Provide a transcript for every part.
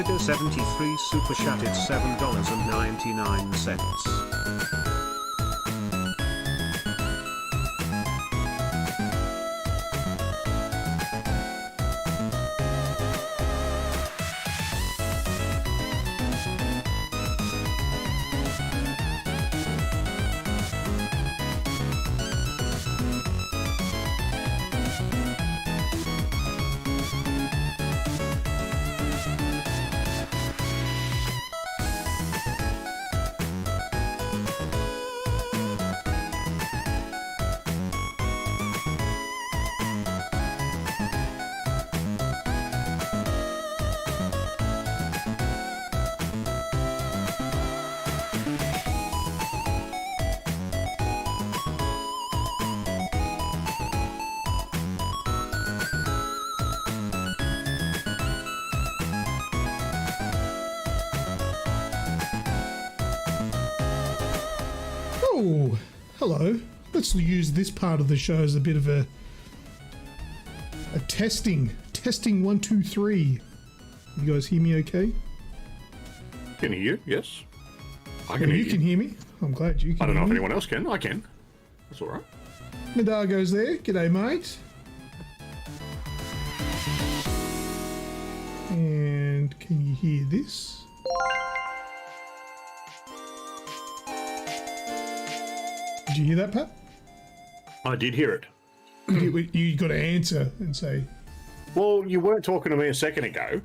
Villager73 super chatted $7.99. Oh, hello. Let's use this part of the show as a bit of a testing. Testing 1, 2, 3. You guys hear me okay? Can hear you, yes. I Well, can hear you can hear me. I'm glad you can I don't know hear if me. anyone else can. I can. That's all right. Madago's there. G'day, mate. And can you hear this? Did you hear that, Pat? I did hear it. You got to answer and say, Well, you weren't talking to me a second ago.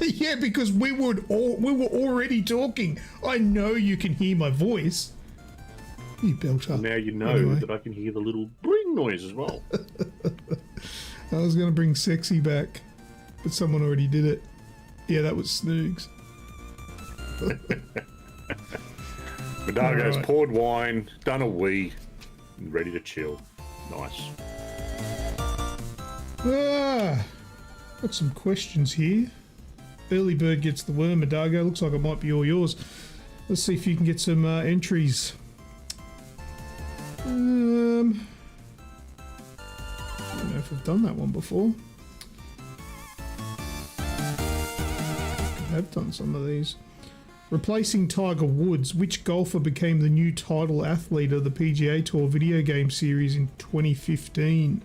yeah, because we were already talking. I know you can hear my voice. You belter. Now you know Anyway. that I can hear the little bring noise as well. I was going to bring sexy back, but someone already did it. Yeah, that was Snoogs. Madago's Alright. poured wine, done a wee, and ready to chill. Nice. Got some questions here. Early bird gets the worm, Madago. Looks like it might be all yours. Let's see if you can get some entries. I don't know if I've done that one before. I have done some of these. Replacing Tiger Woods, which golfer became the new title athlete of the PGA Tour video game series in 2015?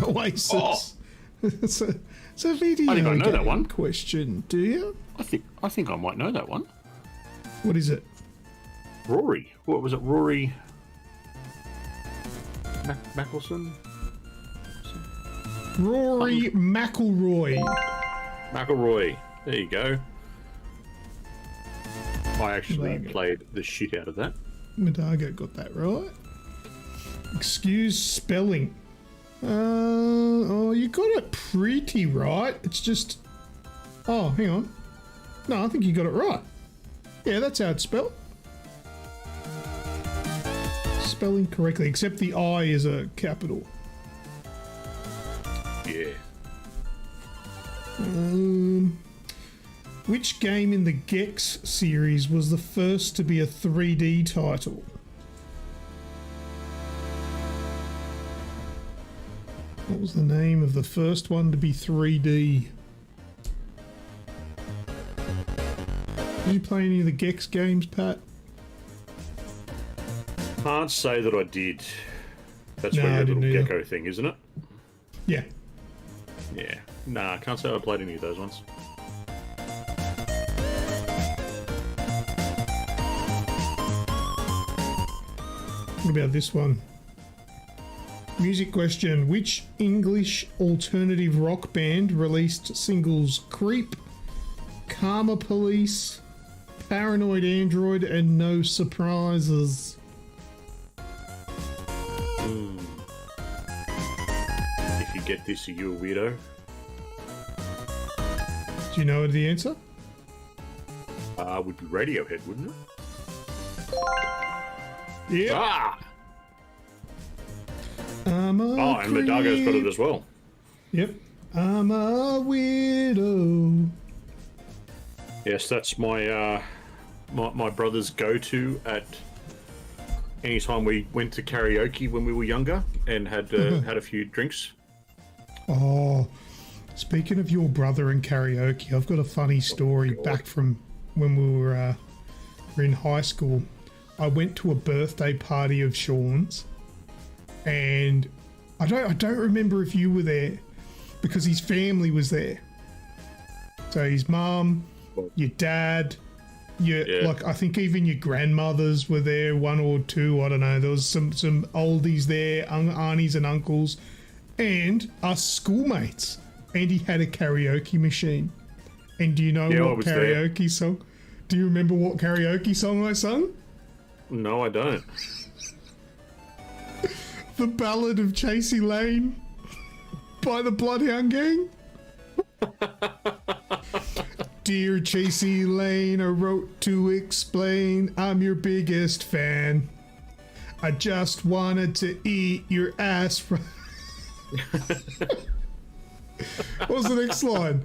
Oasis. Oh. it's a video I think I know that game one. question, do you? I think I might know that one. What is it? Rory. What was it? Rory Mackelson? Rory McIlroy. McElroy. There you go. I actually Madago. played the shit out of that. Madago got that right. Excuse spelling. Oh, you got it pretty right. It's just... Oh, hang on. No, I think you got it right. Yeah, that's how it's spelled. Spelling correctly, except the I is a capital. Yeah. Which game in the AGExp series was the first to be a 3D title? What was the name of the first one to be 3D? Did you play any of the AGExp games, Pat? Can't say that I did. That's No, where I your didn't little either. gecko thing, isn't it? Yeah. Yeah. Nah, can't say I played any of those ones. What about this one? Music question. Which English alternative rock band released singles Creep, Karma Police, Paranoid Android, and No Surprises? If you get this, are you a weirdo? Do you know the answer? Would be Radiohead, wouldn't it? Yeah. Ah! I'm a Oh, and Madago's got it as well. Yep. I'm a widow. Yes, that's my my brother's go-to at any time we went to karaoke when we were younger and had had a few drinks. Oh, Speaking of your brother and karaoke, I've got a funny story back from when we were in high school. I went to a birthday party of Sean's, and I don't remember if you were there because his family was there. So his mum, your dad, like I think even your grandmothers were there, one or two. I don't know. There was some oldies there, aunties and uncles, and us schoolmates. And he had a karaoke machine. And do you know what karaoke song? Do you remember what karaoke song I sung? No, I don't. The Ballad of Chasey Lane by the Bloodhound Gang. Dear Chasey Lane, I wrote to explain I'm your biggest fan. I just wanted to eat your ass. What was the next line?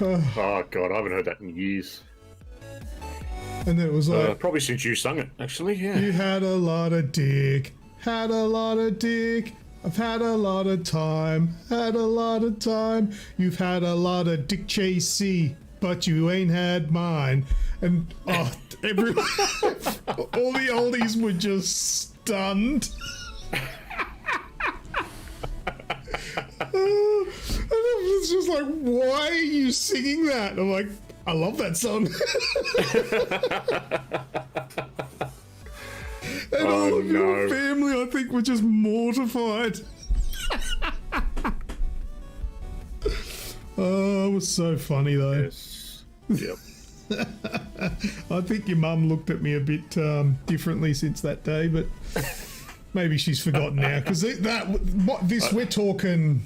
Oh God, I haven't heard that in years. And then it was like, probably since you sung it, actually. Yeah. You had a lot of dick, had a lot of dick. I've had a lot of time, had a lot of time. You've had a lot of dick chasey, but you ain't had mine. And all the oldies were just stunned. And it was just like, why are you singing that? And I'm like, I love that song. And all of your family, I think, were just mortified. Oh, it was so funny, though. Yes. Yep. I think your mum looked at me a bit differently since that day, but maybe she's forgotten now. Because we're talking...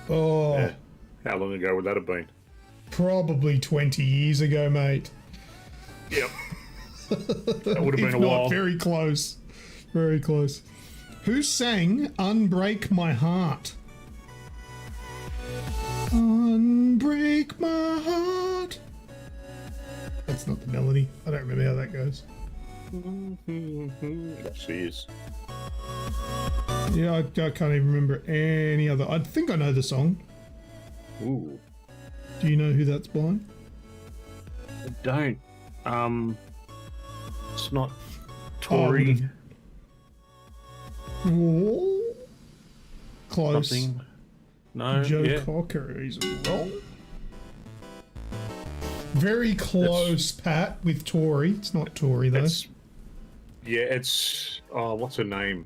Oh, yeah. How long ago would that have been? Probably 20 years ago, mate. Yep. That would have been a while. Very close. Very close. Who sang Unbreak My Heart? Unbreak my heart. That's not the melody. I don't remember how that goes. Yes, she is. Yeah, I can't even remember any other. I think I know the song. Ooh. Do you know who that's by? I don't. It's not Tory. Oh, close. Something. No. Joe Cocker is wrong. Very close, Pat, with Tory. It's not Tory, though. It's... Oh, what's her name?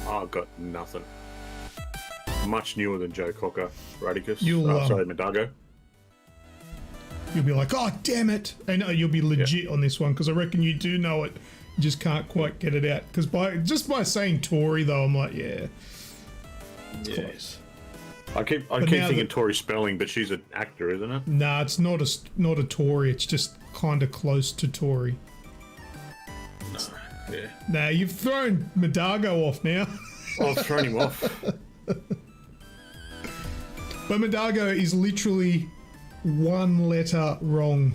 I've got nothing. Much newer than Joe Cocker. Radicus. Sorry, Medago. You'll be like, oh, damn it. And you'll be legit on this one, because I reckon you do know it. You just can't quite get it out. Because by saying Tory, though, I'm like, yeah. It's close. I keep thinking Tori Spelling, but she's an actor, isn't it? Nah, it's not a Tory. It's just kind of close to Tory. No. Yeah. Nah, you've thrown Medago off now. I've thrown him off. But Medago is literally one letter wrong.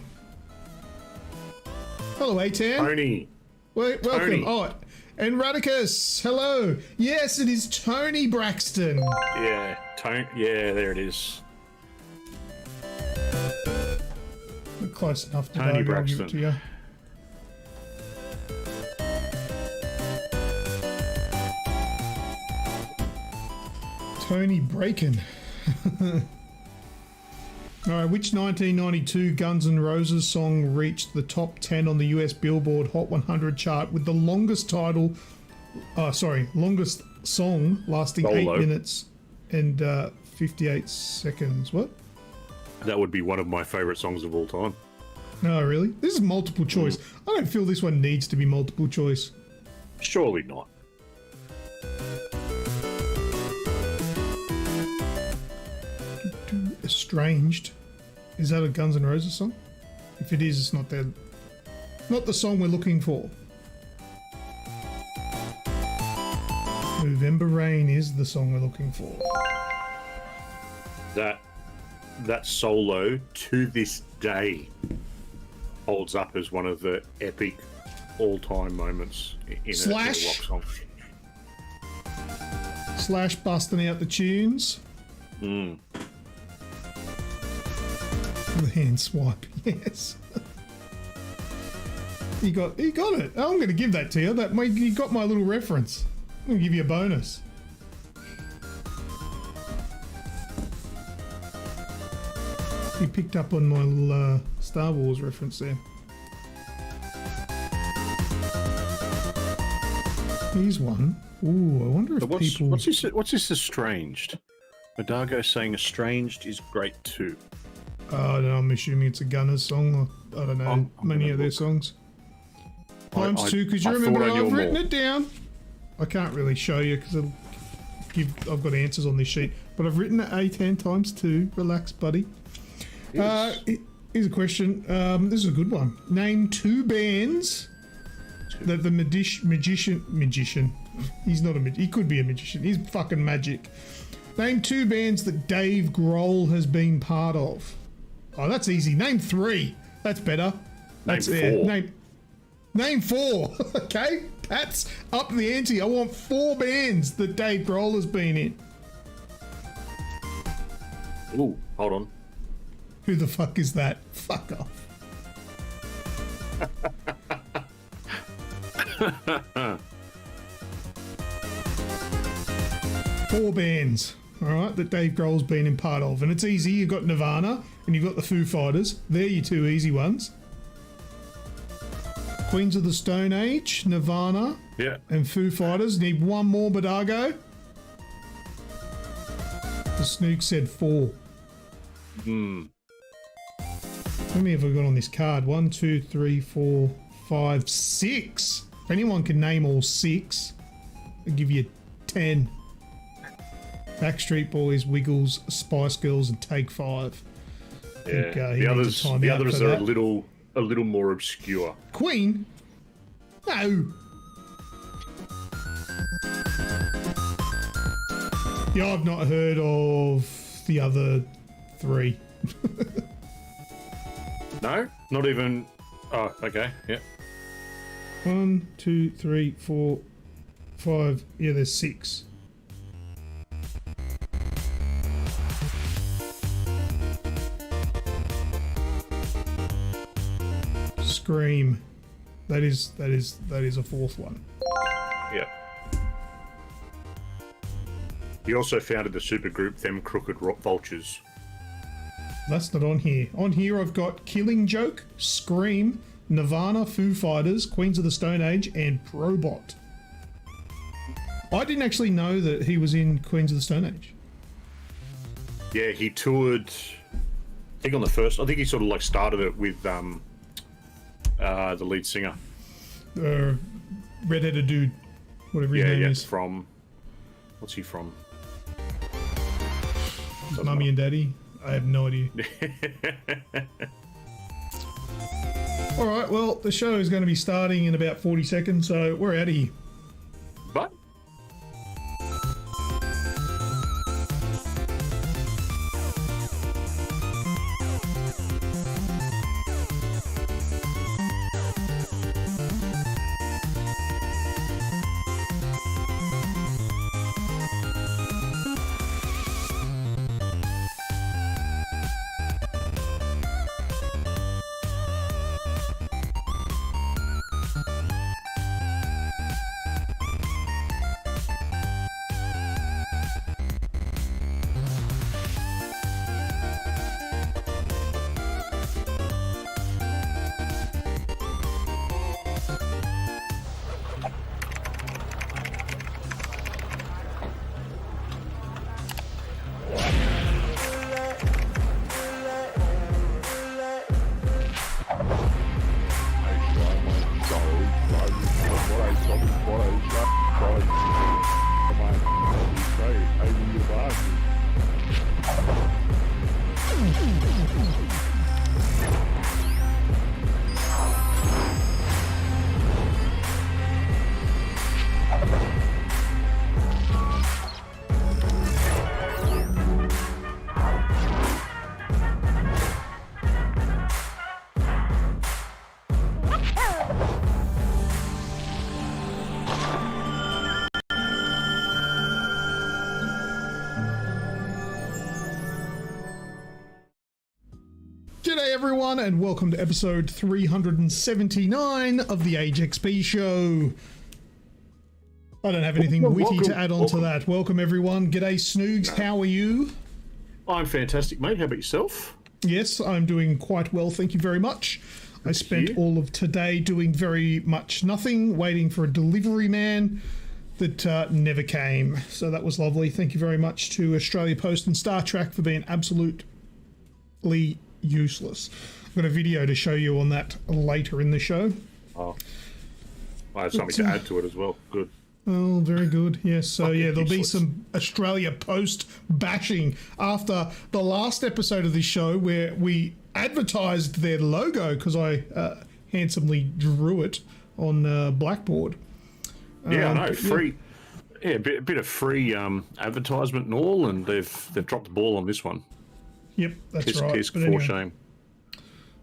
Hello, Atan. Tony. Welcome. Tony. Oh, and Radicus. Hello. Yes, it is Tony Braxton. Yeah, Tony. Yeah, there it is. We're close enough to Tony I'll Braxton. give it to you. Tony Braken. Alright, which 1992 Guns N' Roses song reached the top 10 on the US Billboard Hot 100 chart with the longest longest song lasting Solo. 8 minutes and 58 seconds? What? That would be one of my favourite songs of all time. No, really? This is multiple choice. I don't feel this one needs to be multiple choice. Surely not. Estranged. Is that a Guns N' Roses song? If it is, it's not the song we're looking for. November Rain is the song we're looking for. That solo to this day holds up as one of the epic all-time moments in a rock song. Slash busting out the tunes. Mm. The hand swipe, yes. He got it. I'm going to give that to you. You got my little reference. I'm going to give you a bonus. You picked up on my little Star Wars reference there. Here's one. Ooh, I wonder if people... What's this estranged? Madago saying estranged is great too. Oh, no, I'm assuming it's a Gunners song. Or, I don't know I'm many of their songs. Times two, because you remember I've written it down. I can't really show you because I've got answers on this sheet, but I've written it 10 times 2. Relax, buddy. Here's a question. This is a good one. Name 2 bands that the magician. He's not a magician. He could be a magician. He's fucking magic. Name 2 bands that Dave Grohl has been part of. Oh, that's easy. Name 3. That's better. That's Name 4. Name 4. Okay, that's up the ante. I want 4 bands that Dave Grohl has been in. Ooh, hold on. Who the fuck is that? Fuck off. Four bands, all right, that Dave Grohl's been in part of, and it's easy. You've got Nirvana and you've got the Foo Fighters. They're your 2 easy ones. Queens of the Stone Age, Nirvana, Yeah. and Foo Fighters. Need one more, Badago. The Snoog said 4. Hmm. How many have I got on this card? 1, 2, 3, 4, 5, 6. If anyone can name all 6, I'll give you 10. Backstreet Boys, Wiggles, Spice Girls, and Take 5. Yeah. Think, the others are a little more obscure. Queen? No. Yeah, I've not heard of the other 3. No, not even. Oh, okay. Yeah. 1, 2, 3, 4, 5. Yeah, there's 6. Scream. That is a 4th one. Yeah. He also founded the supergroup Them Crooked Vultures. That's not on here. On here I've got Killing Joke, Scream, Nirvana, Foo Fighters, Queens of the Stone Age, and Probot. I didn't actually know that he was in Queens of the Stone Age. Yeah, he toured. I think on the first. I think he sort of like started it with the lead singer. Redheaded dude, whatever his name is. From. What's he from? His mummy and daddy. I have no idea. All right, well, the show is going to be starting in about 40 seconds, so we're out of here. But. everyone, and welcome to episode 379 of the AGExp Show. I don't have anything witty to add on to that. Welcome, everyone. G'day, Snoogs. How are you? I'm fantastic, mate. How about yourself? Yes, I'm doing quite well. Thank you very much. I spent all of today doing very much nothing, waiting for a delivery man that never came. So that was lovely. Thank you very much to Australia Post and Star Trek for being absolutely useless. I've got a video to show you on that later in the show. Oh, I have something to add to it as well. Good. Oh, very good. Yes. So yeah, there'll be some Australia Post bashing after the last episode of this show where we advertised their logo because I handsomely drew it on Blackboard. Yeah, I know. Free. Yeah, a bit of free advertisement and all, and they've dropped the ball on this one. Yep, that's right. Kiss, for shame.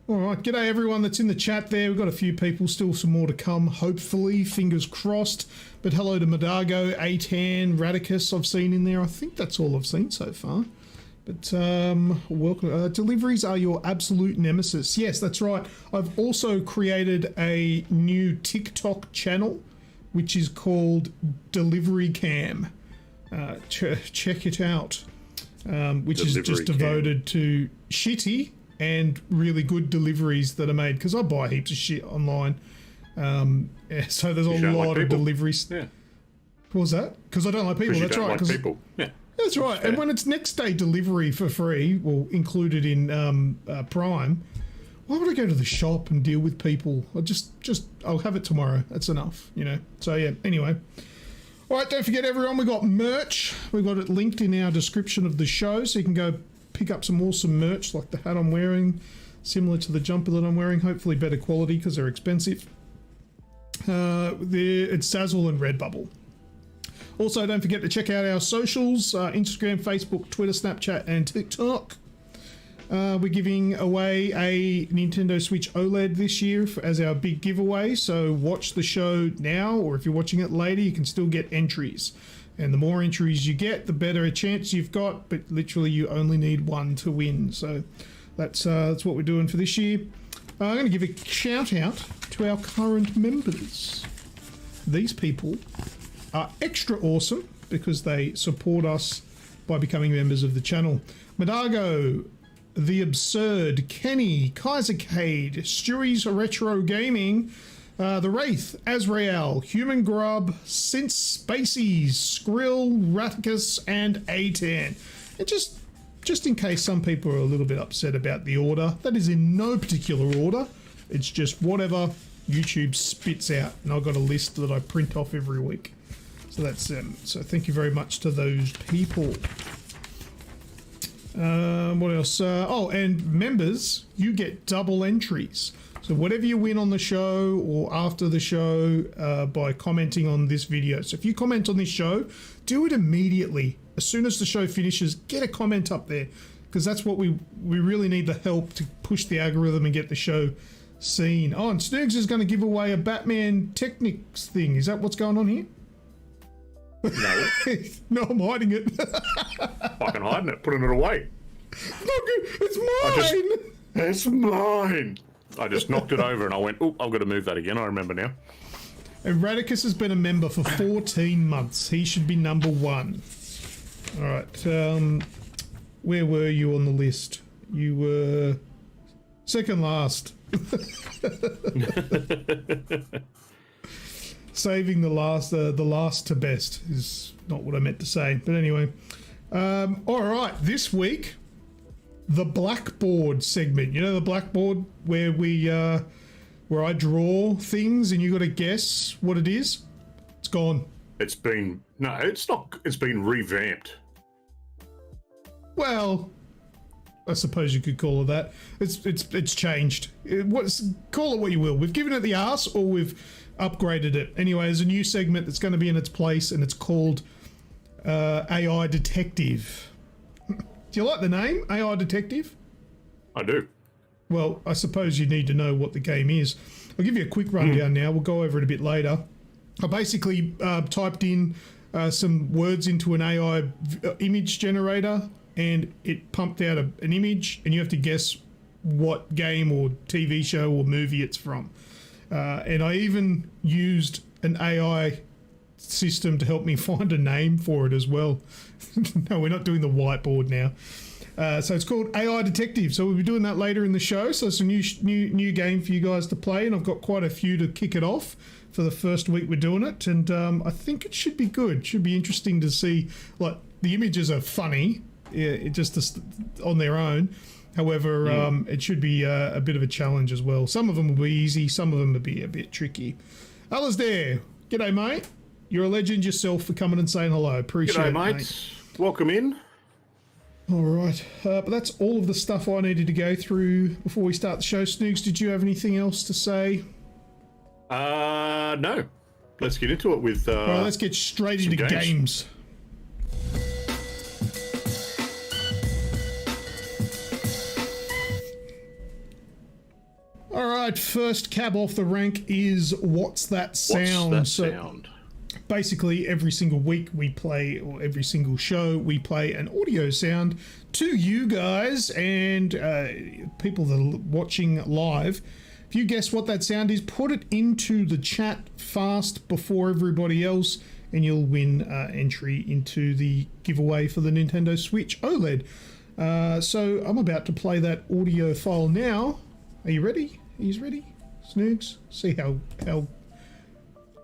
All right, g'day everyone that's in the chat there. We've got a few people, still some more to come, hopefully, fingers crossed. But hello to Madago, Atan, Radicus I've seen in there. I think that's all I've seen so far. But welcome. Deliveries are your absolute nemesis. Yes, that's right. I've also created a new TikTok channel, which is called Delivery Cam. Check it out. Which is just devoted to shitty and really good deliveries that are made, because I buy heaps of shit online. So there's a lot of deliveries. Yeah. What was that? Because I don't like people. That's right. Like people. Yeah. That's right. And when it's next day delivery for free, well, included in Prime, why would I go to the shop and deal with people? I'll have it tomorrow. That's enough, you know. So yeah. Anyway. All right, don't forget, everyone, we've got merch. We've got it linked in our description of the show, so you can go pick up some awesome merch like the hat I'm wearing, similar to the jumper that I'm wearing, hopefully better quality because they're expensive. It's Zazzle and Redbubble. Also, don't forget to check out our socials, Instagram, Facebook, Twitter, Snapchat, and TikTok. We're giving away a Nintendo Switch OLED this year as our big giveaway, so watch the show now, or if you're watching it later, you can still get entries. And the more entries you get, the better a chance you've got, but literally you only need one to win. So that's what we're doing for this year. I'm going to give a shout out to our current members. These people are extra awesome because they support us by becoming members of the channel. Madago, The Absurd, Kenny, Kaisercade, Stewie's Retro Gaming, The Wraith, Azrael, Human Grub, Since Spacies, Skrill, Raticus, and A10. And just in case some people are a little bit upset about the order, that is in no particular order. It's just whatever YouTube spits out, and I've got a list that I print off every week. So that's them. So thank you very much to those people. What else? And members, you get double entries. So whatever you win on the show or after the show by commenting on this video. So if you comment on this show, do it immediately. As soon as the show finishes, get a comment up there, because that's what we really need, the help to push the algorithm and get the show seen. Oh, and Snoogs is going to give away a Batman Technics thing. Is that what's going on here? No. No, I'm hiding it. Fucking hiding it, putting it away. Look, it's mine. It's mine. I just knocked it over and I went, oh, I've got to move that again. I remember now. And Radicus has been a member for 14 months. He should be number 1. All right. Where were you on the list? You were second last. Saving the last to best is not what I meant to say. But anyway, all right. This week, the Blackboard segment. You know the Blackboard where where I draw things and you got to guess what it is. It's gone. It's been it's not. It's been revamped. Well, I suppose you could call it that. It's changed. Call it what you will. We've given it the arse, or we've upgraded it. Anyway, there's a new segment that's going to be in its place, and it's called AI Detective. Do you like the name, AI Detective? I do. Well, I suppose you need to know what the game is. I'll give you a quick rundown now. We'll go over it a bit later. I basically typed in some words into an AI image generator, and it pumped out an image, and you have to guess what game or TV show or movie it's from. And I even used an AI system to help me find a name for it as well. No, we're not doing the whiteboard now. So it's called AI Detective. So we'll be doing that later in the show. So it's a new game for you guys to play, and I've got quite a few to kick it off for the first week we're doing it. And I think it should be good. It should be interesting to see. Like, the images are funny, just on their own. However, it should be a bit of a challenge as well. Some of them will be easy. Some of them will be a bit tricky. Alice there. G'day, mate. You're a legend yourself for coming and saying hello. Appreciate it, mate. Welcome in. All right. But that's all of the stuff I needed to go through before we start the show. Snoogs, did you have anything else to say? No. Let's get into it with... all right, let's get straight into games. All right, first cab off the rank is What's That Sound? What's That Sound? Basically, every single week we play, or every single show, we play an audio sound to you guys and people that are watching live. If you guess what that sound is, put it into the chat fast before everybody else, and you'll win entry into the giveaway for the Nintendo Switch OLED. So I'm about to play that audio file now. Are you ready? Are you ready? Snoogs? See how...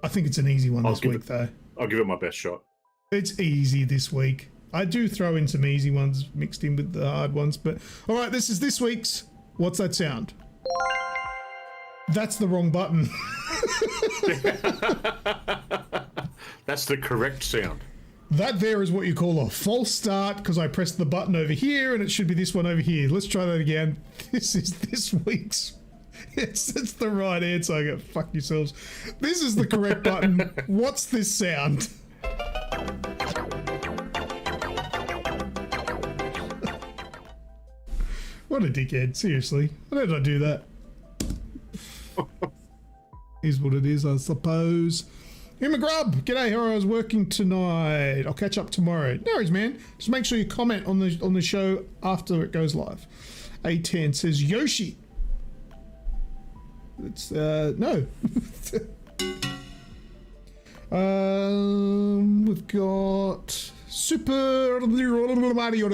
I think it's an easy one this week, though. I'll give it my best shot. It's easy this week. I do throw in some easy ones mixed in with the hard ones, but... All right, this is this week's What's That Sound? That's the wrong button. That's the correct sound. That there is what you call a false start, because I pressed the button over here, and it should be this one over here. Let's try that again. This is this week's... It's the right answer. I go, fuck yourselves. This is the correct button. What's this sound? What a dickhead. Seriously. Why did I do that? Is what it is, I suppose. Hey, McGrub. G'day, how I was working tonight. I'll catch up tomorrow. No worries, man. Just make sure you comment on the show after it goes live. A10 says Yoshi. It's no. We've got Super Mario.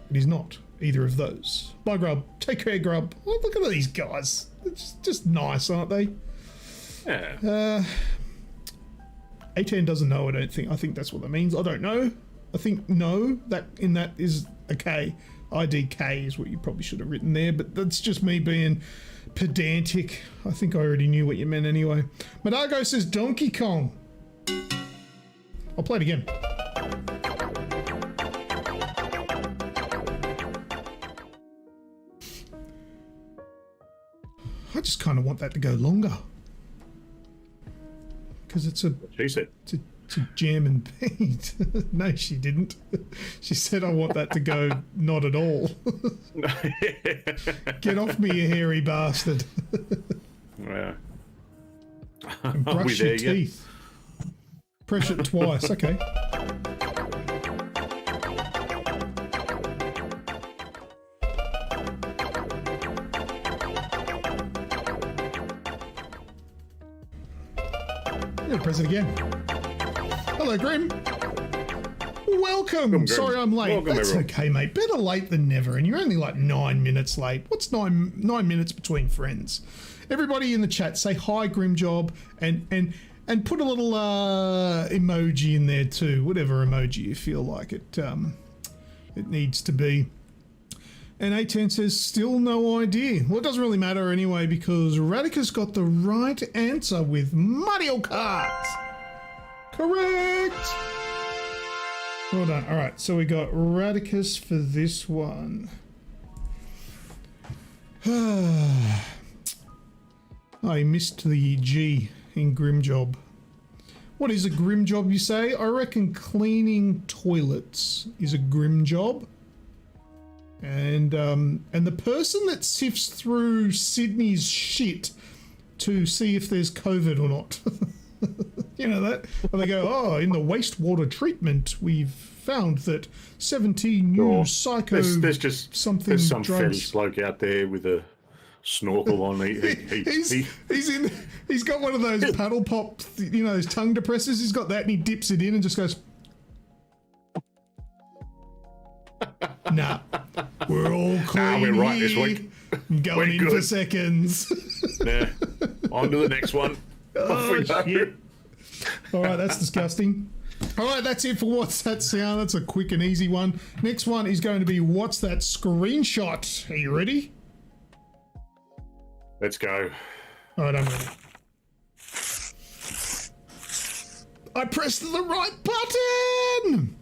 It is not either of those. Bye, Grub. Take care, Grub. Oh, look at these guys. It's just nice, aren't they? Yeah. A10 doesn't know, I don't think. I think that's what that means. I don't know. I think no, that is a K. IDK is what you probably should have written there, but that's just me being pedantic. I think I already knew what you meant anyway. Madago says Donkey Kong. I'll play it again. I just kind of want that to go longer. Because it's a... She said. To jam and beat. No, she didn't. She said, I want that to go not at all. Get off me, you hairy bastard. Yeah. And brush your teeth. Press it twice. Okay. I'm going to press it again. Hello, Grim. Welcome. Sorry I'm late. Welcome, That's everyone. okay, mate. Better late than never. And you're only like 9 minutes late. What's nine minutes between friends? Everybody in the chat, say hi, Grimjob, and put a little emoji in there too. Whatever emoji you feel like it needs to be. And A10 says, still no idea. Well, it doesn't really matter anyway, because Radica's got the right answer with Mario Kart. Correct! Well done. All right, so we got Radicus for this one. I missed the G in Grimjob. What is a Grimjob, you say? I reckon cleaning toilets is a Grimjob. And the person that sifts through Sydney's shit to see if there's COVID or not. You know that? Or they go, oh, in the wastewater treatment, we've found that 17 new psycho There's some drugs. fetish bloke out there with a snorkel on. He's got one of those paddle pop, those tongue depressors. He's got that, and he dips it in and just goes. Nah, we're all clean. We're right this week. Going in for seconds. Yeah. On to the next one. Oh, shit. All right, that's disgusting. All right, that's it for What's That Sound. That's a quick and easy one. Next one is going to be What's That Screenshot? Are you ready? Let's go. All right, I'm ready. I pressed the right button!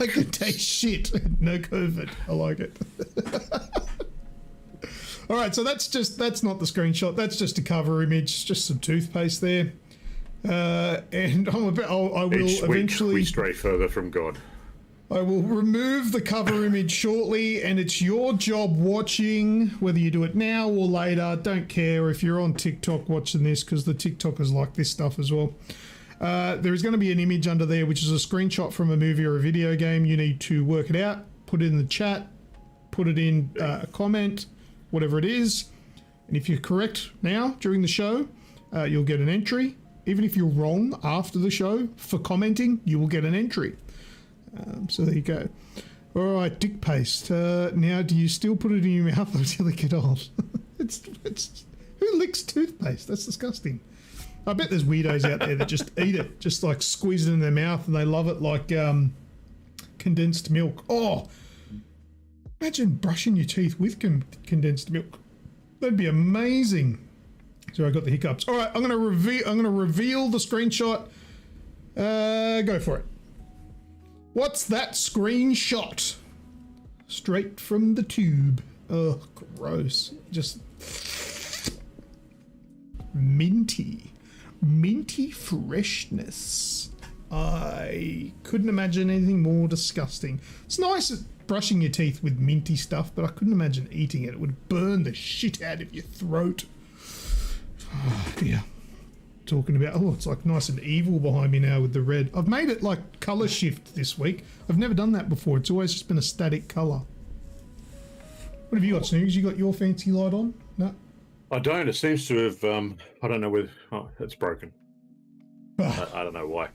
I can taste shit. No COVID. I like it. All right, so that's not the screenshot. That's just a cover image, just some toothpaste there. And I will eventually. We stray further from God. I will remove the cover image shortly, and it's your job watching, whether you do it now or later. Don't care if you're on TikTok watching this, because the TikTokers like this stuff as well. There is going to be an image under there, which is a screenshot from a movie or a video game. You need to work it out, put it in the chat, put it in a comment, whatever it is. And if you're correct now during the show, you'll get an entry. Even if you're wrong after the show for commenting, you will get an entry. So there you go. All right, dick paste. Now, do you still put it in your mouth until it get old? It's who licks toothpaste? That's disgusting. I bet there's weirdos out there that just eat it, just like squeeze it in their mouth, and they love it like condensed milk. Oh, imagine brushing your teeth with condensed milk. That'd be amazing. So I got the hiccups. All right, I'm gonna reveal the screenshot. Go for it. What's that screenshot? Straight from the tube. Oh, gross. Just minty freshness. I couldn't imagine anything more disgusting. It's nice brushing your teeth with minty stuff, but I couldn't imagine eating it. It would burn the shit out of your throat. Oh dear. Talking about, it's like nice and evil behind me now with the red. I've made it like colour shift this week. I've never done that before. It's always just been a static colour. What have you got, Snoogs? You got your fancy light on? No? I don't. It seems to have, I don't know whether, it's broken. I don't know why.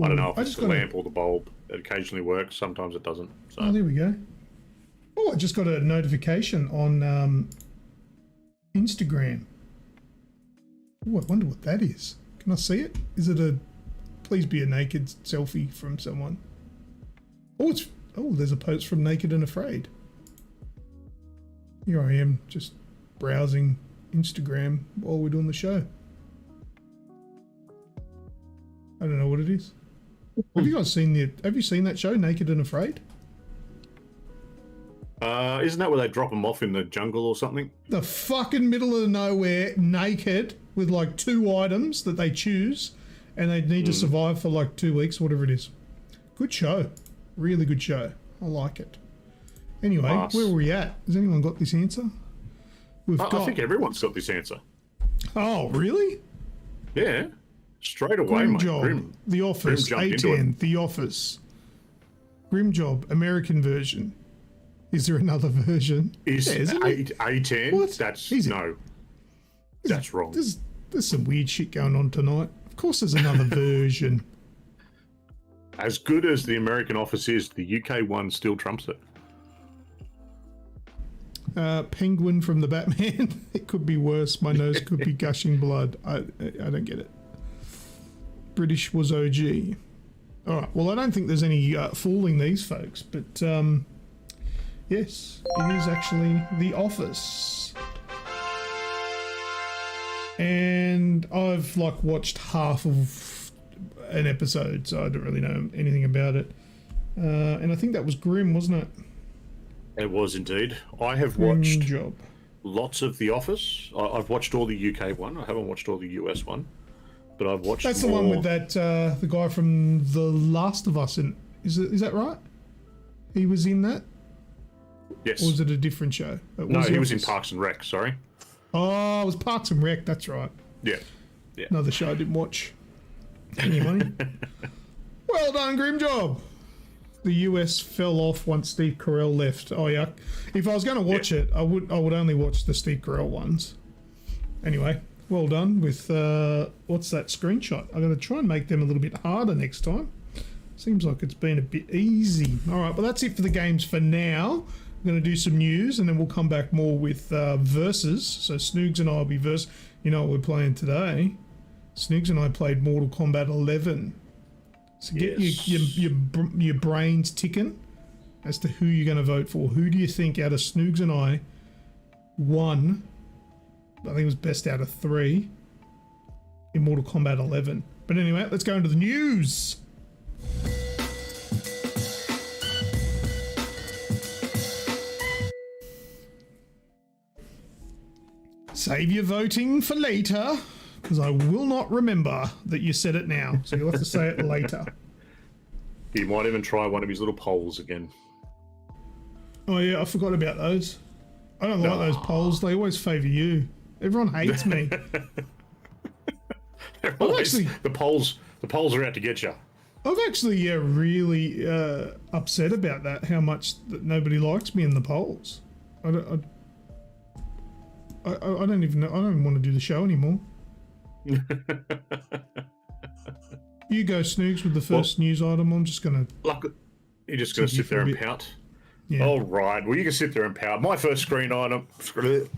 I don't know if it's the lamp or the bulb. It occasionally works. Sometimes it doesn't. So. Oh, there we go. Oh, I just got a notification on Instagram. Oh, I wonder what that is. Can I see it? Is it please be a naked selfie from someone? Oh, there's a post from Naked and Afraid. Here I am, just browsing Instagram while we're doing the show. I don't know what it is. Have you guys seen that show, Naked and Afraid? Isn't that where they drop them off in the jungle or something? The fucking middle of nowhere, naked, with like 2 items that they choose, and they need to survive for like 2 weeks, whatever it is. Good show. Really good show. I like it. Anyway, Where were we at? Has anyone got this answer? I think everyone's got this answer. Oh, really? Yeah. Straight away, Grim mate. Job, The Office, A10, The Office. Grim Job, American version. Is there another version? Is A10? What? That's wrong. There's some weird shit going on tonight. Of course there's another version. As good as the American Office is, the UK one still trumps it. Penguin from the Batman. It could be worse. My nose could be gushing blood. I don't get it. British was OG. All right. Well, I don't think there's any fooling these folks, but yes, it is actually The Office. And I've watched half of an episode, so I don't really know anything about it. And I think that was Grim, wasn't it? It was indeed. I have watched lots of The Office. I've watched all the UK one. I haven't watched all the US one, but I've watched. That's more. The one with that the guy from The Last of Us. Is that right? He was in that. Yes. Or was it a different show? No, he was in Parks and Rec. Sorry. Oh, it was Parks and Rec. That's right. Yeah. Another show I didn't watch. Anyway. Well done, Grim Job. The US fell off once Steve Carell left. Oh yeah. If I was going to watch it, I would only watch the Steve Carell ones. Anyway, well done with what's that screenshot? I'm going to try and make them a little bit harder next time. Seems like it's been a bit easy. All right, well that's it for the games for now. I'm going to do some news and then we'll come back more with versus. So Snoogs and I will be versus. You know what we're playing today? Snoogs and I played Mortal Kombat 11. So get your brains ticking as to who you're going to vote for. Who do you think out of Snoogs and I won? I think it was best out of 3 in Mortal Kombat 11. But anyway, let's go into the news. Save your voting for later, because I will not remember that you said it now. So you'll have to say it later. He might even try one of his little polls again. Oh yeah, I forgot about those. I don't like those polls. They always favour you. Everyone hates me. The polls are out to get you. I've actually really upset about that. How much that nobody likes me in the polls. I don't even know. I don't even want to do the show anymore. You go, Snoogs, with the first news item. I'm just gonna. You're just gonna sit there and pout. Yeah. All right. Well, you can sit there and pout. My first screen item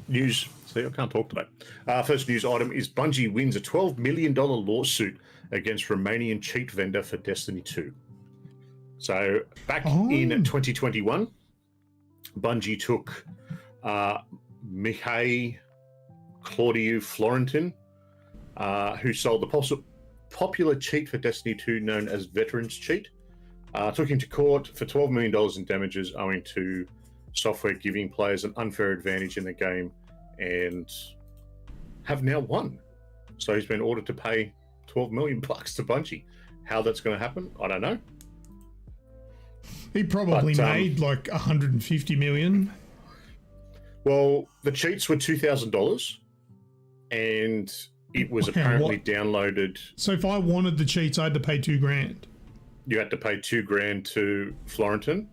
news. See, I can't talk today. First news item is Bungie wins a $12 million lawsuit against Romanian cheat vendor for Destiny 2. So back in 2021, Bungie took Mihai Claudiu Florentin, who sold the popular cheat for Destiny 2 known as Veterans Cheat, took him to court for $12 million in damages owing to software giving players an unfair advantage in the game, and have now won. So he's been ordered to pay $12 million to Bungie. How that's going to happen, I don't know. He probably made like $150 million. Well, the cheats were $2,000, and it was apparently downloaded. So if I wanted the cheats, I had to pay $2,000. You had to pay $2,000 to Florentin,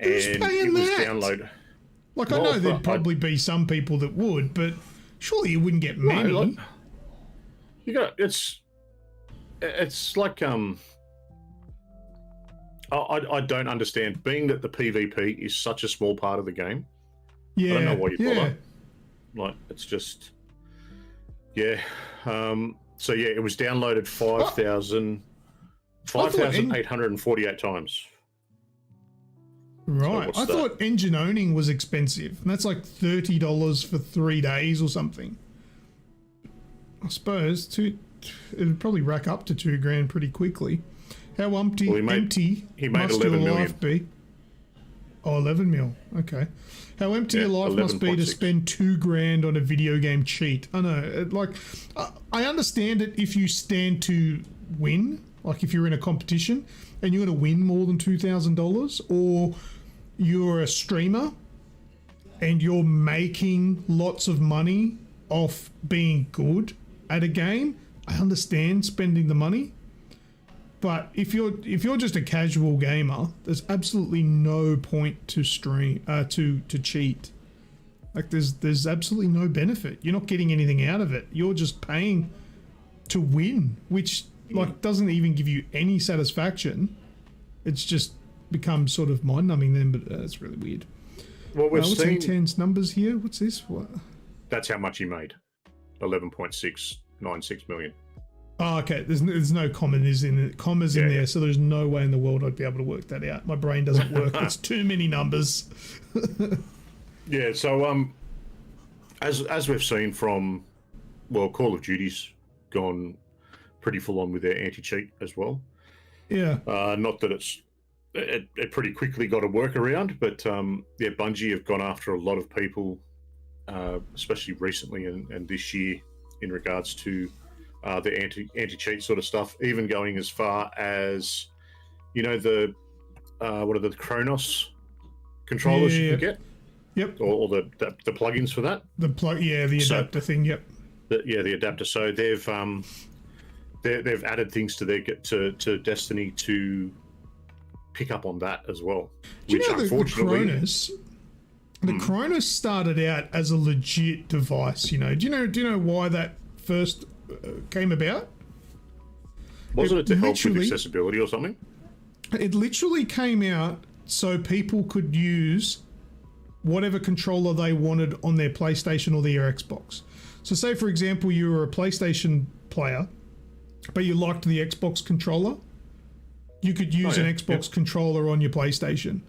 Who's and paying it was that? Like I know there'd probably be some people that would, but surely you wouldn't get many. No, like, you got it's like I don't understand, being that the PvP is such a small part of the game. Yeah, I don't know why you bother. Like, it's just So yeah, it was downloaded 5,848 times. Right. So I thought engine owning was expensive, and that's like $30 for 3 days or something. I suppose it would probably rack up to $2,000 pretty quickly. How empty he made must 11 your million. life be? Oh, 11 mil. Okay. How empty your life must be to spend $2,000 on a video game cheat. I know. I understand it if you stand to win, like if you're in a competition and you're going to win more than $2,000, or you're a streamer and you're making lots of money off being good at a game. I understand spending the money. But if you're just a casual gamer, there's absolutely no point to stream to cheat. Like there's absolutely no benefit. You're not getting anything out of it. You're just paying to win, which doesn't even give you any satisfaction. It's just become sort of mind-numbing then, but it's really weird. Well, we've seen Ten's numbers here. What's this? What? That's how much he made. 11.696 million. Oh, okay. There's no commas in there, so there's no way in the world I'd be able to work that out. My brain doesn't work. It's too many numbers. Yeah. So as we've seen from, well, Call of Duty's gone pretty full on with their anti-cheat as well. Yeah. Not that it pretty quickly got a workaround, but Bungie have gone after a lot of people, especially recently and this year, in regards to the anti-cheat sort of stuff, even going as far as, the what are the Kronos controllers you can get? Yep. Or the plugins for that. The adapter thing. Yep. The adapter. So they've added things to their to Destiny to pick up on that as well. Do Which you know the Cronus? The Cronus started out as a legit device. Do you know why that first came about? Wasn't it to help with accessibility or something? It literally came out so people could use whatever controller they wanted on their PlayStation or their Xbox. So say, for example, you were a PlayStation player, but you liked the Xbox controller. You could use an Xbox controller on your PlayStation.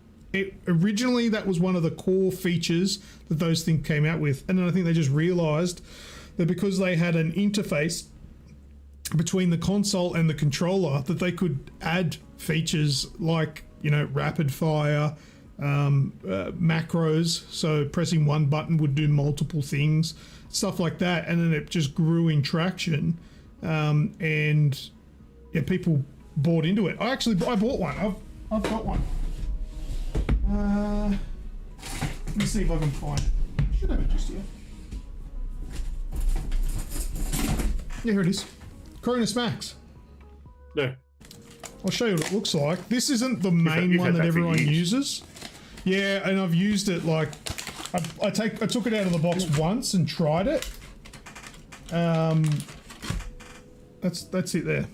Originally, that was one of the core features that those things came out with. And then I think they just realized that because they had an interface between the console and the controller, that they could add features like, rapid fire, macros. So pressing one button would do multiple things, stuff like that. And then it just grew in traction. People bought into it. I bought one. I've got one. Let me see if I can find it. I should have it just here. Yeah, here it is. Cronus Max. No. I'll show you what it looks like. This isn't the main one that everyone uses. Yeah, and I've used it like I took it out of the box once and tried it. That's it there.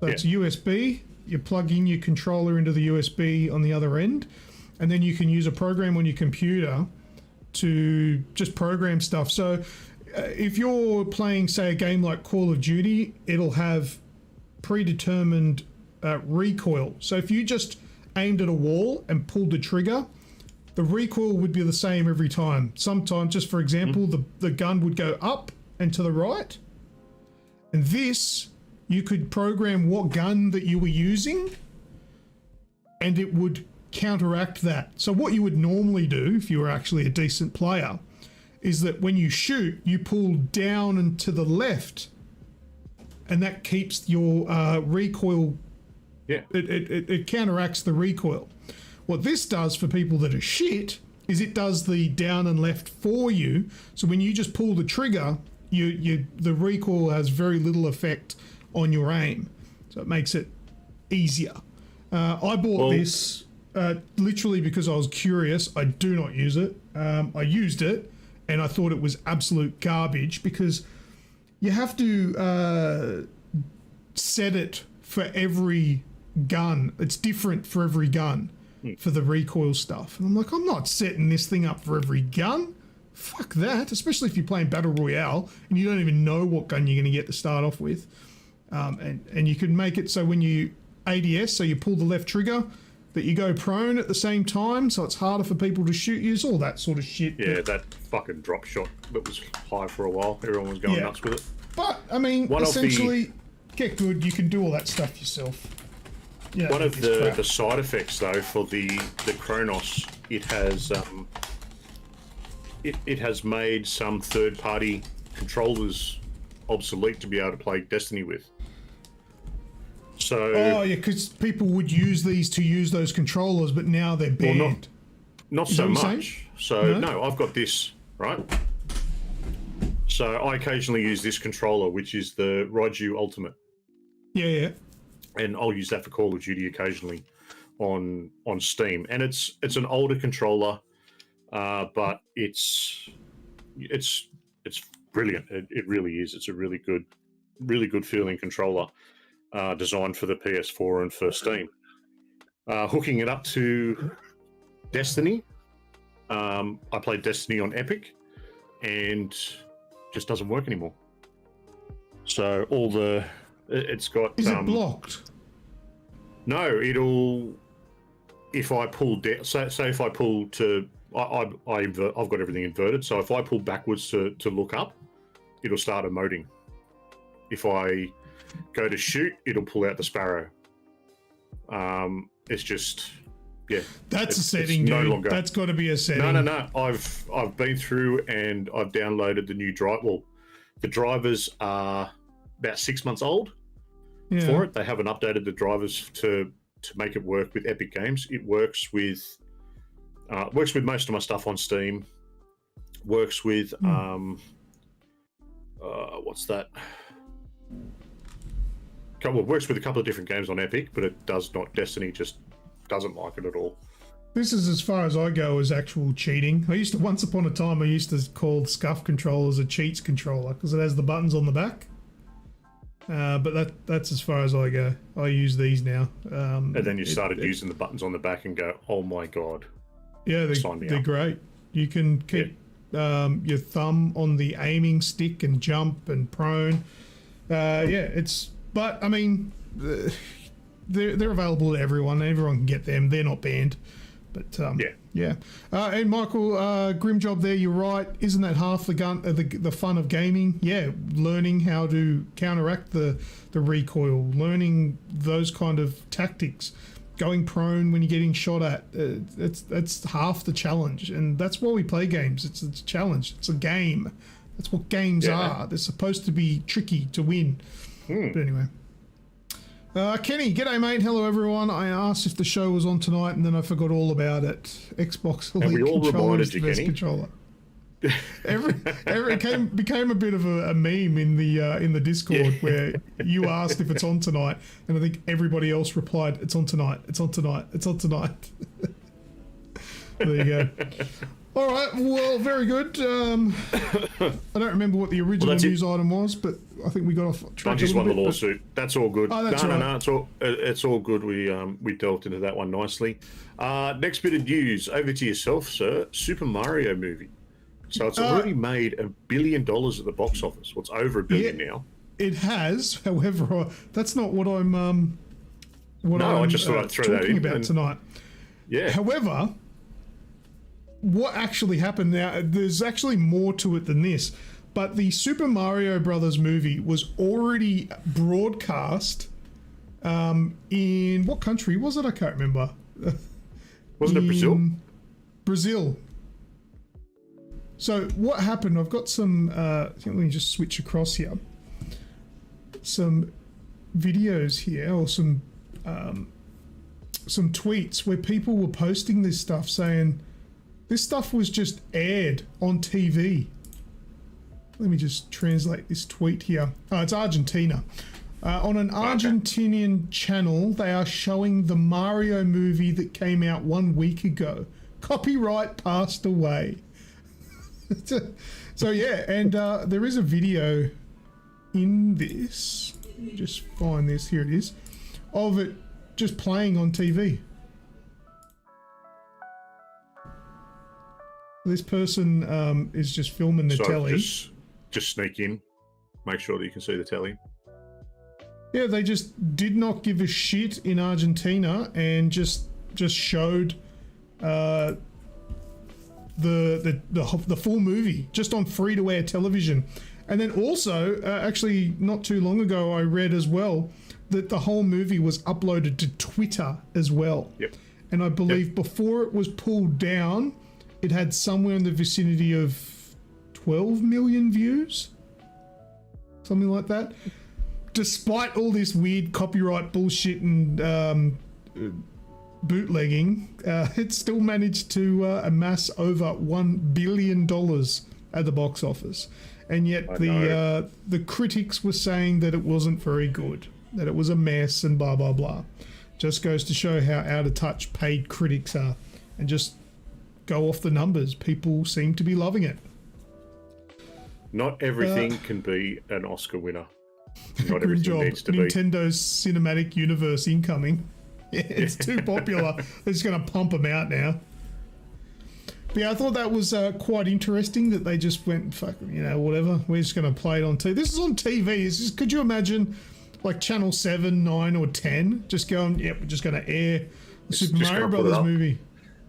So it's USB. You plug in your controller into the USB on the other end, and then you can use a program on your computer to just program stuff. So if you're playing, say, a game like Call of Duty, it'll have predetermined recoil. So if you just aimed at a wall and pulled the trigger, the recoil would be the same every time. Sometimes, just for example, the gun would go up and to the right. And this, you could program what gun that you were using, and it would counteract that. So what you would normally do, if you were actually a decent player, is that when you shoot, you pull down and to the left, and that keeps your recoil. Yeah. It counteracts the recoil. What this does for people that are shit is it does the down and left for you. So when you just pull the trigger, the recoil has very little effect on your aim. So it makes it easier. I bought this literally because I was curious. I do not use it. I used it and I thought it was absolute garbage because you have to set it for every gun. It's different for every gun for the recoil stuff. And I'm like, I'm not setting this thing up for every gun. Fuck that, especially if you're playing Battle Royale and you don't even know what gun you're going to get to start off with. And you can make it so when you ADS, so you pull the left trigger, that you go prone at the same time, so it's harder for people to shoot you, all that sort of shit. Yeah, that fucking drop shot that was high for a while. Everyone was going nuts with it. But, I mean, essentially, get good, you can do all that stuff yourself. One of the side effects, though, for the Kronos, it has it has made some third-party controllers obsolete to be able to play Destiny with. So because people would use these to use those controllers, but now they're banned. Well, not so much. So no, I've got this, right? So I occasionally use this controller, which is the Raiju Ultimate. Yeah. And I'll use that for Call of Duty occasionally on Steam. And it's an older controller, but it's brilliant. It really is. It's a really good feeling controller, designed for the PS4 and for Steam. Hooking it up to Destiny, I played Destiny on Epic, and just doesn't work anymore. So it's got. Is it blocked? No, if I pull down, say if I pull to, I've got everything inverted. So if I pull backwards to look up, it'll start emoting. If I go to shoot, it'll pull out the sparrow. It's just, that's a setting, dude. No longer. That's got to be a setting. No. I've been through and I've downloaded the new drive. Well, the drivers are about 6 months old for it. They haven't updated the drivers to make it work with Epic Games. It works with most of my stuff on Steam. Works with what's that? Well, it works with a couple of different games on Epic, but it does not. Destiny just doesn't like it at all. This is as far as I go as actual cheating. Once upon a time, I used to call Scuff controllers a cheats controller because it has the buttons on the back. But that's as far as I go. I use these now. And then you started using the buttons on the back and go, oh my God. Yeah, they're great. You can keep your thumb on the aiming stick and jump and prone. But I mean, they're available to everyone. Everyone can get them. They're not banned. But yeah. And Michael, grim job there. You're right. Isn't that half the fun of gaming? Yeah, learning how to counteract the recoil, learning those kind of tactics, going prone when you're getting shot at. That's half the challenge, and that's why we play games. It's a challenge. It's a game. That's what games are. They're supposed to be tricky to win. But anyway. Kenny, g'day mate, hello everyone. I asked if the show was on tonight and then I forgot all about it. Xbox Elite controller is the best controller. It became a bit of a meme in the Discord where you asked if it's on tonight, and I think everybody else replied, "It's on tonight. It's on tonight. It's on tonight." There you go. All right, well, very good. I don't remember what the original news item was, but I think we got off track. Bungie's won the lawsuit. That's all good. Oh, that's right. No, it's all good. We delved into that one nicely. Next bit of news. Over to yourself, sir. Super Mario movie. So it's already made $1 billion at the box office. Well, it's over $1 billion now. It has, however, that's not what I'm. I just thought I'd throw that in about tonight. Yeah. However, what actually happened now? There's actually more to it than this. But the Super Mario Brothers movie was already broadcast. In what country was it? I can't remember. Wasn't it Brazil? Brazil. So what happened? I've got some. Let me just switch across here. Some videos here, or some tweets where people were posting this stuff, saying this stuff was just aired on TV. Let me just translate this tweet here. Oh, it's Argentina. On an Argentinian channel, they are showing the Mario movie that came out 1 week ago. Copyright passed away. So yeah, and there is a video in this. Let me just find this. Here it is, of it just playing on TV. This person is just filming the telly. Just sneak in, make sure that you can see the telly. Yeah, they just did not give a shit in Argentina and just showed the full movie just on free-to-air television. And then also, actually not too long ago, I read as well that the whole movie was uploaded to Twitter as well. Yep. And I believe before it was pulled down, it had somewhere in the vicinity of 12 million views, something like that. Despite all this weird copyright bullshit and bootlegging, it still managed to amass over $1 billion at the box office. And yet the critics were saying that it wasn't very good, that it was a mess and blah, blah, blah. Just goes to show how out of touch paid critics are. And just go off the numbers. People seem to be loving it. Not everything can be an Oscar winner. Not Good everything job. needs to Nintendo's cinematic universe incoming. Yeah, it's too popular. They're just going to pump them out now. But yeah, I thought that was quite interesting that they just went, fuck, whatever. We're just going to play it on TV. This is on TV. Could you imagine, like Channel 7, 9, or 10 just going, we're just going to air the Super Mario Brothers movie?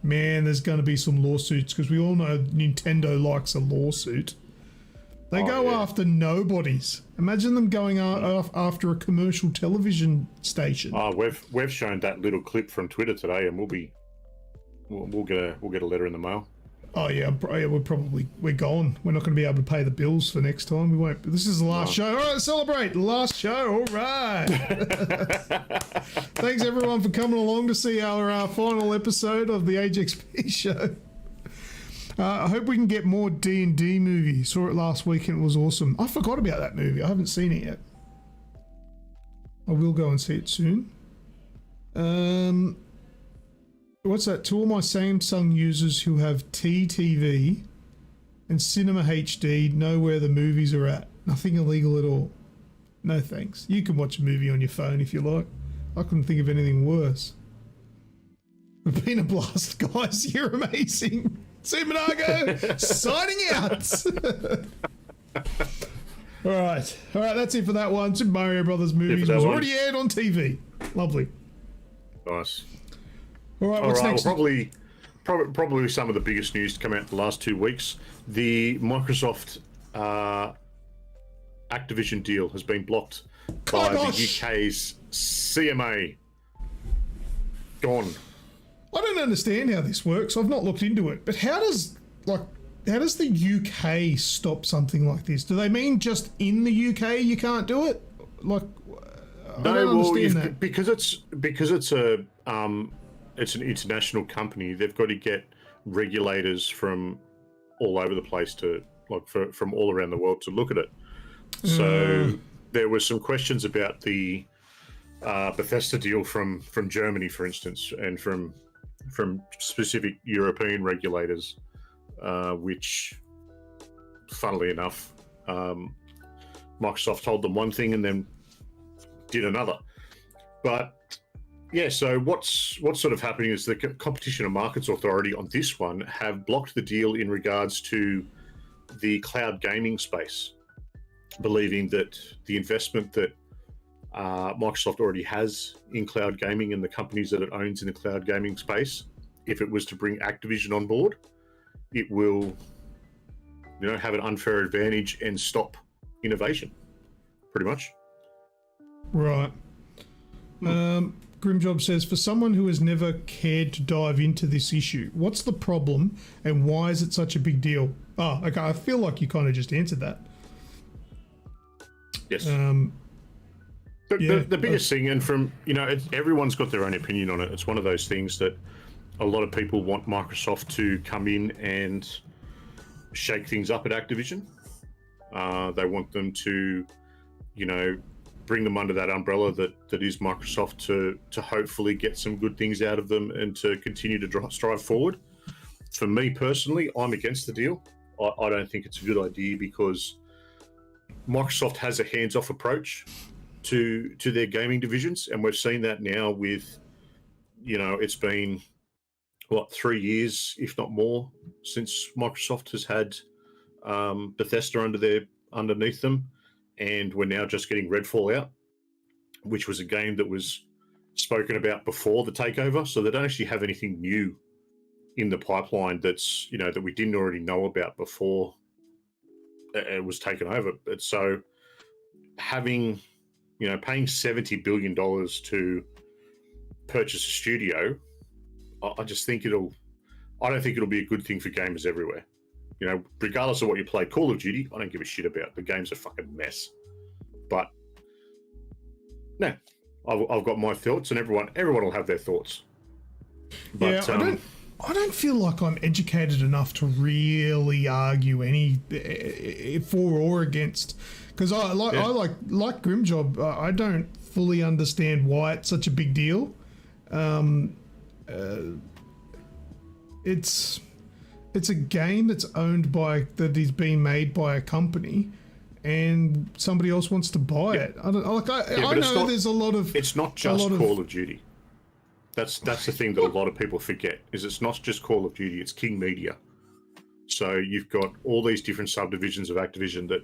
Man, there's going to be some lawsuits because we all know Nintendo likes a lawsuit. They go after nobodies. Imagine them going after a commercial television station. We've shown that little clip from Twitter today, and we'll get a letter in the mail. Oh yeah, we're gone. We're not going to be able to pay the bills for next time. We won't. This is the last show. All right, celebrate the last show. All right. Thanks everyone for coming along to see our final episode of the AGExp Show. I hope we can get more D&D movies. Saw it last week and it was awesome. I forgot about that movie. I haven't seen it yet. I will go and see it soon. What's that? To all my Samsung users who have TTV and Cinema HD, know where the movies are at. Nothing illegal at all. No thanks. You can watch a movie on your phone if you like. I couldn't think of anything worse. It's been a blast, guys. You're amazing. Sumonago, signing out. All right, that's it for that one. Super Mario Brothers movies was already aired on TV. Lovely. Nice. All right, what's next? Well, probably some of the biggest news to come out the last 2 weeks. The Microsoft Activision deal has been blocked by the UK's CMA. Gone. I don't understand how this works. I've not looked into it, but how does the UK stop something like this? Do they mean just in the UK you can't do it? Like, I don't understand that. Because it's an international company. They've got to get regulators from all over the place from all around the world to look at it. So there were some questions about the Bethesda deal from Germany, for instance, and from specific European regulators, which, funnily enough, Microsoft told them one thing and then did another. But yeah, so what's sort of happening is the Competition and Markets Authority on this one have blocked the deal in regards to the cloud gaming space, believing that the investment that Microsoft already has in cloud gaming and the companies that it owns in the cloud gaming space, if it was to bring Activision on board, it will, have an unfair advantage and stop innovation, pretty much. Right. Grimjob says, for someone who has never cared to dive into this issue, what's the problem and why is it such a big deal? Oh, okay. I feel like you kind of just answered that. Yes. The biggest thing, and from, everyone's got their own opinion on it. It's one of those things that a lot of people want Microsoft to come in and shake things up at Activision. They want them to, bring them under that umbrella that is Microsoft to hopefully get some good things out of them and to continue to strive forward. For me personally, I'm against the deal. I don't think it's a good idea because Microsoft has a hands-off approach to their gaming divisions, and we've seen that now with, it's been 3 years, if not more, since Microsoft has had Bethesda underneath them, and we're now just getting Redfall out, which was a game that was spoken about before the takeover, so they don't actually have anything new in the pipeline that's that we didn't already know about before it was taken over. But so having paying $70 billion to purchase a studio, I just think I don't think it'll be a good thing for gamers everywhere. Regardless of what you play, Call of Duty, I don't give a shit about. The game's a fucking mess. But no, I've got my thoughts, and everyone will have their thoughts. But, yeah, I don't feel like I'm educated enough to really argue any for or against, because I like Grimjob. I don't fully understand why it's such a big deal. It's a game that's that is being made by a company, and somebody else wants to buy it. I know there's a lot of. It's not just Call of Duty. That's the thing that a lot of people forget, is it's not just Call of Duty, it's King Media. So you've got all these different subdivisions of Activision that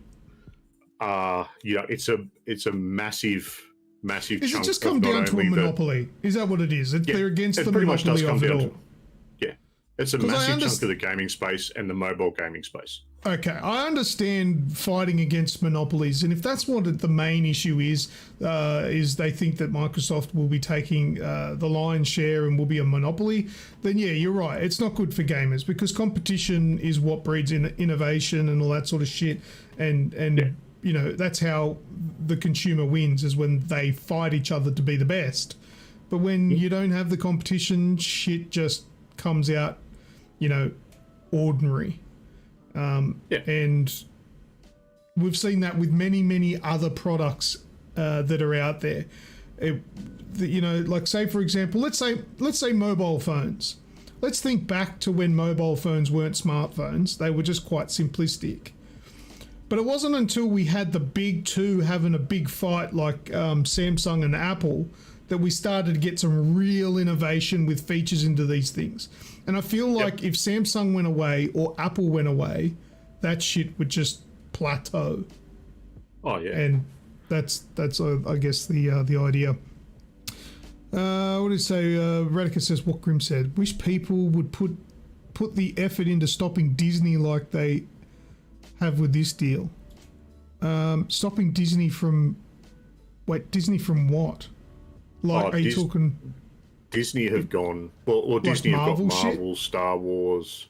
are, it's a massive chunk. Is it just come down to a monopoly? Is that what it is? They're against the monopoly of it all. It's a massive chunk of the gaming space and the mobile gaming space. Okay, I understand fighting against monopolies, and if that's what the main issue is they think that Microsoft will be taking the lion's share and will be a monopoly, then yeah, you're right. It's not good for gamers because competition is what breeds innovation and all that sort of shit, and that's how the consumer wins, is when they fight each other to be the best. But when you don't have the competition, shit just comes out, ordinary. And we've seen that with many other products that are out there. Like say for example, let's say mobile phones. Let's think back to when mobile phones weren't smartphones; they were just quite simplistic. But it wasn't until we had the big two having a big fight like Samsung and Apple that we started to get some real innovation with features into these things. And I feel like if Samsung went away or Apple went away, that shit would just plateau. Oh yeah. And that's I guess the idea. What did it say? Radica says what Grim said. Wish people would put the effort into stopping Disney like they have with this deal. Stopping Disney from... Wait, Disney from what? Like, are you talking... Disney have gone... Well, like Disney have got Marvel, shit? Star Wars...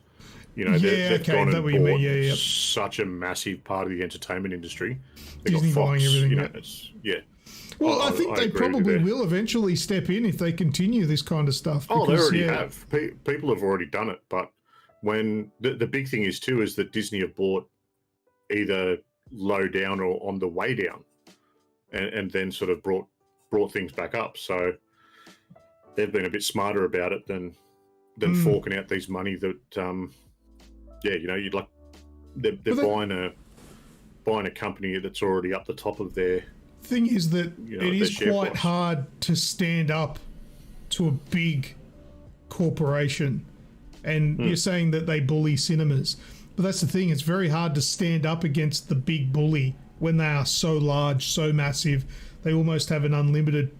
You know, yeah, they've gone and bought such a massive part of the entertainment industry. Disney got Fox, buying everything. You know, Well, I think they probably will eventually step in if they continue this kind of stuff. Because, they already have. People have already done it. But when the big thing is too is that Disney have bought either low down or on the way down, and then sort of brought things back up. So they've been a bit smarter about it than forking out these money that you'd like. They're buying a company that's already up the top of their. Thing is that it is quite hard to stand up to a big corporation, and you're saying that they bully cinemas. But that's the thing, it's very hard to stand up against the big bully when they are so large, so massive. They almost have an unlimited,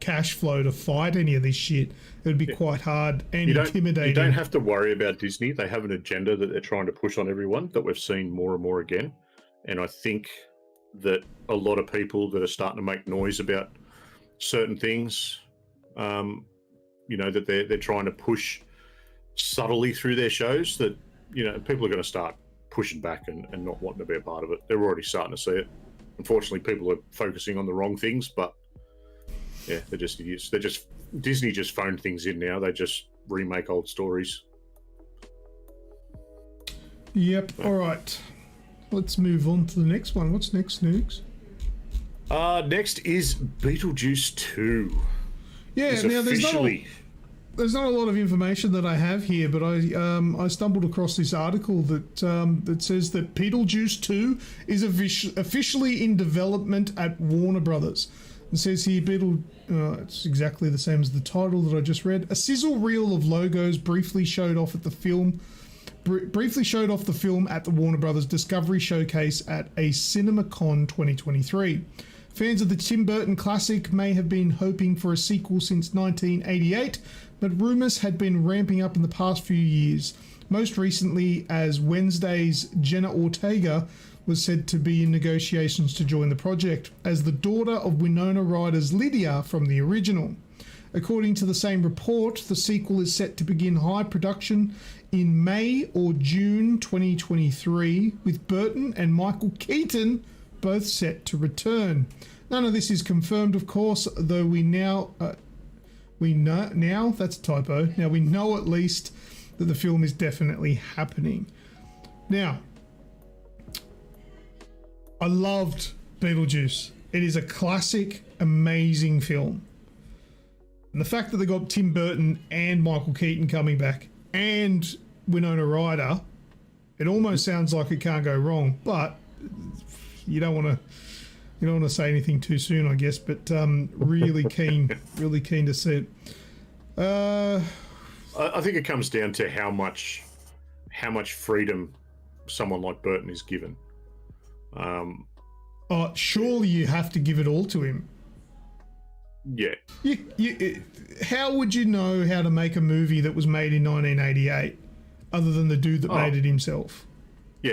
cash flow to fight any of this shit. It would be quite hard and intimidating. You don't have to worry about Disney. They have an agenda that they're trying to push on everyone that we've seen more and more again. And I think that a lot of people that are starting to make noise about certain things, that they're trying to push subtly through their shows, that people are going to start pushing back and not wanting to be a part of it. They're already starting to see it. Unfortunately, people are focusing on the wrong things, but yeah, they're just idiots. Disney just phoned things in now. They just remake old stories. Yep. All right, let's move on to the next one. What's next, Snoogs? Next is Beetlejuice 2. Yeah, now there's not a lot of information that I have here, but I stumbled across this article that says that Beetlejuice 2 is officially in development at Warner Brothers. It says here, it's exactly the same as the title that I just read. A sizzle reel of logos briefly showed off the film at the Warner Brothers Discovery Showcase at a CinemaCon 2023. Fans of the Tim Burton classic may have been hoping for a sequel since 1988, but rumours had been ramping up in the past few years. Most recently, as Wednesday's Jenna Ortega was said to be in negotiations to join the project as the daughter of Winona Ryder's Lydia from the original. According to the same report, the sequel is set to begin high production in May or June 2023, with Burton and Michael Keaton both set to return. None of this is confirmed, of course, though we know that's a typo. Now we know at least that the film is definitely happening. Now, I loved Beetlejuice. It is a classic, amazing film. And the fact that they got Tim Burton and Michael Keaton coming back and Winona Ryder, it almost sounds like it can't go wrong. But you don't want to say anything too soon, I guess. But really keen to see it. I think it comes down to how much freedom someone like Burton is given. Surely you have to give it all to him. Yeah. How would you know how to make a movie that was made in 1988 other than the dude that made it himself? Yeah.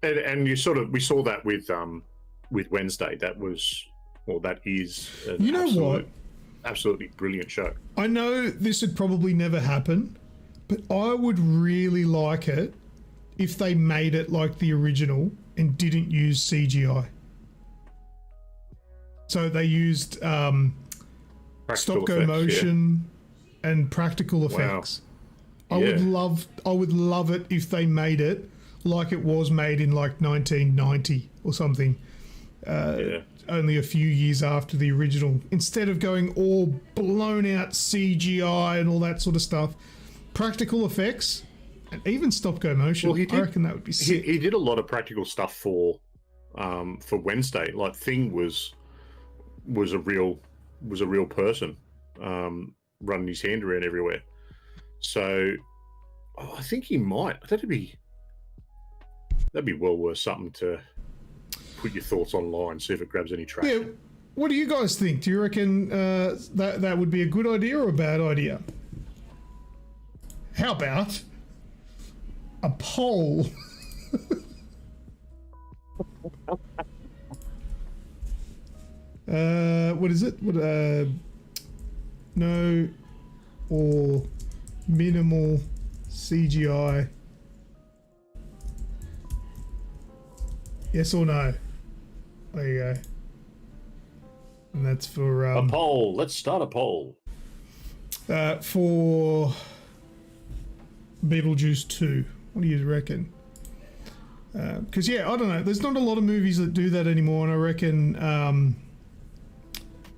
And we saw that with Wednesday. That is an absolutely brilliant show. I know this would probably never happen, but I would really like it if they made it like the original and didn't use CGI. So they used stop-go motion and practical effects. Wow. I would love it if they made it like it was made in like 1990 or something. only a few years after the original. Instead of going all blown out CGI and all that sort of stuff, practical effects and even stop go motion. Well, I reckon that would be sick. He did a lot of practical stuff for Wednesday. Like Thing was a real person running his hand around everywhere. So I think he might. That'd be well worth something to put your thoughts online, see if it grabs any traction. Yeah, what do you guys think? Do you reckon that would be a good idea or a bad idea? How about a poll? What is it? No or minimal CGI? Yes or no? There you go. And that's for a poll. Let's start a poll. For Beetlejuice 2. What do you reckon? Because I don't know. There's not a lot of movies that do that anymore, and I reckon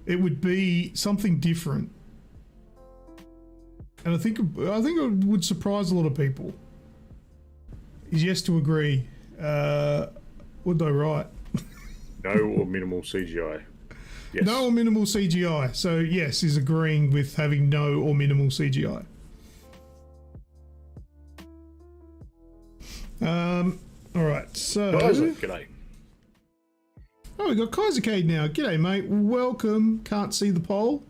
it would be something different. And I think it would surprise a lot of people. Is yes to agree. What did I write? No or minimal CGI. Yes. No or minimal CGI. So yes is agreeing with having no or minimal CGI. All right. So. Kaiser, g'day. Oh, we got Kaiser Cade now. G'day, mate. Welcome. Can't see the poll.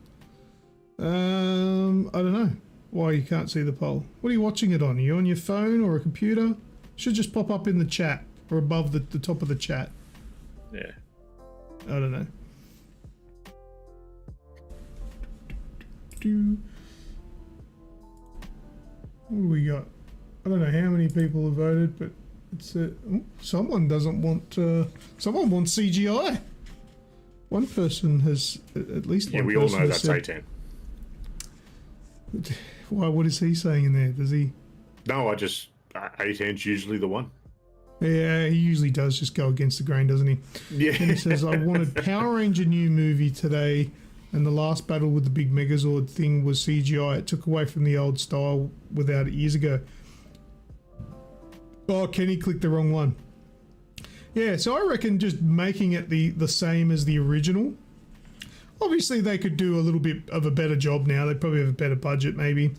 I don't know why you can't see the poll. What are you watching it on? Are you on your phone or a computer? Should just pop up in the chat or above the top of the chat. Yeah. I don't know. What do we got? I don't know how many people have voted, but it's someone doesn't want. Someone wants CGI. One person has at least. Yeah, one we all person know has that's said, A10. Why? What is he saying in there? Does he? No, A10's usually the one. Yeah, he usually does just go against the grain, doesn't he? Yeah. And he says, I wanted Power Ranger new movie today, and the last battle with the big Megazord thing was CGI. It took away from the old style without it years ago. Oh, Kenny clicked the wrong one. Yeah, so I reckon just making it the same as the original. Obviously, they could do a little bit of a better job now. They probably have a better budget, maybe.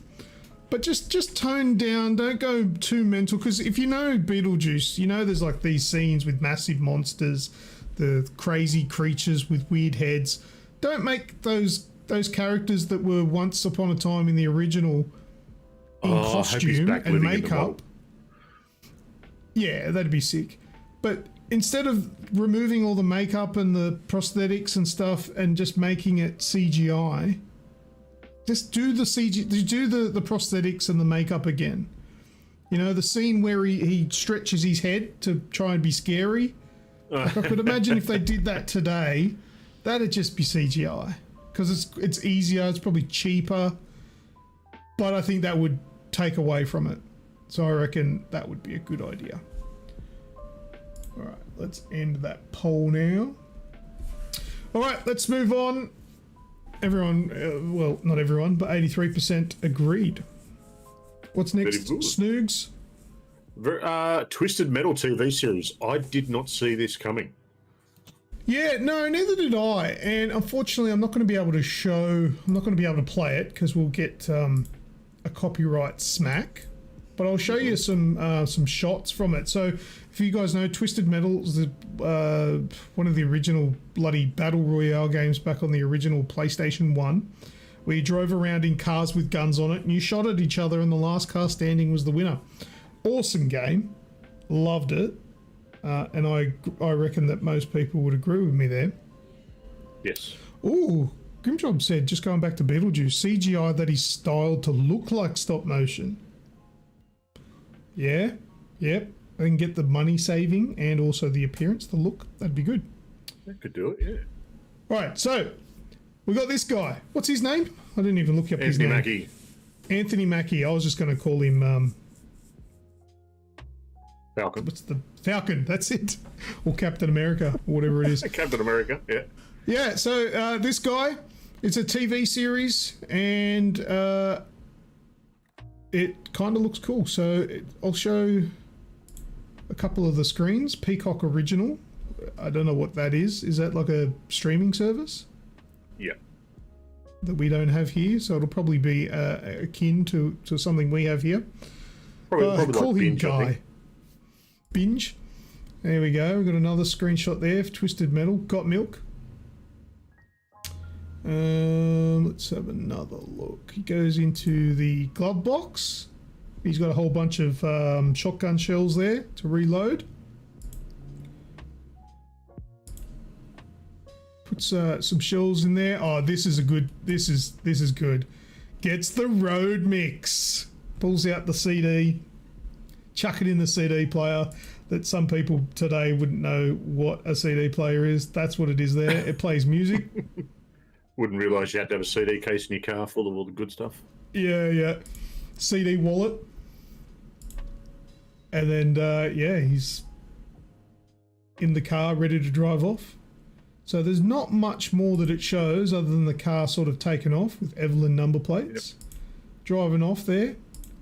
But just tone down. Don't go too mental. Because if you know Beetlejuice, you know there's like these scenes with massive monsters, the crazy creatures with weird heads. Don't make those characters that were once upon a time in the original in costume and makeup. Yeah, that'd be sick. But instead of removing all the makeup and the prosthetics and stuff and just making it CGI, just do the the prosthetics and the makeup again. You know, the scene where he stretches his head to try and be scary. Like I could imagine if they did that today, that'd just be CGI. Because it's easier, it's probably cheaper. But I think that would take away from it. So I reckon that would be a good idea. Alright, let's end that poll now. Alright, let's move on. Everyone, well, not everyone, but 83% agreed. What's next, Snoogs? Twisted Metal TV series. I did not see this coming. Yeah, no, neither did I. And unfortunately, I'm not going to be able to play it because we'll get a copyright smack. But I'll show you some shots from it. So if you guys know, Twisted Metal is one of the original bloody Battle Royale games back on the original PlayStation 1, where you drove around in cars with guns on it and you shot at each other and the last car standing was the winner. Awesome game. Loved it. And I reckon that most people would agree with me there. Yes. Ooh, Grimjob said, just going back to Beetlejuice, CGI that is styled to look like stop motion. Yeah, yep. I can get the money saving and also the appearance, the look. That'd be good. That could do it, yeah. Right, so we got this guy. What's his name? I didn't even look up his name. Mackie. Anthony Mackie. I was just going to call him. Falcon. What's the Falcon? That's it. Or Captain America, or whatever it is. Captain America, yeah. Yeah, so this guy, it's a TV series, and it kind of looks cool. So I'll show a couple of the screens. Peacock Original. I don't know what that is. Is that like a streaming service? Yeah. That we don't have here, so it'll probably be akin to something we have here. Probably call like him Binge, I Guy. think. Binge. There we go. We've got another screenshot there of Twisted Metal. Got Milk. Let's have another look. He goes into the glove box. He's got a whole bunch of shotgun shells there to reload. Puts some shells in there. Oh, this is a good. This is good. Gets the road mix. Pulls out the CD. Chuck it in the CD player. That some people today wouldn't know what a CD player is. That's what it is there. It plays music. Wouldn't realise you had to have a CD case in your car full of all the good stuff. Yeah. CD wallet. And then, yeah, he's in the car ready to drive off. So there's not much more that it shows other than the car sort of taken off with Evelyn number plates. Yep. Driving off there.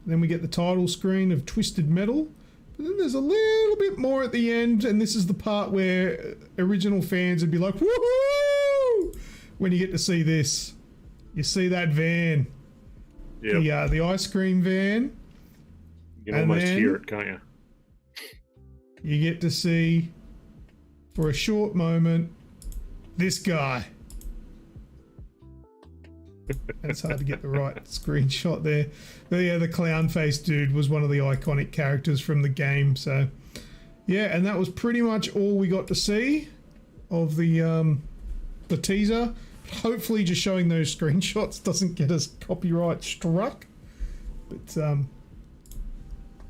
Then we get the title screen of Twisted Metal. But then there's a little bit more at the end, and this is the part where original fans would be like, woohoo! When you get to see this. You see that van. Yep. The ice cream van. You can almost hear it, can't you? You get to see, for a short moment, this guy. It's hard to get the right screenshot there. But yeah, the clown face dude was one of the iconic characters from the game. So yeah, and that was pretty much all we got to see of the teaser. Hopefully just showing those screenshots doesn't get us copyright struck. But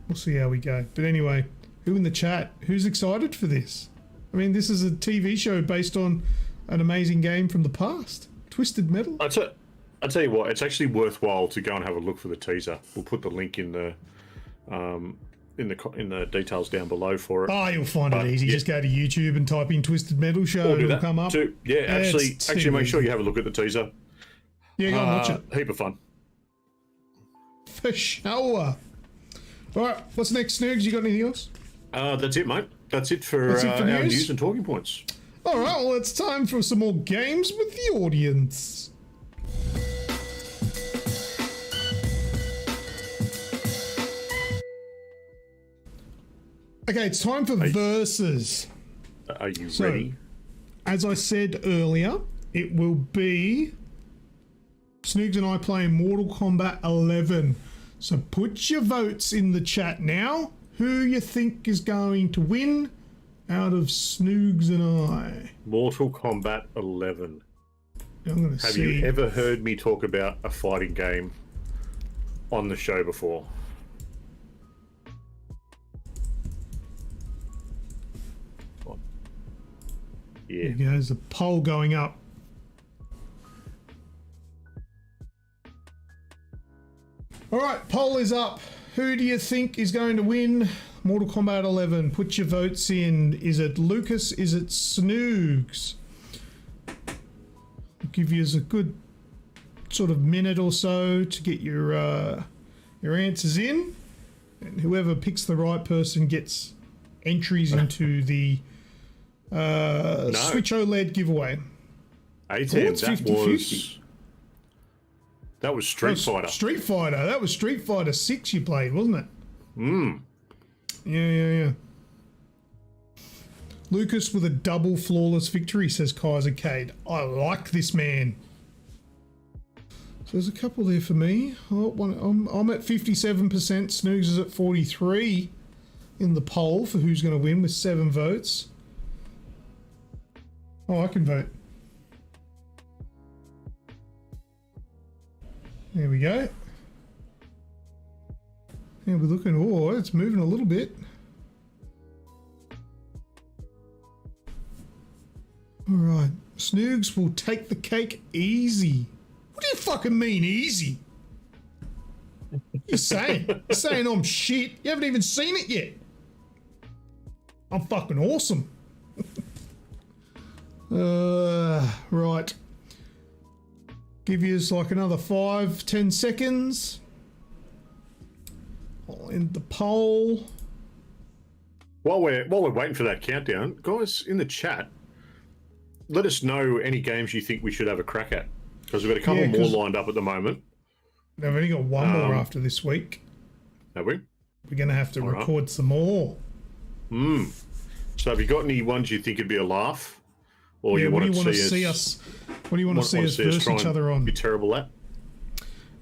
we'll see how we go. But anyway, who in the chat, who's excited for this? I mean, this is a TV show based on an amazing game from the past. Twisted Metal. I'll tell you what, it's actually worthwhile to go and have a look for the teaser. We'll put the link in the details down below for it. Oh, you'll find it easy. Yeah. Just go to YouTube and type in Twisted Metal Show and it'll come up. Yeah, actually make sure you have a look at the teaser. Yeah, go and watch it. Heap of fun. For sure. All right, what's next, Snoogs? You got anything else? That's it, mate. That's it for our news and talking points. All right, well, it's time for some more games with the audience. Okay, it's time for Versus. Are you ready? As I said earlier, it will be Snoogs and I playing Mortal Kombat 11. So put your votes in the chat now. Who you think is going to win out of Snoogs and I? Mortal Kombat 11. I'm gonna Have you ever heard me talk about a fighting game on the show before? Yeah. There goes the poll going up. All right, poll is up. Who do you think is going to win Mortal Kombat 11? Put your votes in. Is it Lucas? Is it Snoogs? I'll give you a good sort of minute or so to get your answers in. And whoever picks the right person gets entries into the Switch OLED giveaway. That was Street Fighter. Street Fighter. That was Street Fighter 6 you played, wasn't it? Yeah. Lucas with a double flawless victory, says Kaiser Cade. I like this man. So there's a couple there for me. I'm at 57%. Snoogs is at 43% in the poll for who's going to win with 7 votes. Oh, I can vote. There we go. Yeah, we're looking. Oh, it's moving a little bit. All right. Snoogs will take the cake easy. What do you fucking mean easy? You're saying? You're saying I'm shit. You haven't even seen it yet. I'm fucking awesome. Right. Give you like another 5-10 seconds. I'll end the poll. While we're waiting for that countdown, guys in the chat, let us know any games you think we should have a crack at, because we've got a couple more lined up at the moment. I've only got one more after this week. Have we? We're going to have to record some more. So have you got any ones you think would be a laugh? Or What do you want to see us versus each other on? Be terrible at?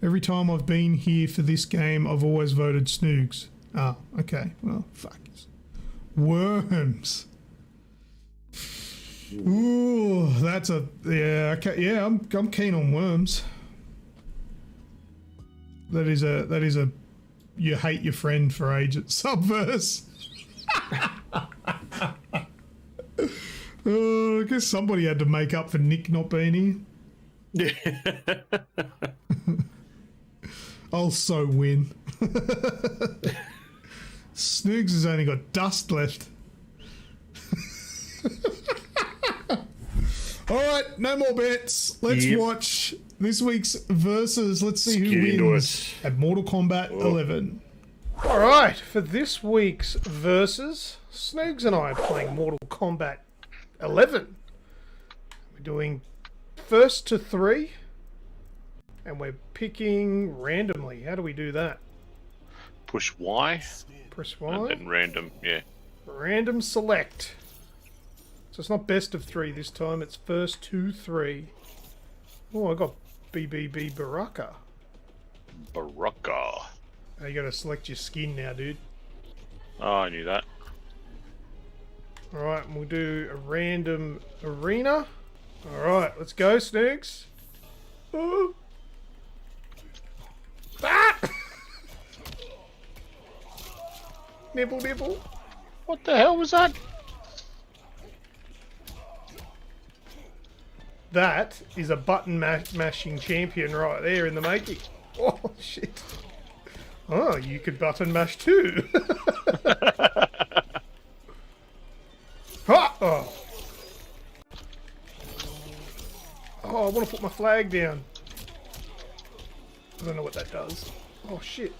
Every time I've been here for this game, I've always voted Snoogs. Ah, okay. Well, fuck. Worms. Ooh, that's a okay. Yeah, I'm keen on worms. That is a you hate your friend for ages subverse. I guess somebody had to make up for Nick not being here. I'll so win. Snoogs has only got dust left. All right, no more bets. Let's watch this week's versus. Let's see who wins at Mortal Kombat 11. All right, for this week's versus, Snoogs and I are playing Mortal Kombat 11. We're doing first to 3, and we're picking randomly. How do we do that? Push Y. Press Y. And then random, yeah. Random select. So it's not best of 3 this time, it's first to 3. Oh, I got BBB Baraka. Baraka. Now you gotta select your skin now, dude. Oh, I knew that. Alright, and we'll do a random arena. Alright, let's go, Snoogs. Oh. Ah! Nibble, nibble. What the hell was that? That is a button mashing champion right there in the making. Oh, shit. Oh, you could button mash too. Ha! Oh. Oh, I want to put my flag down. I don't know what that does. Oh, shit.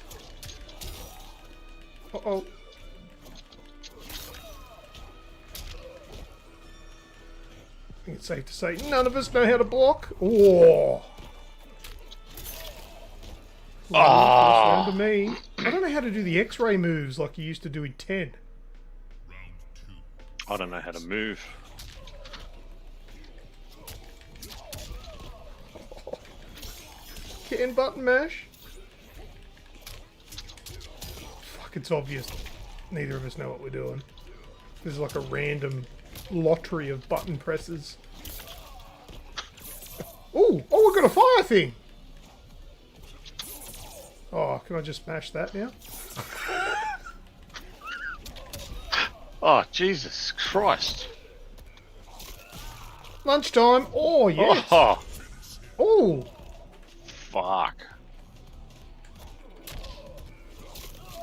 Uh-oh. I think it's safe to say none of us know how to block. Oh. Down to me. I don't know how to do the X-ray moves like you used to do in 10. I don't know how to move. Can button mash? Fuck, it's obvious. Neither of us know what we're doing. This is like a random lottery of button presses. Oh, we've got a fire thing. Oh, can I just mash that now? Oh, Jesus Christ. Lunchtime. Oh, yes. Oh, Oh. fuck.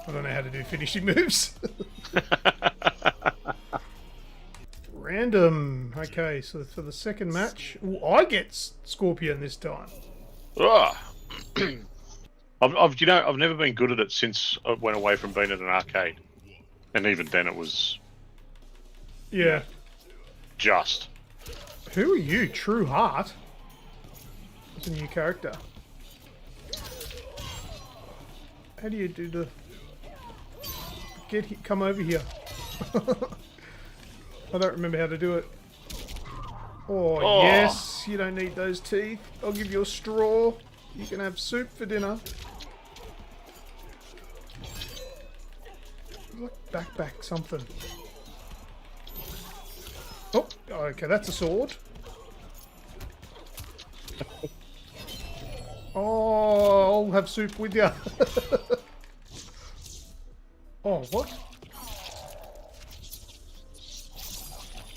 I don't know how to do finishing moves. Random. Okay, so for the second match, I get Scorpion this time. Oh. I've never been good at it since I went away from being at an arcade. And even then it was Yeah. just. Who are you? True Heart? That's a new character. How do you do the... Come over here. I don't remember how to do it. Oh, yes. You don't need those teeth. I'll give you a straw. You can have soup for dinner. Like back something. Oh, okay, that's a sword. Oh, I'll have soup with you. Oh, what?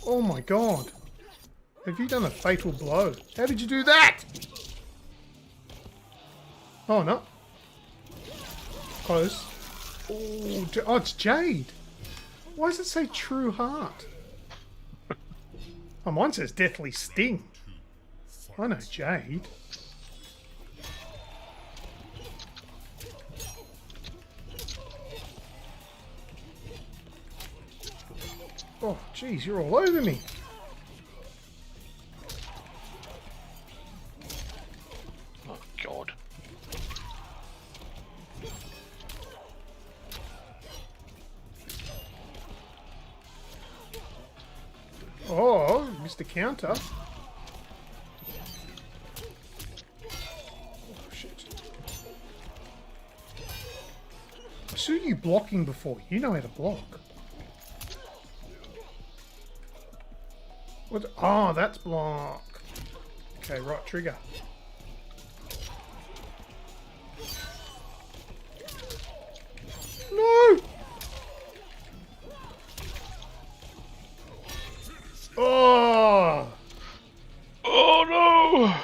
Oh my god. Have you done a fatal blow? How did you do that? Oh, no. Close. Oh, it's Jade. Why does it say True Heart? Oh, mine says Deathly Sting. I know Jade. Oh, jeez, you're all over me. Oh, God. Oh, Mr. Counter. Oh, shit. I saw you blocking before. You know how to block. What? Oh, that's block. Okay, right trigger. No! Oh! Oh,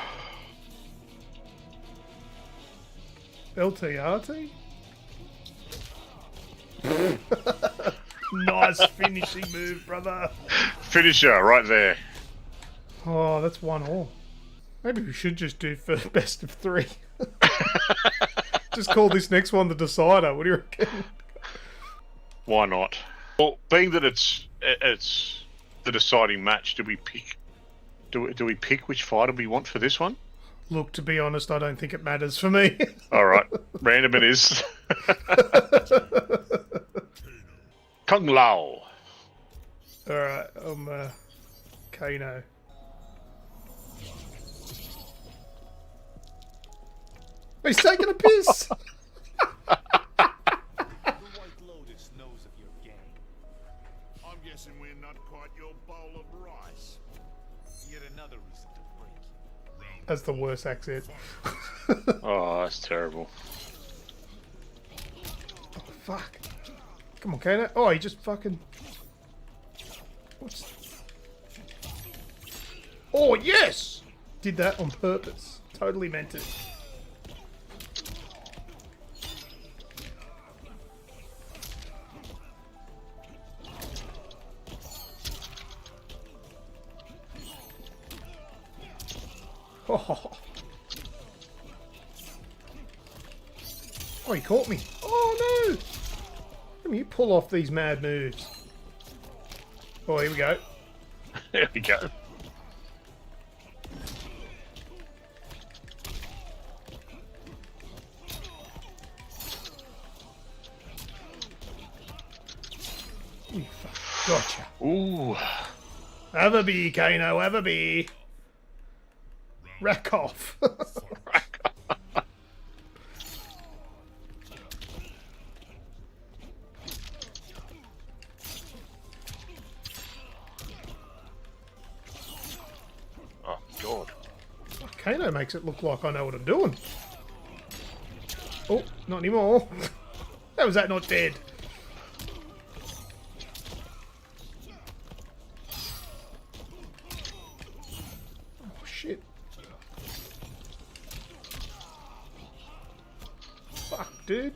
no! LTRT? Nice finishing move, brother. Finisher, right there. Oh, that's 1-1. Maybe we should just do for best of 3. Just call this next one the decider. What do you reckon? Why not? Well, being that it's the deciding match, do we pick? Do we pick which fighter we want for this one? Look, to be honest, I don't think it matters for me. All right, random it is. Kung Lao. Alright, Kano. He's taking a piss! The White Lotus knows of your gang. I'm guessing we're not quite your bowl of rice. Yet another reason to break you. That's the worst accent. Oh, that's terrible. Oh, fuck. Come on, Kano. Oh, he just fucking... What's... Oh, yes! Did that on purpose. Totally meant it. Oh. Oh, he caught me. Oh, no! Let me pull off these mad moves. Oh, here we go. There we go. You fuck. Gotcha. Ooh. Have a bee, Kano. Have a bee. Rack off. Oh, God. Kano makes it look like I know what I'm doing. Oh, not anymore. How was that not dead? Oh, shit. Fuck, dude.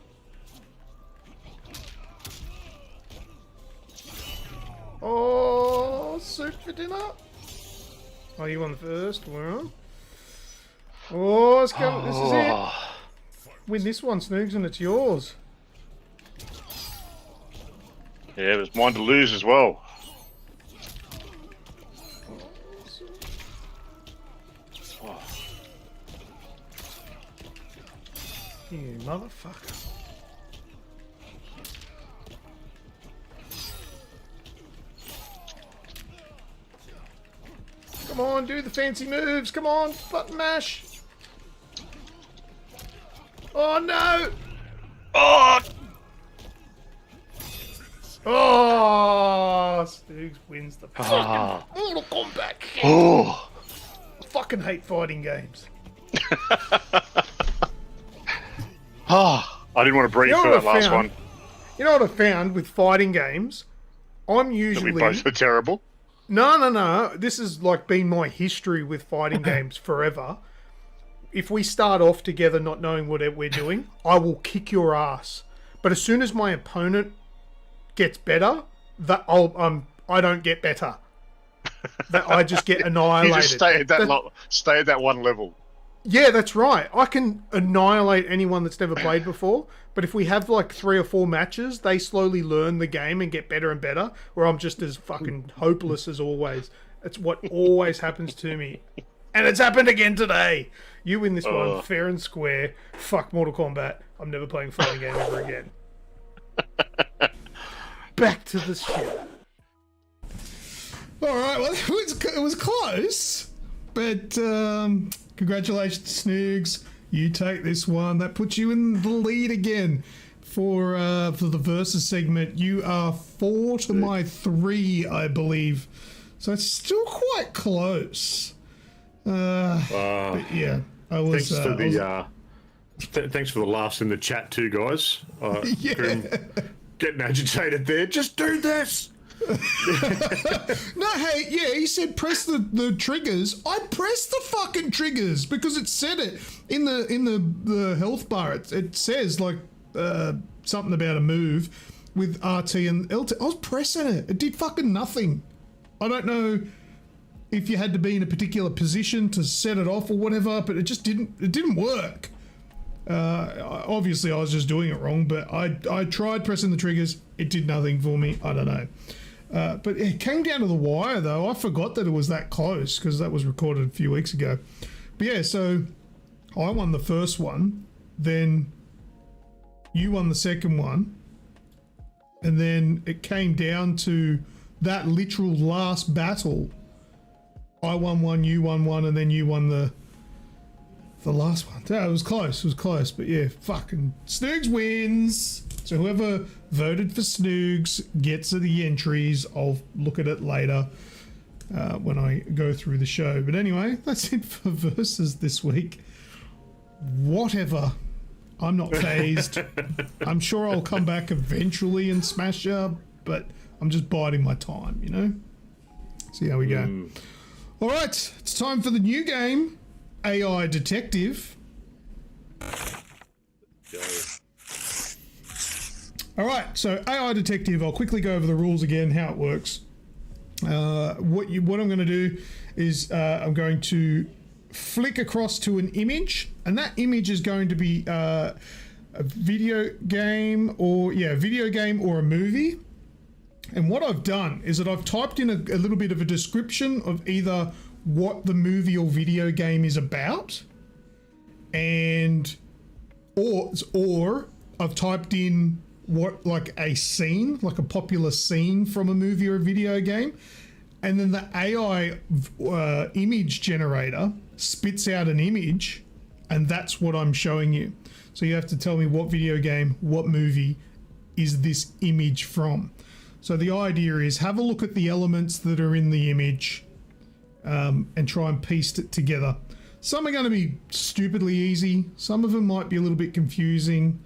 Oh, soup for dinner. Oh, you won first. Well. Oh, it's coming. This is it. Win this one, Snoogs, and it's yours. Yeah, it was mine to lose as well. Oh. You motherfucker. Come on, do the fancy moves. Come on, button mash. Oh, no. Oh! Oh, Snoogs wins the fucking Mortal Kombat. Oh! I fucking hate fighting games. Oh! I didn't want to breathe You know for what that I last found? one. You know what I found with fighting games? I'm That usually... we both were terrible. No. This has like been my history with fighting games forever. If we start off together not knowing what we're doing, I will kick your ass. But as soon as my opponent gets better, that I don't get better. That I just get annihilated. You just stay at that one level. Yeah, that's right. I can annihilate anyone that's never played before, but if we have like 3 or 4 matches, they slowly learn the game and get better and better, where I'm just as fucking hopeless as always. It's what always happens to me. And it's happened again today. You win this one fair and square. Fuck Mortal Kombat. I'm never playing a fighting game ever again. Back to the shit. All right, well, it was close, but congratulations, Snoogs. You take this one. That puts you in the lead again for the versus segment. You are 4 to my 3, I believe. So it's still quite close. But yeah, I was. Thanks for the laughs in the chat too, guys. Yeah. Grim getting agitated there. Just do this. No, hey, yeah, he said press the triggers. I pressed the fucking triggers because it said it in the health bar. It says like something about a move with RT and LT. I was pressing it. It did fucking nothing. I don't know if you had to be in a particular position to set it off or whatever, but it just didn't work. Obviously I was just doing it wrong, but I tried pressing the triggers. It did nothing for me. I don't know. But it came down to the wire, though. I forgot that it was that close because that was recorded a few weeks ago. But yeah, so I won the first one, then you won the second one, and then it came down to that literal last battle. I won one, you won one, and then you won the last one. Yeah, it was close, but yeah, fucking Snoogs wins. So whoever voted for Snoogs gets the entries. I'll look at it later when I go through the show. But anyway, that's it for Versus this week. Whatever. I'm not phased. I'm sure I'll come back eventually and smash you, but I'm just biding my time, you know? See how we go. All right, it's time for the new game, AI Detective. Go. All right, so AI Detective, I'll quickly go over the rules again, how it works. What I'm going to do is I'm going to flick across to an image, and that image is going to be a video game or a movie. And what I've done is that I've typed in a little bit of a description of either what the movie or video game is about, or I've typed in what, like a scene, like a popular scene from a movie or a video game, and then the AI image generator spits out an image, and that's what I'm showing you. So you have to tell me what video game, what movie is this image from. So the idea is have a look at the elements that are in the image and try and piece it together. Some are going to be stupidly easy. Some of them might be a little bit confusing,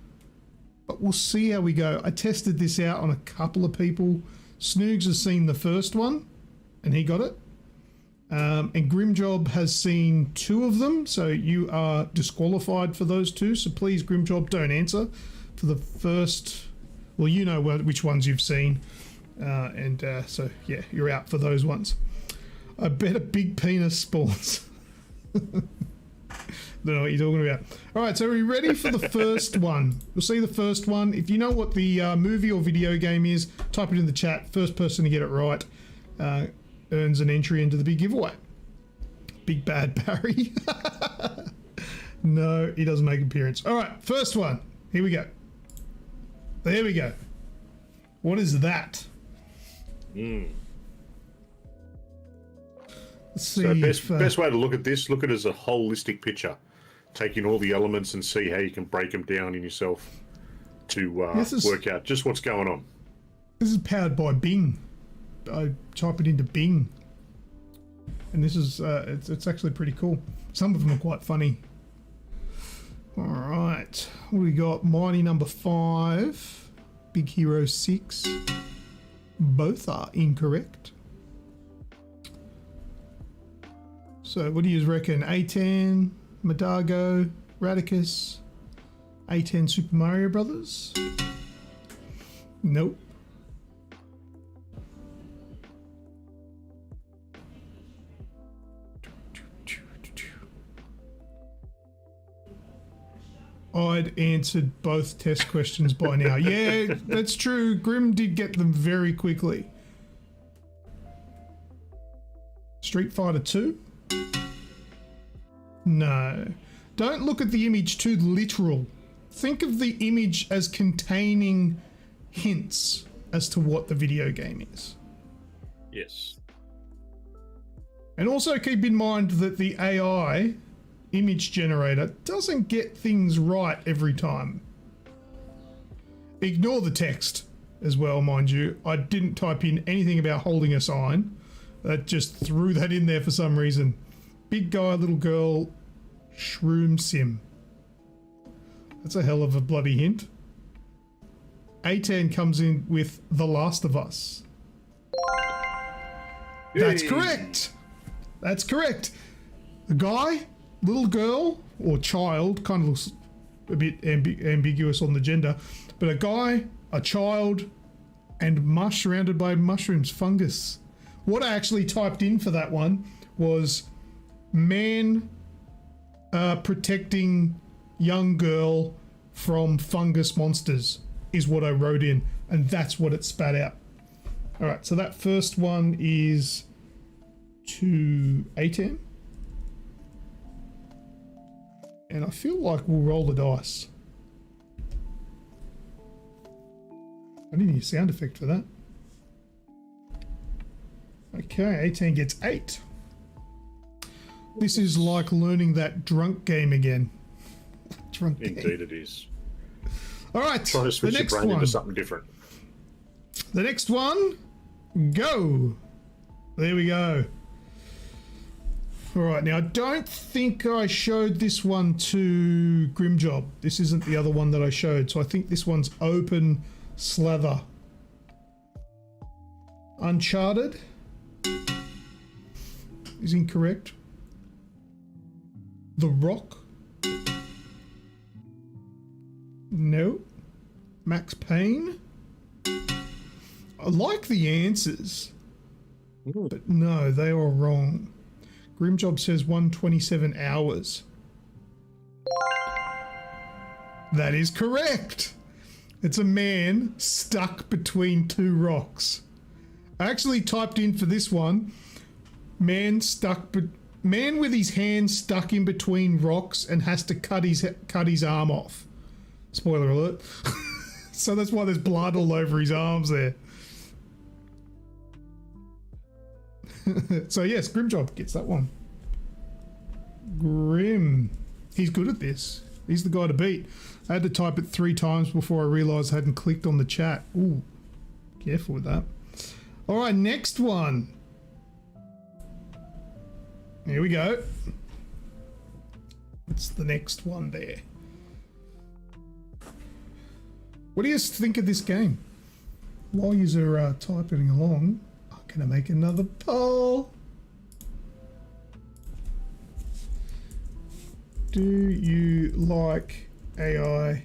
but we'll see how we go. I tested this out on a couple of people. Snoogs has seen the first one and he got it. And Grimjob has seen 2 of them, so you are disqualified for those 2. So please, Grimjob, don't answer for the first. Well, you know which ones you've seen. So yeah, you're out for those ones. I bet a big penis spawns. Don't know what you're talking about. All right, so are we ready for the first one? We'll see the first one. If you know what the movie or video game is, type it in the chat. First person to get it right earns an entry into the big giveaway. Big bad Barry. No, he doesn't make an appearance. All right, first one. Here we go. There we go. What is that? Let's see. So best way to look at this, look at it as a holistic picture. Taking all the elements and see how you can break them down in yourself to work out just what's going on. This is powered by Bing. I type it into Bing. And this is, it's actually pretty cool. Some of them are quite funny. All right. What do we got? Mighty number 5. Big Hero 6. Both are incorrect. So what do you reckon? A10, Madago, Radicus, A10 Super Mario Brothers? Nope. I'd answered both test questions by now. Yeah, that's true. Grim did get them very quickly. Street Fighter 2? No. Don't look at the image too literal. Think of the image as containing hints as to what the video game is. Yes. And also keep in mind that the AI image generator doesn't get things right every time. Ignore the text as well, mind you. I didn't type in anything about holding a sign. That just threw that in there for some reason. Big guy, little girl, shroom sim. That's a hell of a bloody hint. A10 comes in with The Last of Us. That's correct. That's correct. A guy, little girl, or child, kind of looks a bit ambiguous on the gender, but a guy, a child, and surrounded by mushrooms, fungus. What I actually typed in for that one was man protecting young girl from fungus monsters is what I wrote in, and that's what it spat out. All right, so that first one is to A10. And I feel like we'll roll the dice. I didn't need a sound effect for that. Okay, 18 gets 8. This is like learning that drunk game again. Drunk game. Indeed it is. All right, Trying to switch the your next brain one. into something different. The next one, go. There we go. All right, now I don't think I showed this one to Grimjob. This isn't the other one that I showed, so I think this one's open slather. Uncharted is incorrect. The Rock? No. Max Payne? I like the answers, but no, they are wrong. Grimjob says 127 hours. That is correct. It's a man stuck between two rocks. I actually typed in for this one, man with his hand stuck in between rocks and has to cut his arm off. Spoiler alert. So that's why there's blood all over his arms there. So yes, Grimjob gets that one. Grim. He's good at this. He's the guy to beat. I had to type it 3 times before I realised I hadn't clicked on the chat. Ooh, careful with that. All right, next one. Here we go. What's the next one there? What do you think of this game? While you're typing along, I'm going to make another poll. Do you like AI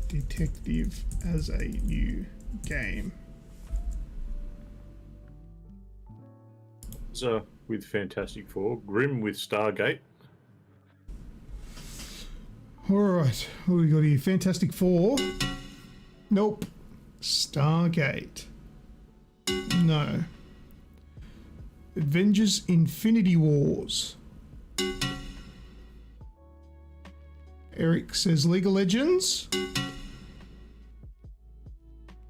Detective as a new game? So with Fantastic Four, Grim with Stargate. All right, what we got here? Fantastic Four. Nope. Stargate. No. Avengers Infinity Wars. Eric says League of Legends. And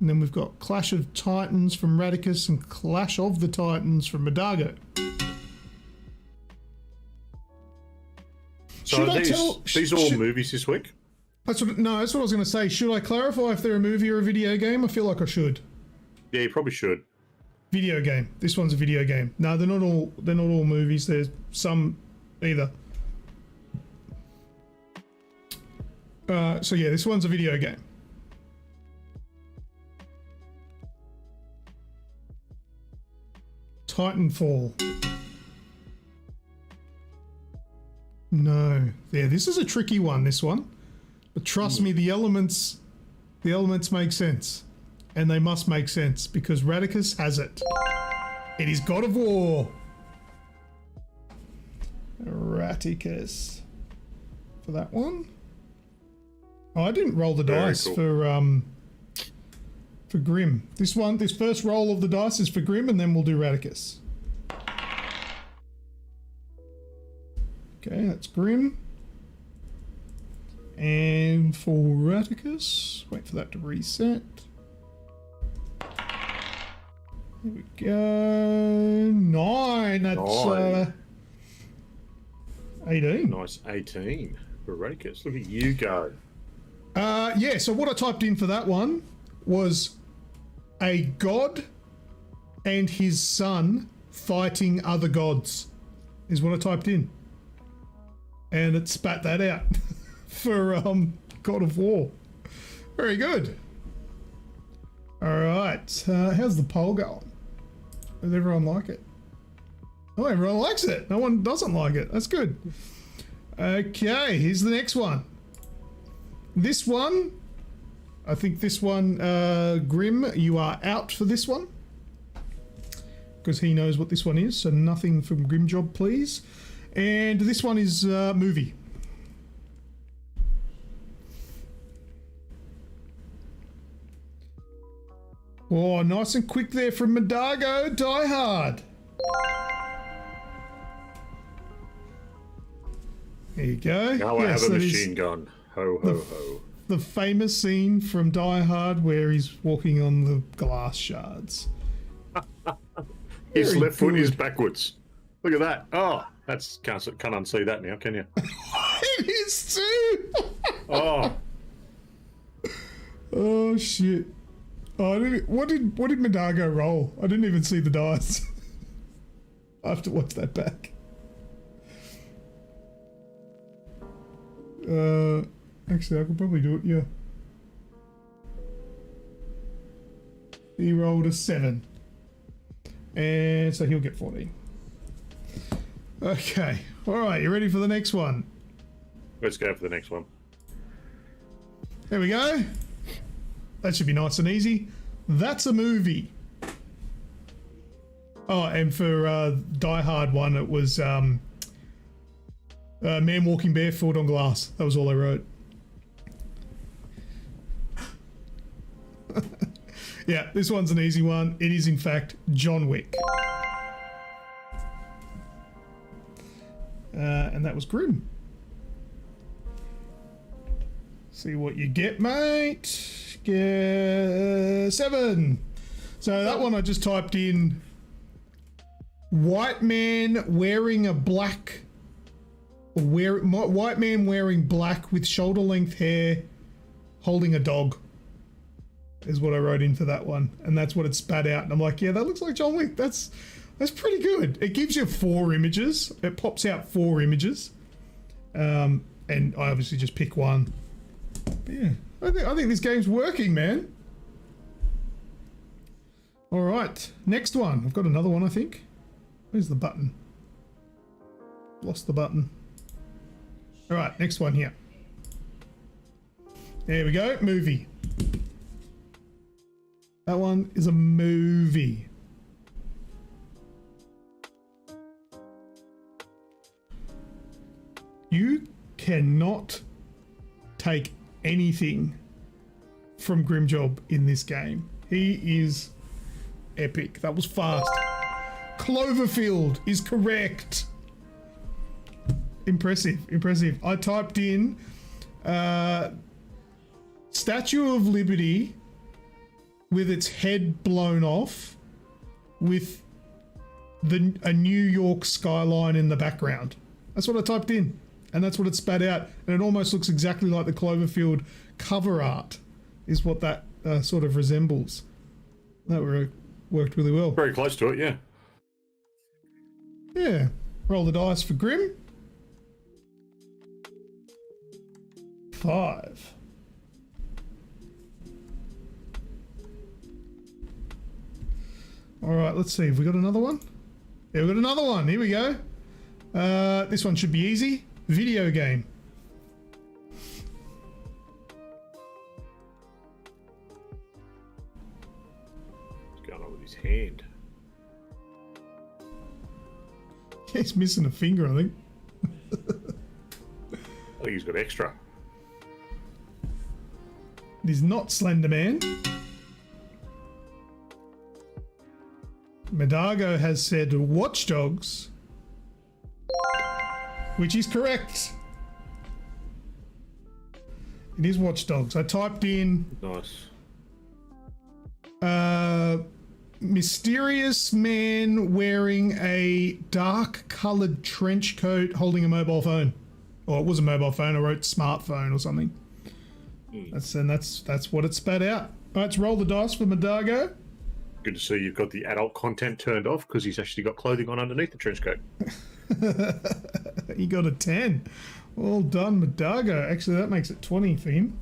then we've got Clash of Titans from Radicus and Clash of the Titans from Madago. So are these all movies this week? That's what I was going to say. Should I clarify if they're a movie or a video game? I feel like I should. Yeah, you probably should. Video game. This one's a video game. No, they're not all movies. There's some either. So yeah, this one's a video game. Titanfall. No. Yeah, this is a tricky one, this one. But trust me, the elements make sense. And they must make sense because Radicus has it. It is God of War. Radicus. For that one. Oh, I didn't roll the Very dice cool. for Grim. This first roll of the dice is for Grim, and then we'll do Radicus. Okay, that's Grim. And for Radicus, wait for that to reset. There we go. 9. That's 18. Nice 18 for Radicus. Look at you go. Yeah, so what I typed in for that one was a god and his son fighting other gods, is what I typed in. And it spat that out for God of War. Very good. All right, how's the poll going? Does everyone like it? Oh, everyone likes it. No one doesn't like it. That's good. Okay, here's the next one. This one, I think this one, Grim, you are out for this one. Because he knows what this one is, so nothing from Grimjob, please. And this one is movie. Oh, nice and quick there from Madago. Die Hard. There you go. Now I have a that is machine gun. Ho, ho, ho. the famous scene from Die Hard where he's walking on the glass shards. His Very left foot is good. backwards. Look at that. Oh, that's can't unsee that now, can you? It is too. Oh, Oh shit. Oh, what did Madago roll? I didn't even see the dice. I have to watch that back. Actually, I could probably do it. Yeah. He rolled a 7, and so he'll get 14. Okay. All right. You ready for the next one? let's go for the next one. There we go. That should be nice and easy. That's a movie. Oh, and for Die Hard one, it was man walking barefoot on glass. That was all I wrote. Yeah, this one's an easy one. It is, in fact, John Wick. And that was Grim. See what you get, mate. Get 7. So that one I just typed in white man wearing a black... white man wearing black with shoulder length hair holding a dog is what I wrote in for that one, and that's what it spat out. And I'm like, yeah, that looks like John Wick. That's pretty good. It gives you 4 images. It pops out 4 images, and I obviously just pick one. But yeah, I think this game's working, man. All right, next one. I've got another one, I think. Where's the button? Lost the button. All right, next one here. There we go. Movie. That one is a movie. You cannot take anything from Grimjob in this game. He is epic. That was fast. Cloverfield is correct. Impressive, impressive. I typed in Statue of Liberty with its head blown off with a New York skyline in the background. That's what I typed in, and that's what it spat out. And it almost looks exactly like the Cloverfield cover art is what that sort of resembles. That worked really well. Very close to it, yeah. Yeah. Roll the dice for Grim. 5. All right, let's see. Have we got another one? Yeah, we got another one. Here we go. This one should be easy. Video game. What's going on with his hand? He's missing a finger, I think. I think he's got extra. It is not Slender Man. Medago has said Watch Dogs, which is correct. It is Watch Dogs. I typed in Nice. mysterious man wearing a dark coloured trench coat holding a mobile phone. Or it was a mobile phone. I wrote smartphone or something. That's what it spat out. All right, let's roll the dice for Medago. Good to see you've got the adult content turned off because he's actually got clothing on underneath the trench coat. He got a 10. Well done, Medago. Actually, that makes it 20 for him.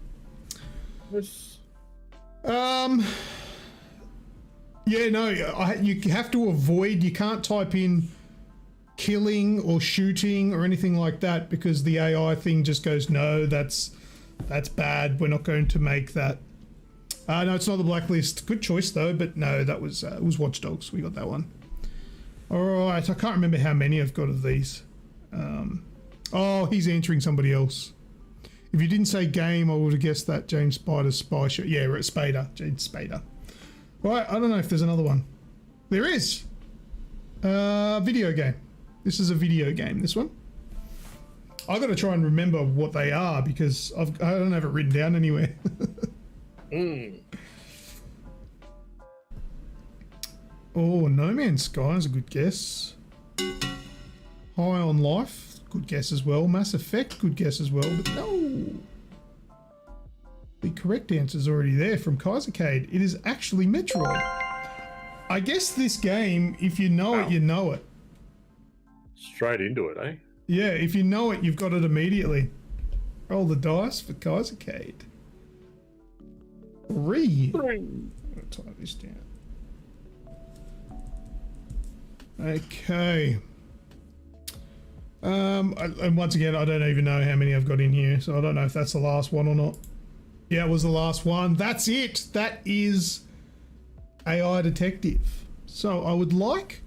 Yeah, no, you have to avoid, you can't type in killing or shooting or anything like that because the AI thing just goes, no, that's bad. We're not going to make that. No, it's not the blacklist. Good choice though, but no, that was it was Watch Dogs. We got that one. All right, I can't remember how many I've got of these. Oh, he's answering somebody else. If you didn't say game, I would have guessed that James Spider's spy show. Yeah, we're at Spader. James Spader. Right, I don't know if there's another one. There is. Video game. This is a video game, this one. I've got to try and remember what they are because I don't have it written down anywhere. Oh, No Man's Sky is a good guess. High on Life, good guess as well. Mass Effect, good guess as well, but no. The correct answer is already there from Kaisercade. It is actually Metroid. I guess this game, if you know it, you know it. Straight into it, eh? Yeah, if you know it, you've got it immediately. Roll the dice for Kaisercade. 3. I'll type this down. Okay. And once again, I don't even know how many I've got in here, so I don't know if that's the last one or not. Yeah, it was the last one. That's it. That is AI Detective. So I would like,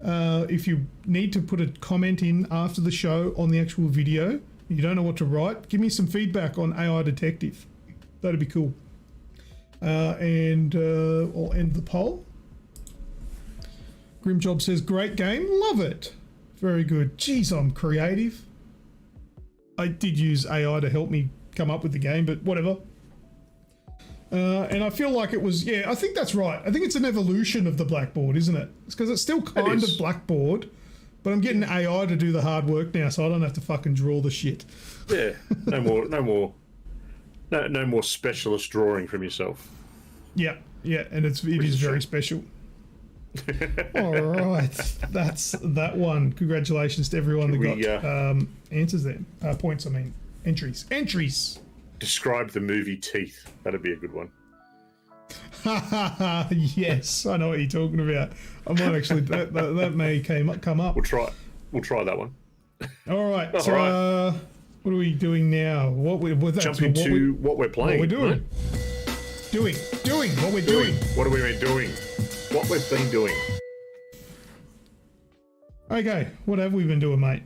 if you need to put a comment in after the show on the actual video, you don't know what to write, give me some feedback on AI Detective. That'd be cool. And I'll end the poll. Grimjob says, great game. Love it. Very good. Jeez, I'm creative. I did use AI to help me come up with the game, but whatever. And I feel like it was, yeah, I think that's right. I think it's an evolution of the Blackboard, isn't it? It's because it's still kind of Blackboard, but I'm getting AI to do the hard work now, so I don't have to fucking draw the shit. Yeah, no more specialist drawing from yourself. Yeah, and it is very special. All right, that's that one. Congratulations to everyone that got answers there. Points, I mean. Entries. Describe the movie Teeth. That'd be a good one. Yes, I know what you're talking about. I might actually that may come up. We'll try that one. All right. So what are we doing now? Jump into what we're playing. What we're doing. Right? Doing what we're doing. What have we been doing? What we've been doing. Okay, what have we been doing, mate?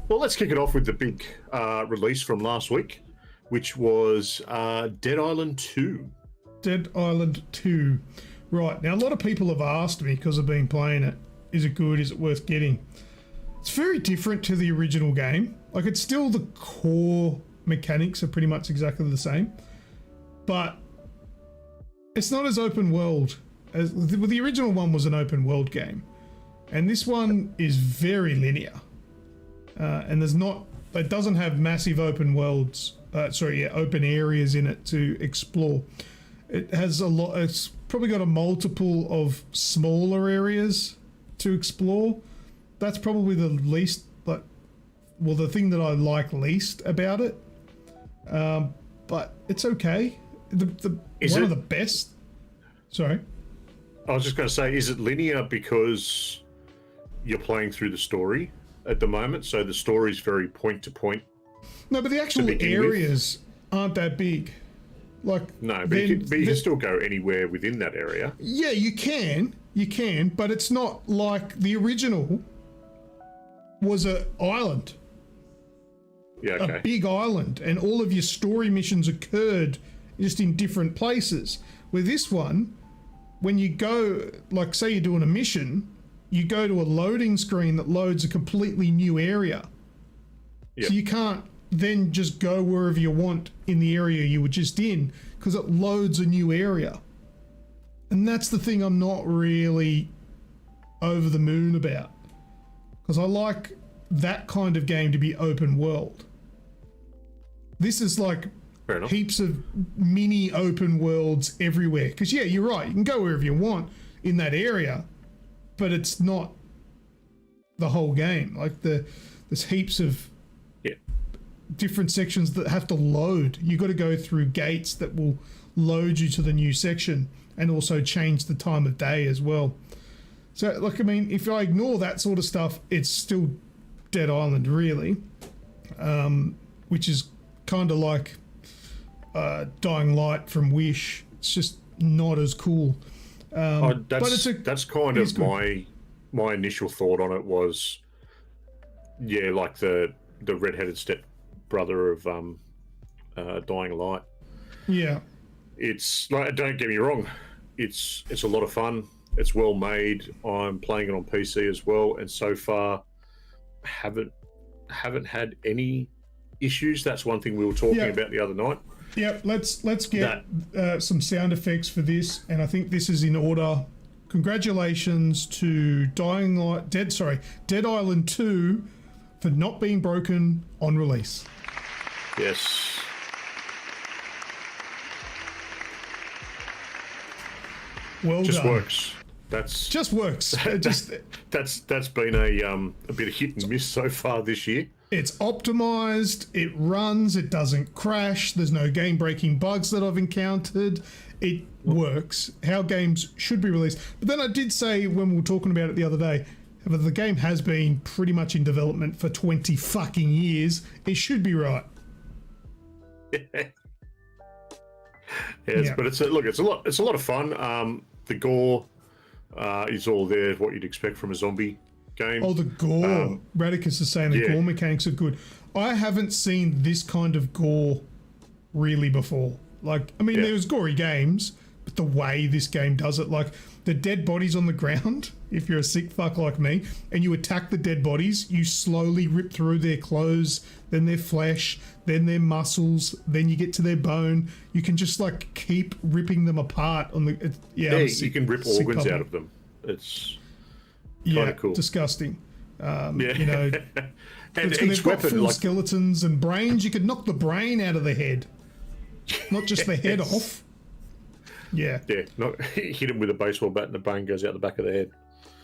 Well, let's kick it off with the big release from last week, which was Dead Island 2. Dead Island 2. Right, now a lot of people have asked me because I've been playing it, is it good, is it worth getting? It's very different to the original game. Like, it's still the core mechanics are pretty much exactly the same, but it's not as open world. As the original one was an open world game, and this one is very linear. And it doesn't have massive open worlds, open areas in it to explore. It has it's probably got a multiple of smaller areas to explore. That's probably the least, the thing that I like least about it. But it's okay. One of the best. Sorry. I was just going to say, is it linear because you're playing through the story at the moment? So the story is very point to point. No, but the actual areas aren't that big. Like, no, but you can still go anywhere within that area. Yeah, you can, but it's not like the original was an island. Yeah, a okay. big island, and all of your story missions occurred just in different places. With this one, when you go, like say you're doing a mission, you go to a loading screen that loads a completely new area. Yep. So you can't then just go wherever you want in the area you were just in, because it loads a new area. And that's the thing I'm not really over the moon about, because I like that kind of game to be open world. This is like Fair enough. heaps of mini open worlds everywhere. Because yeah, you're right, you can go wherever you want in that area, but it's not the whole game. Like there's heaps of Yeah. different sections that have to load. You got to go through gates that will load you to the new section, and also change the time of day as well. So like, I mean, if I ignore that sort of stuff, it's still Dead Island really, which is kind of like Dying Light from Wish. It's just not as cool. But That's kind of my initial thought on it was, yeah, like the redheaded step brother of Dying Light. Yeah. It's like, don't get me wrong, it's a lot of fun. It's well made. I'm playing it on PC as well, and so far haven't had any issues. That's one thing we were talking about the other night. Yep, let's get some sound effects for this, and I think this is in order. Congratulations to Dead Island 2 for not being broken on release. Yes. Well Just done. works. That's Just works. It just that's been a bit of hit and miss so far this year. it's optimized, it runs, it doesn't crash, there's no game-breaking bugs that I've encountered. It works how games should be released. But then I did say when we were talking about it the other day, but the game has been pretty much in development for 20 fucking years. It should be right. Yes, Yeah. but it's a lot of fun. The gore is all there, what you'd expect from a zombie game. Oh, the gore. Radicus is saying the gore mechanics are good. I haven't seen this kind of gore really before. Like, I mean, there's gory games, but the way this game does it, like the dead bodies on the ground, if you're a sick fuck like me, and you attack the dead bodies, you slowly rip through their clothes, then their flesh, then their muscles, then you get to their bone. You can just like keep ripping them apart on the you can rip organs out of them. It's kind of cool. Disgusting. You know, and when they've each got weapon, full like, skeletons and brains, you could knock the brain out of the head, not just the head off. Yeah. hit him with a baseball bat and the brain goes out the back of the head.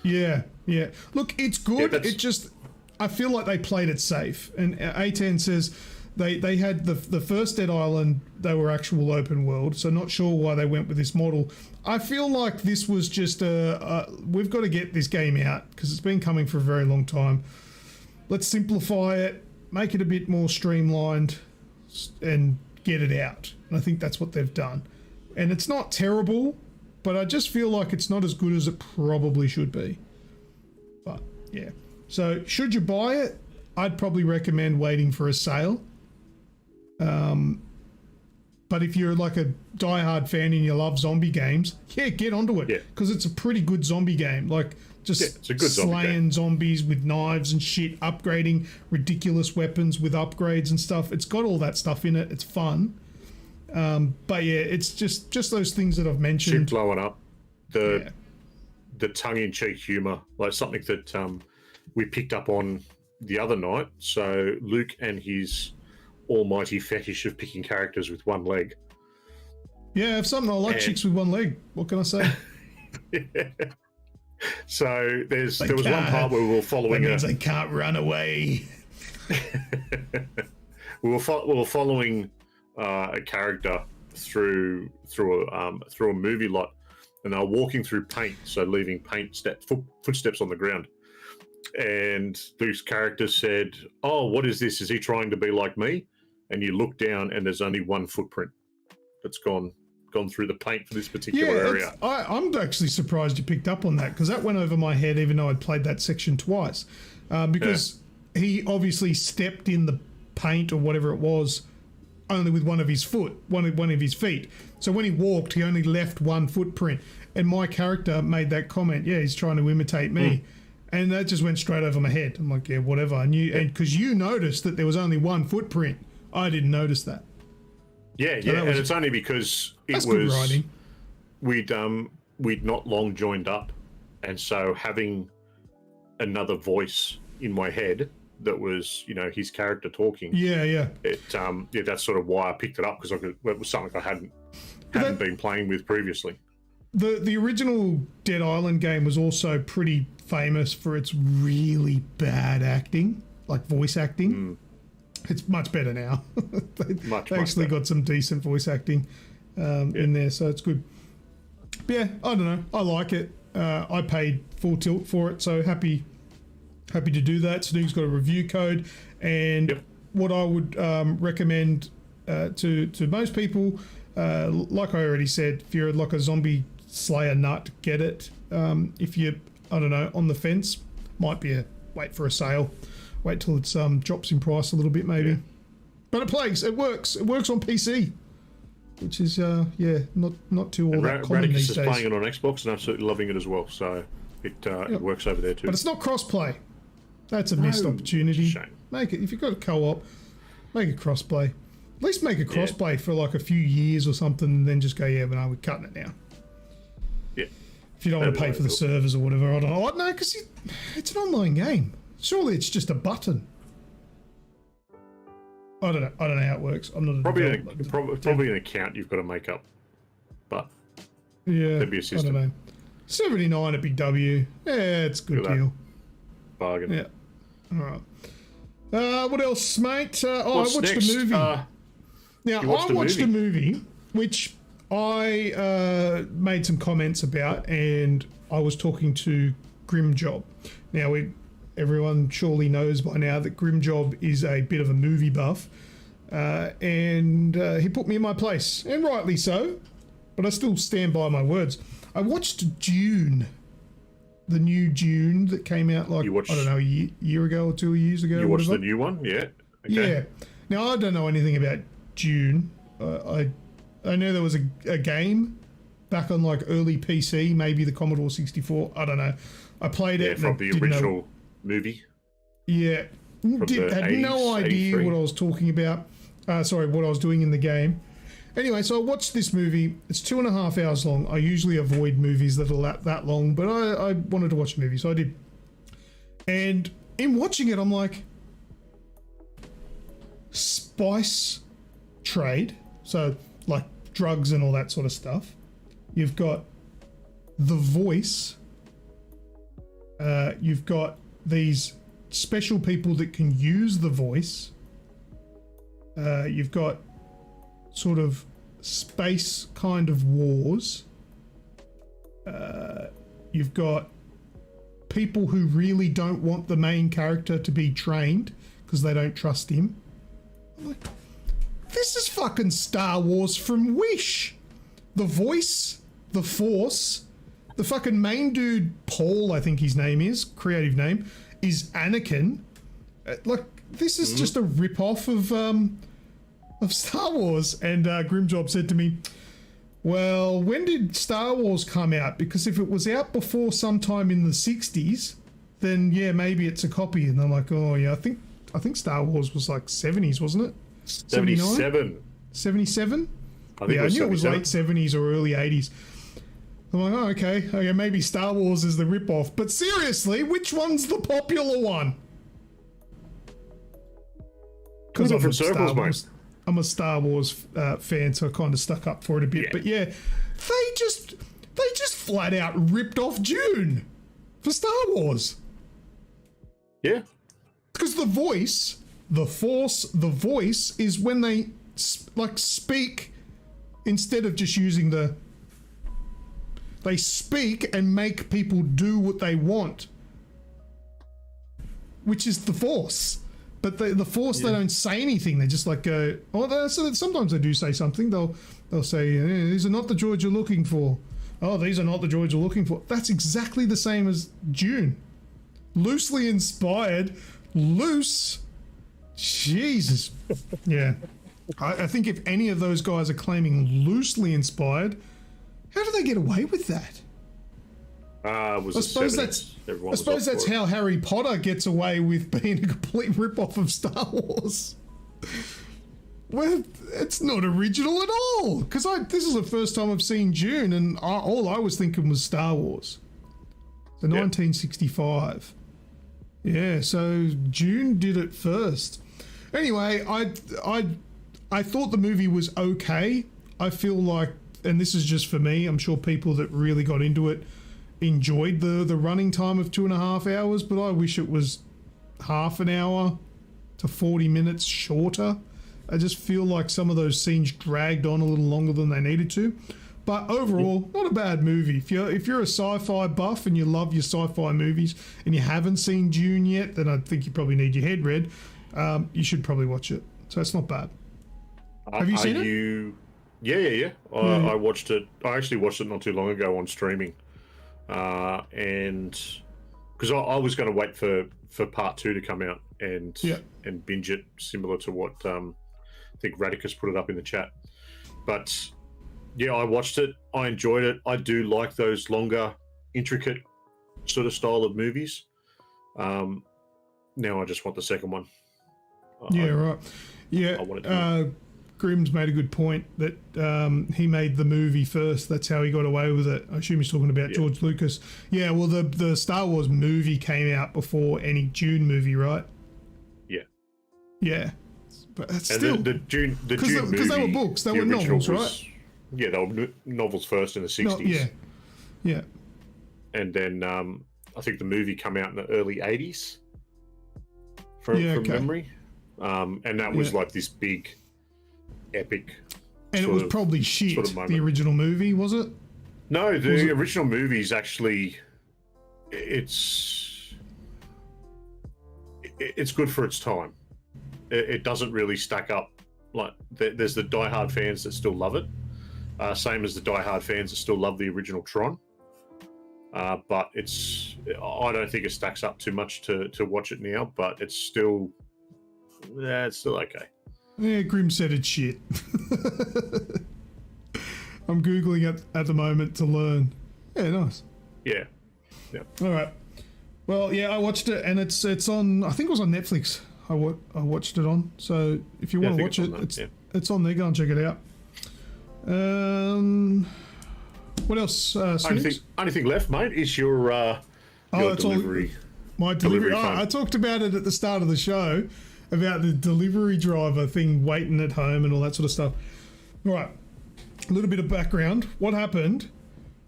Yeah. Look, it's good. Yeah, it just, I feel like they played it safe. And A10 says they had the first Dead Island, they were actual open world, so not sure why they went with this model. I feel like this was just we've got to get this game out because it's been coming for a very long time. Let's simplify it, make it a bit more streamlined, and get it out. And I think that's what they've done. And it's not terrible, but I just feel like it's not as good as it probably should be. But yeah. So should you buy it? I'd probably recommend waiting for a sale. But if you're like a diehard fan and you love zombie games, get onto it. Because it's a pretty good zombie game. Like just it's a good slaying zombies with knives and shit, upgrading ridiculous weapons with upgrades and stuff. It's got all that stuff in it. It's fun. But yeah, it's just those things that I've mentioned. Shit blowing up. The tongue-in-cheek humour, like something that we picked up on the other night. So Luke and his almighty fetish of picking characters with one leg. Yeah, I have something. I like chicks with one leg. What can I say? So there was one part where we were following. That means they can't run away. we were following a character through a movie lot, and they were walking through paint, so leaving footsteps on the ground. And Luke's character said, "Oh, what is this? Is he trying to be like me?" And you look down, and there's only one footprint that's gone through the paint for this particular area. I'm actually surprised you picked up on that, because that went over my head, even though I'd played that section twice. Because he obviously stepped in paint or whatever it was, only with one of his feet. So when he walked, he only left one footprint. And my character made that comment. Yeah, he's trying to imitate me. And that just went straight over my head. I'm like, yeah, whatever. And because you noticed that there was only one footprint, I didn't notice that. Yeah, So and it's only because that's good writing. We'd not long joined up, and so having another voice in my head that was, his character talking. Yeah. That's sort of why I picked it up, because it was something I hadn't been playing with previously. The original Dead Island game was also pretty famous for its really bad acting, like voice acting. It's much better now. they actually got some decent voice acting in there, so it's good. But yeah, I don't know. I like it. I paid full tilt for it, so happy to do that. Snoogs got a review code, and what I would recommend to most people, like I already said, if you're like a zombie slayer nut, get it. If you're, I don't know, on the fence, might be wait for a sale. Wait till it's drops in price a little bit, maybe. Yeah. But it plays. It works. It works on PC, which is not too all that common these days. Radicus is playing it on Xbox and absolutely loving it as well. So it works over there too. But it's not cross-play. That's a missed opportunity. Shame. Make it if you've got a co-op. Make it cross-play. At least make it cross-play for like a few years or something, and then just go, yeah, but no, we're cutting it now. Yeah. If you don't want to pay for the servers or whatever, I don't know. No, because it's an online game. Surely it's just a button. I don't know how it works. I'm not a probably an account you've got to make up. But yeah, there'd be a system. I don't know. 79 at Big W. Yeah, it's a good deal. Bargain. Yeah. All right. What else, mate? I watched next? a movie. Now, I watched a movie which I made some comments about, and I was talking to Grimjob. Now, everyone surely knows by now that Grimjob is a bit of a movie buff, and he put me in my place, and rightly so, but I still stand by my words. I watched Dune, the new Dune that came out I don't know, a year ago or 2 years ago. You watched the new one? Yeah. Okay. Yeah. Now, I don't know anything about Dune. I know there was a game back on like early PC, maybe the Commodore 64. I don't know. I played it. From the original movie. Yeah. Had no idea what I was talking about. What I was doing in the game. Anyway, so I watched this movie. It's 2.5 hours long. I usually avoid movies that are that long, but I wanted to watch a movie, so I did. And in watching it, I'm like, spice trade, so like drugs and all that sort of stuff. You've got The Voice. You've got these special people that can use the voice. You've got sort of space kind of wars. You've got people who really don't want the main character to be trained because they don't trust him. I'm like, this is fucking Star Wars from Wish. The Voice, the Force, the fucking main dude, Paul, I think his name is, creative name, is Anakin. This is just a rip-off of Star Wars. And Grimjob said to me, well, when did Star Wars come out? Because if it was out before sometime in the 60s, then yeah, maybe it's a copy. And I'm like, oh yeah, I think Star Wars was like 70s, wasn't it? 77. 77? I knew it was late 70s or early 80s. I'm like, oh, okay, maybe Star Wars is the rip-off. But seriously, which one's the popular one? Because I'm a Star Wars fan, so I kind of stuck up for it a bit. Yeah. But yeah, they just flat out ripped off Dune for Star Wars. Yeah. Because the voice, the Force, the voice is when they speak instead of just using they speak and make people do what they want, which is the Force. But the Force, they don't say anything. They just like go, so sometimes they do say something. They'll say, these are not the droids you're looking for. Oh, these are not the droids you're looking for. That's exactly the same as Dune. Loosely inspired, loose Jesus. Yeah. I think if any of those guys are claiming loosely inspired, how do they get away with that? Was I the suppose 70s. that's Everyone I was suppose up that's for it. how Harry Potter gets away with being a complete rip-off of Star Wars. Well, it's not original at all. Because this is the first time I've seen Dune, and all I was thinking was Star Wars. So 1965. Yeah, so Dune did it first. Anyway, I thought the movie was okay. I feel like, and this is just for me, I'm sure people that really got into it enjoyed the running time of 2.5 hours, but I wish it was half an hour to 40 minutes shorter. I just feel like some of those scenes dragged on a little longer than they needed to. But overall, not a bad movie. If you're a sci-fi buff and you love your sci-fi movies and you haven't seen Dune yet, then I think you probably need your head read. You should probably watch it. So it's not bad. Have you seen it? Yeah. I watched it. I actually watched it not too long ago on streaming. And because I was going to wait for part 2 to come out and binge it, similar to what I think Radicus put it up in the chat. But yeah, I watched it. I enjoyed it. I do like those longer, intricate sort of style of movies. Now I just want the second one. Right. Yeah. I wanted to. Grimm's made a good point that he made the movie first. That's how he got away with it. I assume he's talking about George Lucas. Yeah, well, the Star Wars movie came out before any Dune movie, right? Yeah. Yeah. But that's And still... the Dune movie... Because they were books. They the were novels, original right? Yeah, they were novels first in the 60s. Yeah. And then I think the movie came out in the early 80s from memory. And that was like this big... epic, and it was probably shit. sort of The original movie, was it? No, the original movie is actually it's good for its time. It doesn't really stack up. Like there's the diehard fans that still love it, same as the diehard fans that still love the original Tron. But I don't think it stacks up too much to watch it now. But it's still okay. Yeah, Grimm said it's shit. I'm Googling it at the moment to learn. Yeah, nice. Yeah. All right. Well, yeah, I watched it, and it's on, I think it was on Netflix. I watched it on. So if you want to watch it, it's on there. Go and check it out. What else? Only thing left, mate, is your delivery. My delivery. fund. I talked about it at the start of the show, about the delivery driver thing, waiting at home and all that sort of stuff. Right, a little bit of background. What happened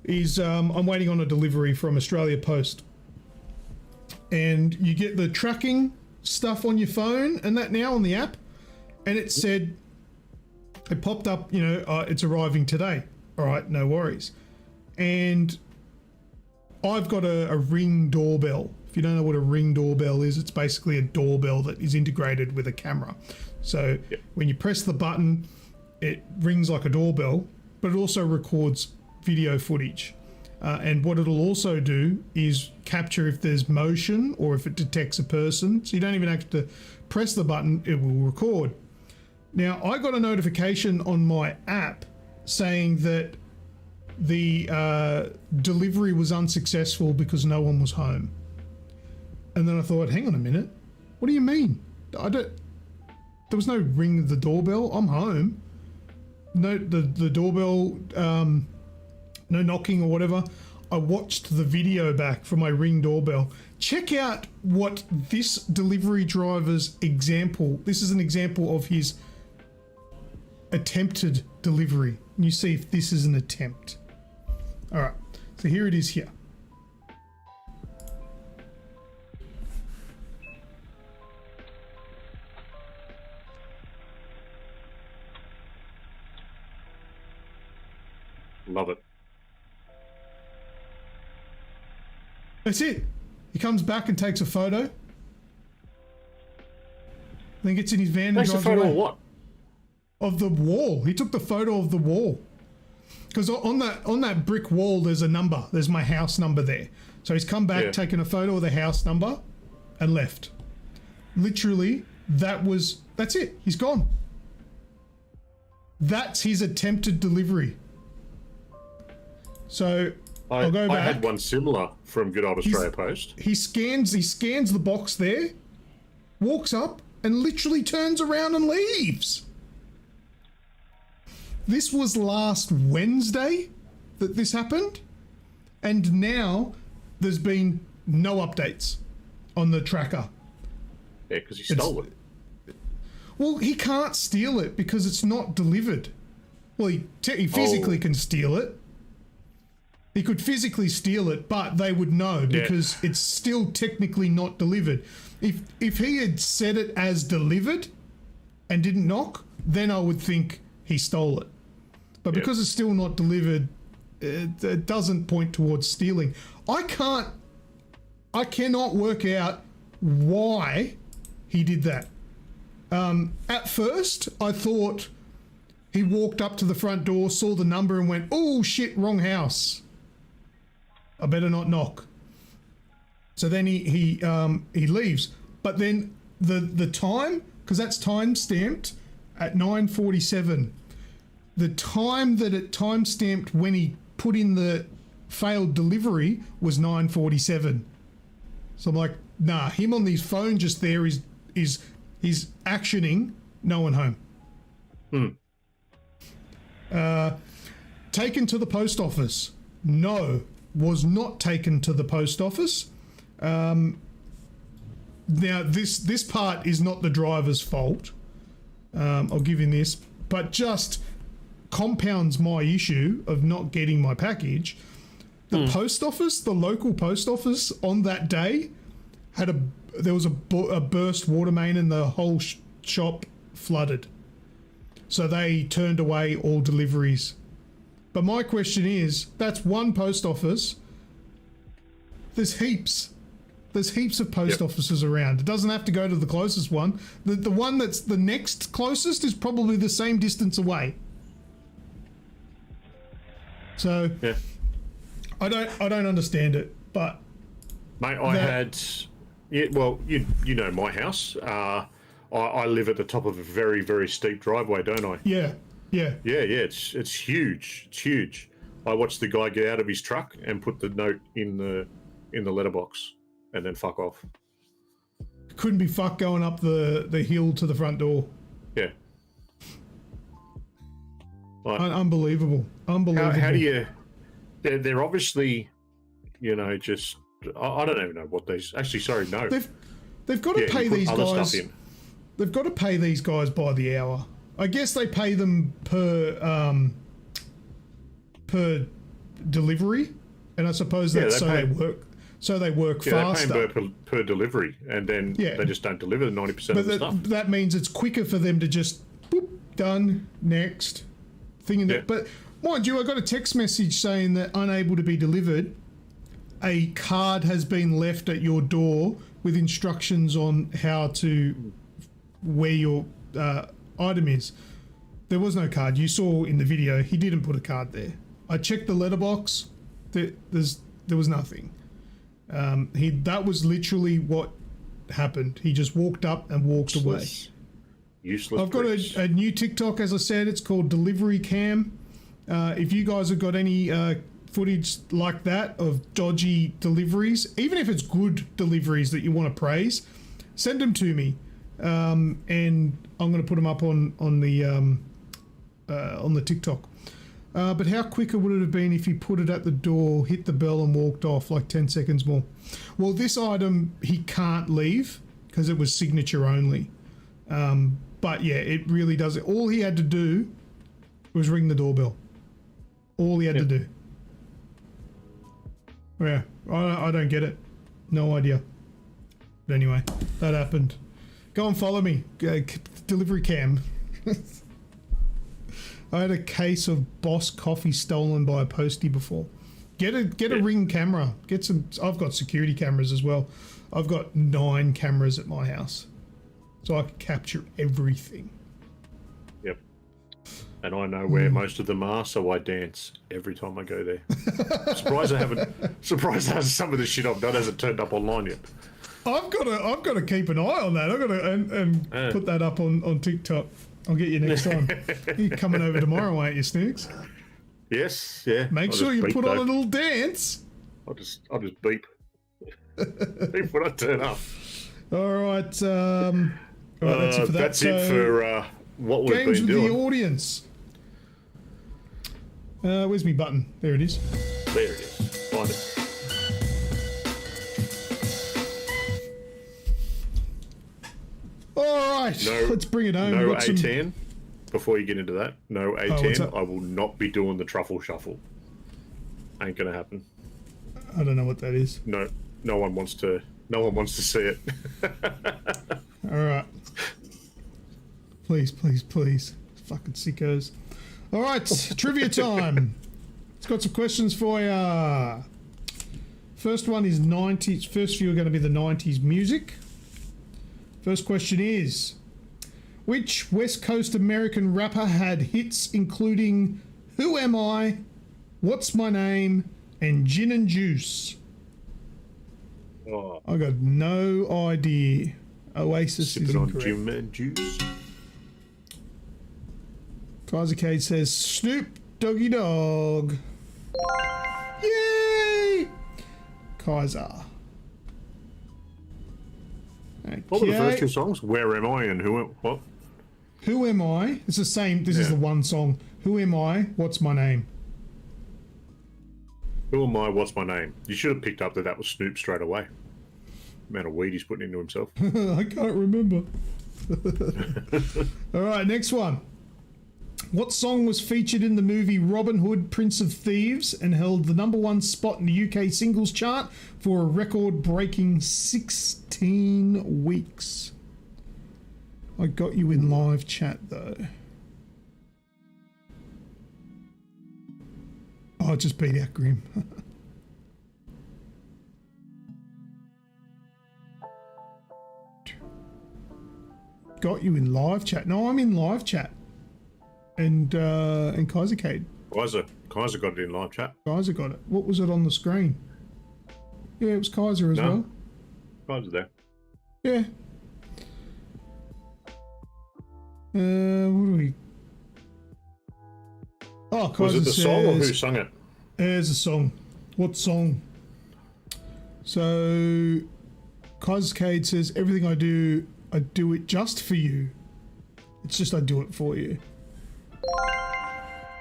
is I'm waiting on a delivery from Australia Post, and you get the tracking stuff on your phone and that now on the app, and it popped up, it's arriving today. All right, no worries. And I've got a Ring doorbell. If you don't know what a Ring doorbell is, it's basically a doorbell that is integrated with a camera. So when you press the button, it rings like a doorbell, but it also records video footage. And what it'll also do is capture if there's motion or if it detects a person. So you don't even have to press the button, it will record. Now, I got a notification on my app saying that the delivery was unsuccessful because no one was home. And then I thought, hang on a minute, what do you mean? There was no ring of the doorbell. I'm home. No, the doorbell, no knocking or whatever. I watched the video back from my Ring doorbell. Check out what this delivery driver's example. This is an example of his attempted delivery. And you see if this is an attempt. All right, so here it is here. Love it. That's it. He comes back and takes a photo. Then gets in his van and Takes a drives photo away. of what? Of the wall. He took the photo of the wall. Because on that brick wall, there's a number. There's my house number there. So he's come back, taken a photo of the house number, and left. Literally That's it. He's gone. That's his attempted delivery. So I'll go back. I had one similar from good old Australia Post. He scans the box there, walks up, and literally turns around and leaves. This was last Wednesday that this happened, and now there's been no updates on the tracker. Yeah, because he stole it. Well, he can't steal it because it's not delivered. Well, he physically can steal it. He could physically steal it, but they would know because it's still technically not delivered. If he had said it as delivered and didn't knock, then I would think he stole it. But because it's still not delivered, it doesn't point towards stealing. I cannot work out why he did that. At first, I thought he walked up to the front door, saw the number and went, "Oh shit, wrong house. I better not knock." So then he leaves. But then the time, because that's time stamped at 9:47. The time that it time stamped when he put in the failed delivery was 9:47. So I'm like, nah, him on his phone just there is actioning no one home. Taken to the post office. No, was not taken to the post office. Now this part is not the driver's fault. I'll give you this, but just compounds my issue of not getting my package. The post office, the local post office on that day there was a burst water main and the whole shop flooded. So they turned away all deliveries. But my question is, that's one post office. There's heaps of post offices around. It doesn't have to go to the closest one. The one that's the next closest is probably the same distance away. So I don't understand it, but mate, I had well, you know my house. I live at the top of a very, very steep driveway, don't I? Yeah. It's huge. It's huge. I watched the guy get out of his truck and put the note in the letterbox, and then fuck off. Couldn't be fucked going up the hill to the front door. Yeah. Like, unbelievable. How do you? They're obviously, just I don't even know what these. Actually, sorry, no. They've got to pay these guys. They've got to pay these guys by the hour. I guess they pay them per delivery, and I suppose that's they work faster. They pay them per delivery, and then they just don't deliver the 90% of the stuff. That means it's quicker for them to just boop, done, next thing in there. But mind you, I got a text message saying that unable to be delivered. A card has been left at your door with instructions on how to where your item is. There was no card. You saw in the video he didn't put a card there. I checked the letterbox. There was nothing. That was literally what happened. He just walked up and walked away. Useless. I've got a new TikTok, as I said. It's called Delivery Cam. If you guys have got any footage like that of dodgy deliveries, even if it's good deliveries that you want to praise, send them to me, and I'm going to put them up on the TikTok. But how quicker would it have been if you put it at the door, hit the bell and walked off, like 10 seconds more? Well, this item he can't leave because it was signature only. But yeah, it really does it. All he had to do was ring the doorbell. All he had to do. Yeah, I don't get it. No idea. But anyway, that happened. Go and follow me. Delivery Cam. I had a case of Boss coffee stolen by a postie before. Get a Ring camera. Get some. I've got security cameras as well. I've got 9 cameras at my house, so I can capture everything. Yep. And I know where most of them are, so I dance every time I go there. Surprised some of the shit I've done hasn't turned up online yet. I've got to keep an eye on that. I've got to and put that up on TikTok. I'll get you next time. You're coming over tomorrow, ain't you, Snoogs? Yes, yeah. Make sure you put on a little dance. I'll just beep. Beep when I turn up. All right. That's it for that. That's it for what we've games been with doing. the audience. Where's my button? There it is. There it is. Find it. All right. Let's bring it home. No We've got some- A10. Before you get into that, no what's A10. that? I will not be doing the truffle shuffle. Ain't gonna happen. I don't know what that is. No one wants to see it. All right. Please. Fucking sickos. All right, trivia time. It's got some questions for ya. First one is 90s. First few are going to be the 90s music. First question is, which West Coast American rapper had hits including Who Am I, What's My Name, and Gin and Juice? Oh, I got no idea. Oasis is sipping on incorrect. gin and juice. Kaiser Cade says Snoop Doggy Dog. Yay! Kaiser. Okay. What were the first two songs? Where Am I and What? Who Am I? It's the same. This is Yeah. the one song. Who Am I? What's My Name? Who am I? What's my name? You should have picked up that was Snoop straight away. The amount of weed he's putting into himself. I can't remember. All right, next one. What song was featured in the movie Robin Hood, Prince of Thieves and held the #1 spot in the UK singles chart for a record-breaking 16 weeks? I got you in live chat, though. Oh, it just beat out Grim. Got you in live chat. No, I'm in live chat. And Kaiser Cade. Kaiser got it in live chat. Kaiser got it. What was it on the screen? Yeah, it was Kaiser as well. Kaiser there. Yeah. What do we... Oh, Kaiser Was it the says, song or who sung it? There's a song. What song? So, Kaiser Cade says, everything I do it just for you. It's just I do it for you.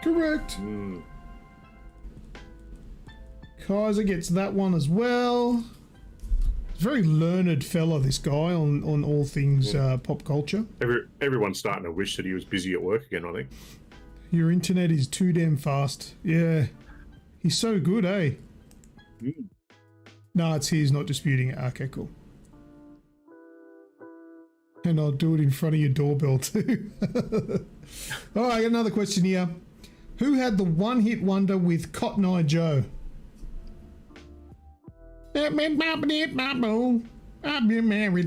Correct. Kaiser gets that one as well. Very learned fella, this guy, on all things pop culture. Everyone's starting to wish that he was busy at work again, I think. Your internet is too damn fast. Yeah. He's so good, eh? No, it's he's not disputing it. Okay, cool. And I'll do it in front of your doorbell too. All right, I got another question here. Who had the one-hit wonder with Cotton Eye Joe? I've been married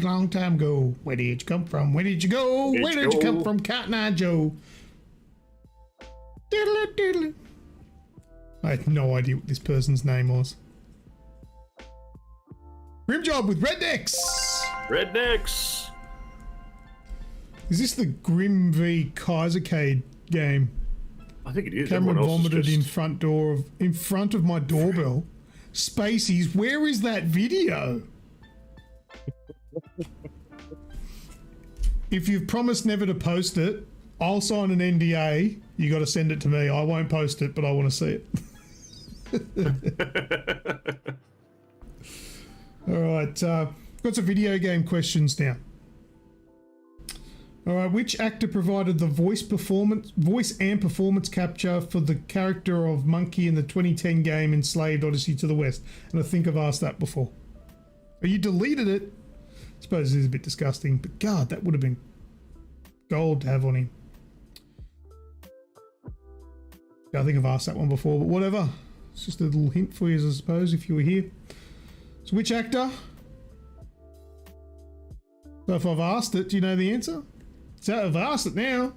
long time ago. Where did you come from? Where did you go? Where did you come from, Cotton Eye Joe? Diddle diddle. I had no idea what this person's name was. Grim Job with Rednecks. Rednecks. Is this the Grim v Kaiser Cade game? I think it is. Cameron Everyone else is vomited just... in front of my doorbell. Spaceys, where is that video? If you've promised never to post it, I'll sign an NDA. You got to send it to me. I won't post it, but I want to see it. All right, got some video game questions now. All right, which actor provided the voice and performance capture for the character of Monkey in the 2010 game Enslaved: Odyssey to the West? And I think I've asked that before. Oh, you deleted it. I suppose it is a bit disgusting, but God, that would have been gold to have on him. I think I've asked that one before, but whatever. It's just a little hint for you, I suppose, if you were here. So which actor? So if I've asked it, do you know the answer? So I've asked it now.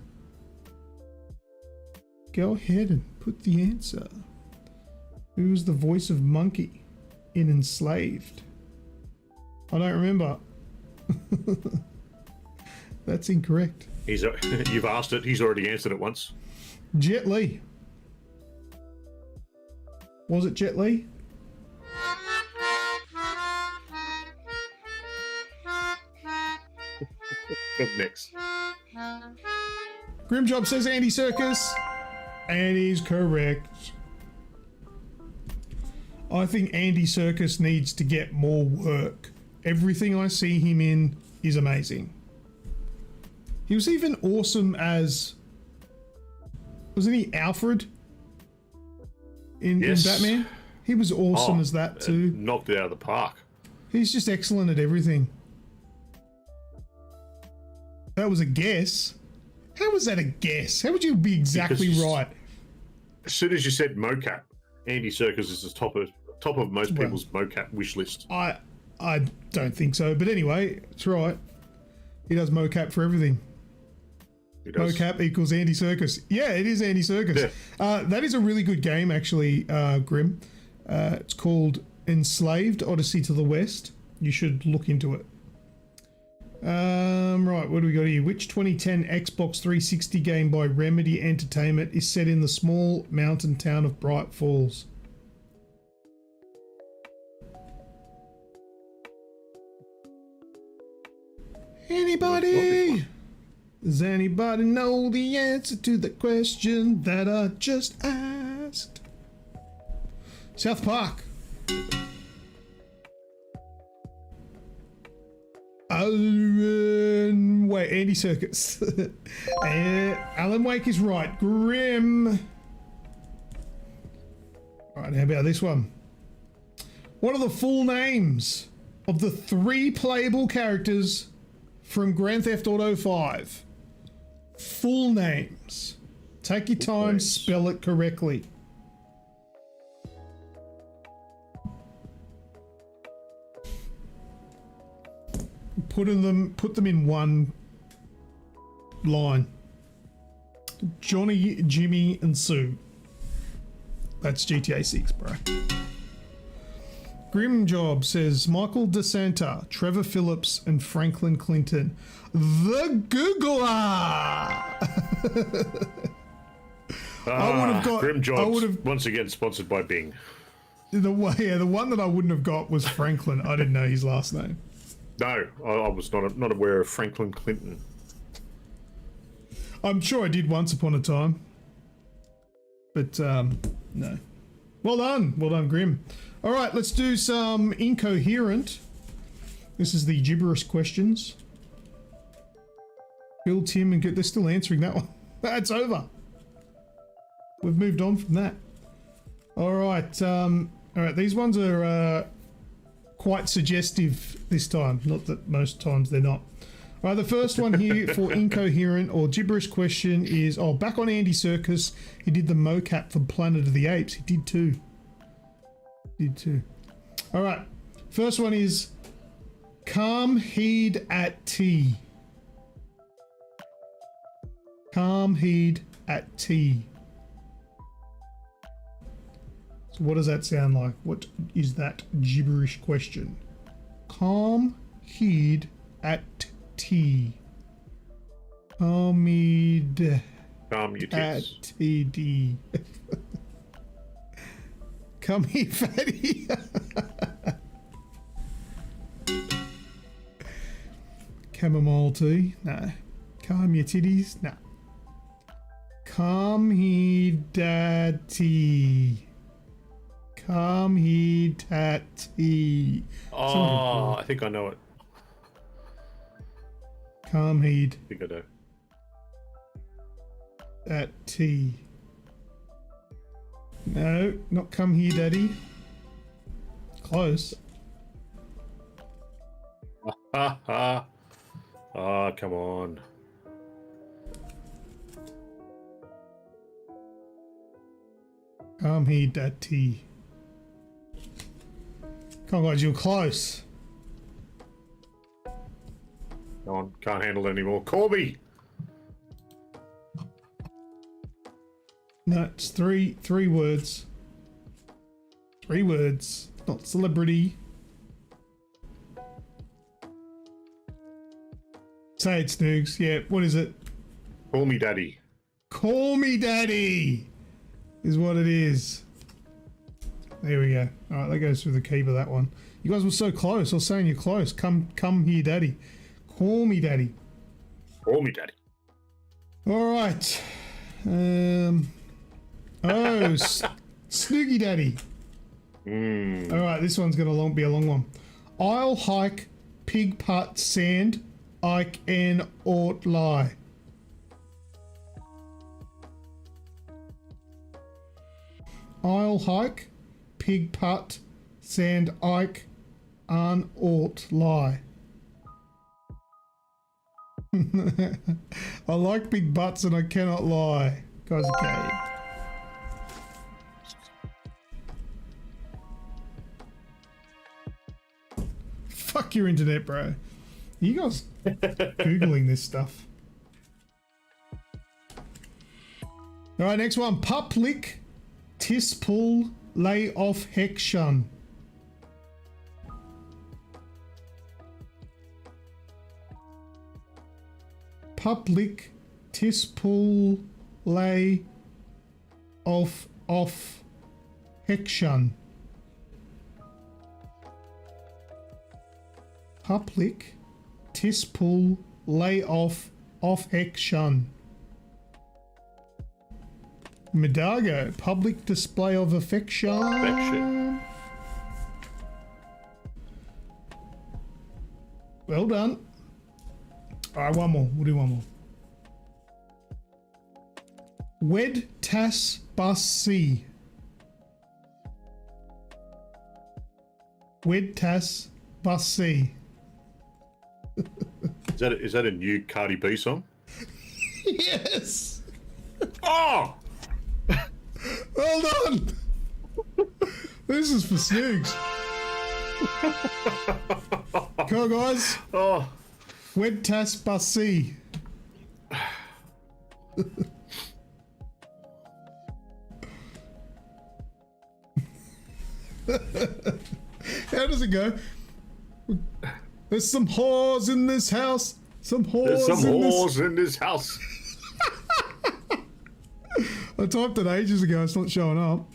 Go ahead and put the answer. Who's the voice of Monkey in Enslaved? I don't remember. That's incorrect. You've asked it. He's already answered it once. Jet Li. Was it Jet Li? Next. Grimjob says Andy Serkis, and he's correct. I think Andy Serkis needs to get more work. Everything I see him in is amazing. He was even awesome as... Wasn't he Alfred in Batman? He was awesome as that too. Knocked it out of the park. He's just excellent at everything. That was a guess. How was that a guess? How would you be exactly right? As soon as you said mocap, Andy Serkis is the top of most people's mocap wish list. I don't think so, but anyway, it's right. He does mocap for everything. He does. Mocap equals Andy Serkis. Yeah, it is Andy Serkis. Yeah. That is a really good game, actually, Grim. It's called Enslaved Odyssey to the West. You should look into it. Right, what do we got here? Which 2010 Xbox 360 game by Remedy Entertainment is set in the small mountain town of Bright Falls? Anybody? Does anybody know the answer to the question that I just asked? South Park. Wait, Andy Serkis. Alan Wake is right. Grim. Alright, how about this one? What are the full names of the 3 playable characters from Grand Theft Auto 5? Full names. Take your time, spell it correctly. Put them in one line. Johnny, Jimmy, and Sue. That's GTA 6, bro. Grimjob says Michael DeSanta, Trevor Phillips, and Franklin Clinton. The Googler. I would have got. Grimjob's once again sponsored by Bing. The one that I wouldn't have got was Franklin. I didn't know his last name. No, I was not aware of Franklin Clinton. I'm sure I did once upon a time. But, no. Well done, Grim. All right, let's do some incoherent. This is the gibberish questions. Bill, Tim, and they're still answering that one. That's over. We've moved on from that. All right, these ones are quite suggestive this time. Not that most times they're not. All right, the first one here for incoherent or gibberish question is, back on Andy Serkis. He did the mocap for Planet of the Apes. He did too. All right, first one is calm heed at tea. Calm heed at tea. So what does that sound like? What is that gibberish question? Calm heed at tea. Calm heed Calm your at tits. TD. Come here, fatty. Chamomile tea? No. Calm your titties? No. Come here, daddy. Come here, tatty. Oh, I think I know it. Come here, I think I do. at tea. No, not come here, daddy. Close. Ha ha. Ah, come on. Come here, daddy. Come on, guys, you're close. Come on, can't handle it anymore. Corby! No, it's three words. 3 words. Not celebrity. Say it, Snoogs. Yeah, what is it? Call me daddy. Call me daddy is what it is. There we go. All right, that goes through the keeper, that one. You guys were so close. I was saying you're close. Come here, daddy. Call me daddy. Call me daddy. All right. Snoogie daddy. All right, this one's gonna be a long one. I'll hike, pig putt, sand, Ike and ought lie. I'll hike, pig putt, sand, Ike, an ought lie. I like big butts and I cannot lie. Guys, okay. Fuck your internet, bro. You guys Googling this stuff. Alright, next one. Public tis pull lay off heck shun. Public tis pull lay off heck shun. Public tis pull lay off heck shun. Medago, public display of affection. Well done. Alright, one more. We'll do one more. Wed tas bus C. Wed tas bus C. Is that a new Cardi B song? Yes. Oh! Well done. This is for Snoogs. Come on, guys. Oh. Wed tas bus C. How does it go? There's some whores in this house. There's some whores in this house. I typed it ages ago. It's not showing up.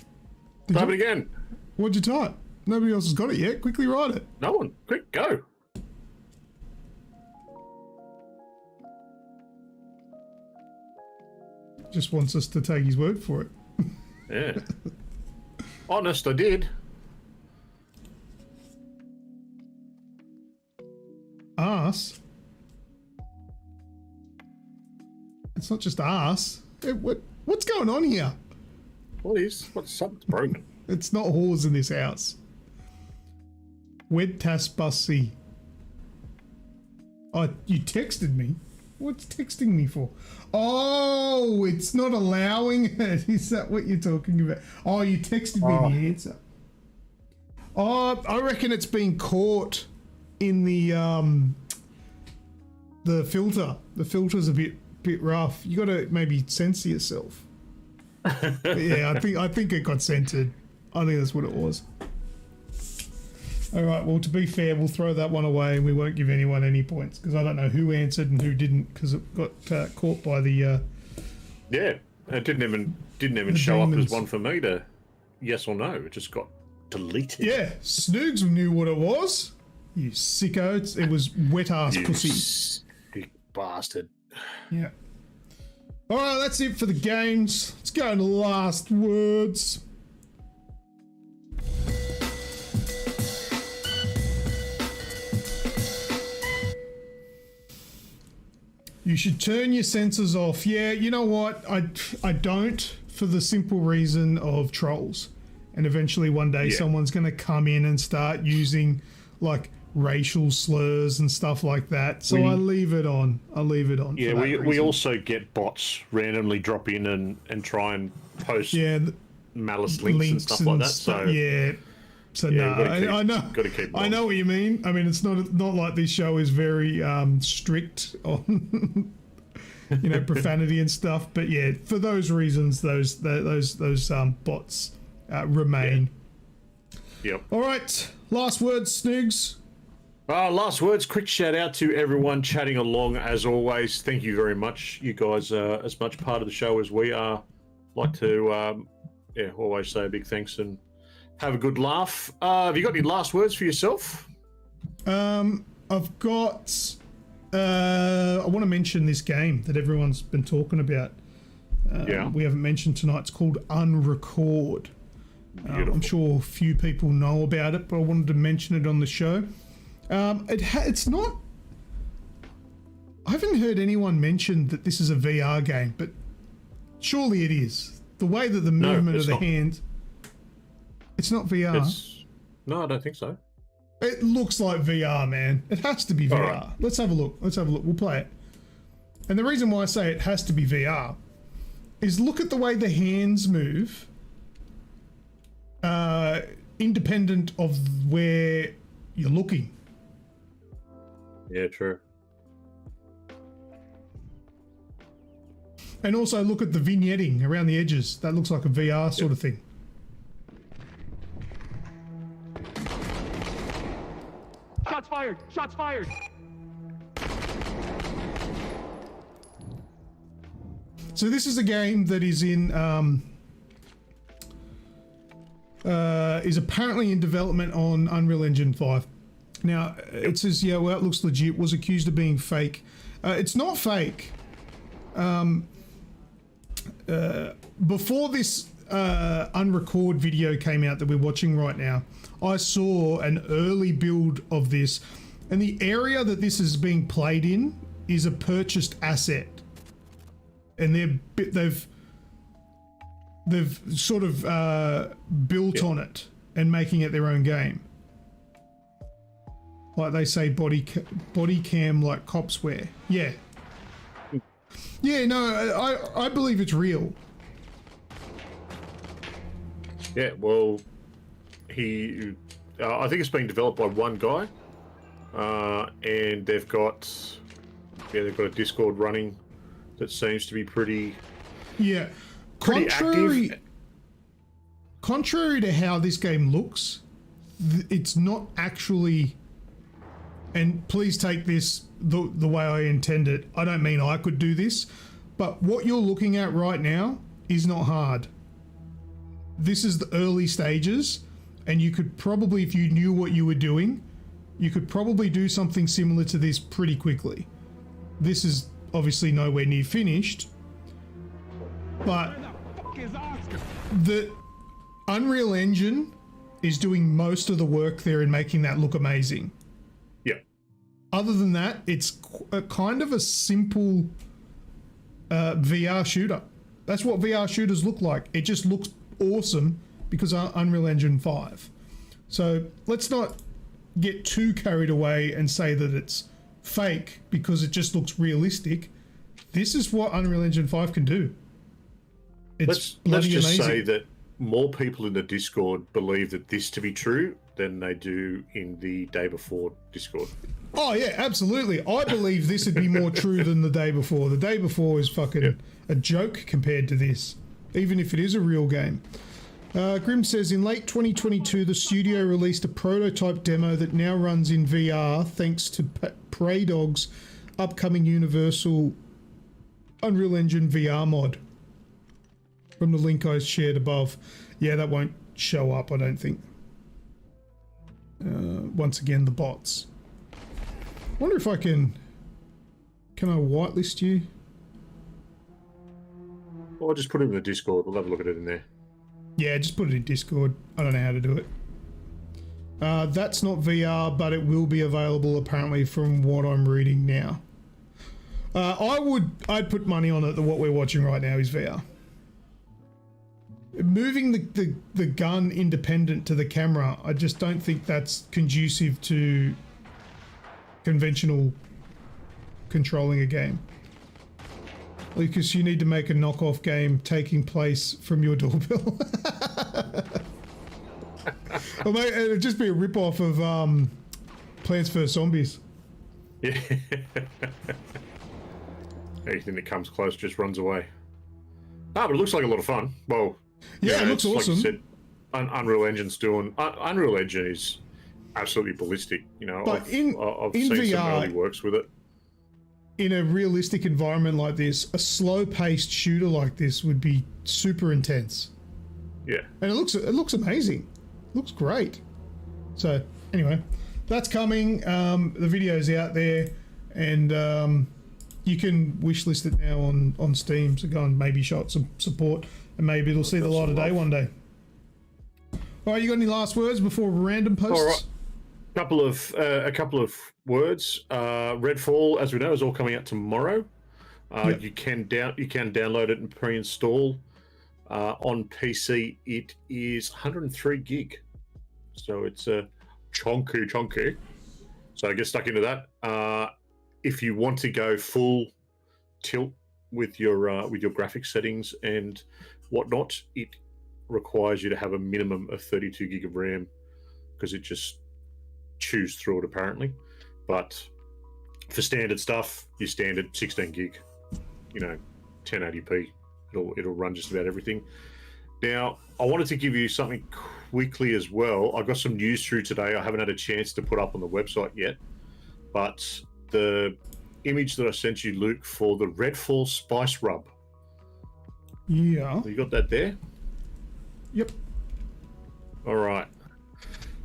Type it again. What'd you type? Nobody else has got it yet. Quickly write it. No one. Quick, go. Just wants us to take his word for it. Yeah. Honest, I did. Ass. It's not just ass. What's going on here? Something's broken? It's not whores in this house. Wed tas bussy. Oh, you texted me. What's texting me for? Oh, it's not allowing it. Is that what you're talking about? Oh, you texted me the answer. Oh, I reckon it's been caught in the filter. The filter's a bit rough. You got to maybe censor yourself. But yeah, I think it got censored. I think that's what it was. All right. Well, to be fair, we'll throw that one away and we won't give anyone any points because I don't know who answered and who didn't because it got caught by the. Yeah, it didn't even show up as one for me to yes or no. It just got deleted. Yeah, Snoogs knew what it was. You sicko! It was wet ass pussy. Sick bastard. Yeah. All right, that's it for the games. Let's go to last words. You should turn your sensors off. Yeah, you know what? I don't, for the simple reason of trolls. And eventually one day someone's going to come in and start using like racial slurs and stuff like that. So I leave it on. Yeah, we also get bots randomly drop in and try and post malice links and stuff like that. So yeah. So no, I know. Gotta keep I know what you mean. I mean, it's not like this show is very strict on profanity and stuff. But yeah, for those reasons, those bots remain. Yep. All right, last words, Snoogs. Last words, quick shout out to everyone chatting along as always. Thank you very much. You guys are as much part of the show as we are. Like to, always say a big thanks and have a good laugh. Have you got any last words for yourself? I've got. I want to mention this game that everyone's been talking about. We haven't mentioned tonight. It's called Unrecord. I'm sure few people know about it, but I wanted to mention it on the show. It's not. I haven't heard anyone mention that this is a VR game, but surely it is. The way that the movement of the hands. It's not VR. No, I don't think so. It looks like VR, man. It has to be VR. Right. Let's have a look. We'll play it. And the reason why I say it has to be VR is look at the way the hands move, independent of where you're looking. Yeah, true. And also look at the vignetting around the edges. That looks like a VR sort of thing. Shots fired! Shots fired! So this is a game that is in is apparently in development on Unreal Engine 5. Now it says, it looks legit. Was accused of being fake. It's not fake. Before this Unrecord video came out that we're watching right now, I saw an early build of this, and the area that this is being played in is a purchased asset, and they've sort of built on it and making it their own game. Like they say, body cam like cops wear. Yeah. Yeah, no, I believe it's real. Yeah, well, I think it's being developed by one guy, and they've got a Discord running that seems to be pretty active. Contrary to how this game looks, it's not actually. And please take this the way I intend it. I don't mean I could do this, but what you're looking at right now is not hard. This is the early stages, and you could probably, if you knew what you were doing, you could probably do something similar to this pretty quickly. This is obviously nowhere near finished, but the Unreal Engine is doing most of the work there in making that look amazing. Other than that, it's a kind of a simple VR shooter. That's what VR shooters look like. It just looks awesome because of Unreal Engine 5. So let's not get too carried away and say that it's fake because it just looks realistic. This is what Unreal Engine 5 can do. It's let's just amazing. say that more people in the Discord believe that this to be true than they do in the day before Discord. Oh yeah, absolutely. I believe this would be more true than the day before. The day before is fucking a joke compared to this, even if it is a real game. Grim says, in late 2022, the studio released a prototype demo that now runs in VR thanks to Prey Dog's upcoming Universal Unreal Engine VR mod. From the link I shared above. Yeah, that won't show up, I don't think. Once again, the bots. Wonder if I can I whitelist you? Or just put it in the Discord. We'll have a look at it in there. Yeah, just put it in Discord. I don't know how to do it. That's not VR, but it will be available apparently from what I'm reading now. I'd put money on it that what we're watching right now is VR. Moving the gun independent to the camera, I just don't think that's conducive to conventional controlling a game. Lucas, you need to make a knockoff game taking place from your doorbell. Or mate, it'd just be a rip-off of Plants vs. Zombies. Yeah. Anything that comes close just runs away. But it looks like a lot of fun. Well, yeah, it looks awesome. Like you said, Unreal Engine's doing. Unreal Engine is absolutely ballistic. You know, But I've in seen some VR early works with it. in a realistic environment like this, a slow-paced shooter like this would be super intense. Yeah. And it looks amazing. Looks great. So anyway, that's coming. The video's out there, and you can wishlist it now on Steam. So go and maybe show it some support, and maybe it'll see the light of day one day. All right, you got any last words before random posts? All right. A couple of words. Redfall, as we know, is all coming out tomorrow. Yep. You can download it and pre-install. On PC, it is 103 gig, so it's a chunky. So get stuck into that. If you want to go full tilt with your graphics settings and whatnot, it requires you to have a minimum of 32 gig of RAM because it just chews through it apparently. But for standard stuff, your standard 16 gig, 1080p, it'll run just about everything. Now, I wanted to give you something quickly as well. I got some news through today. I haven't had a chance to put up on the website yet, but the image that I sent you, Luke, for the Redfall Spice Rub. Yeah. You got that there? Yep. All right.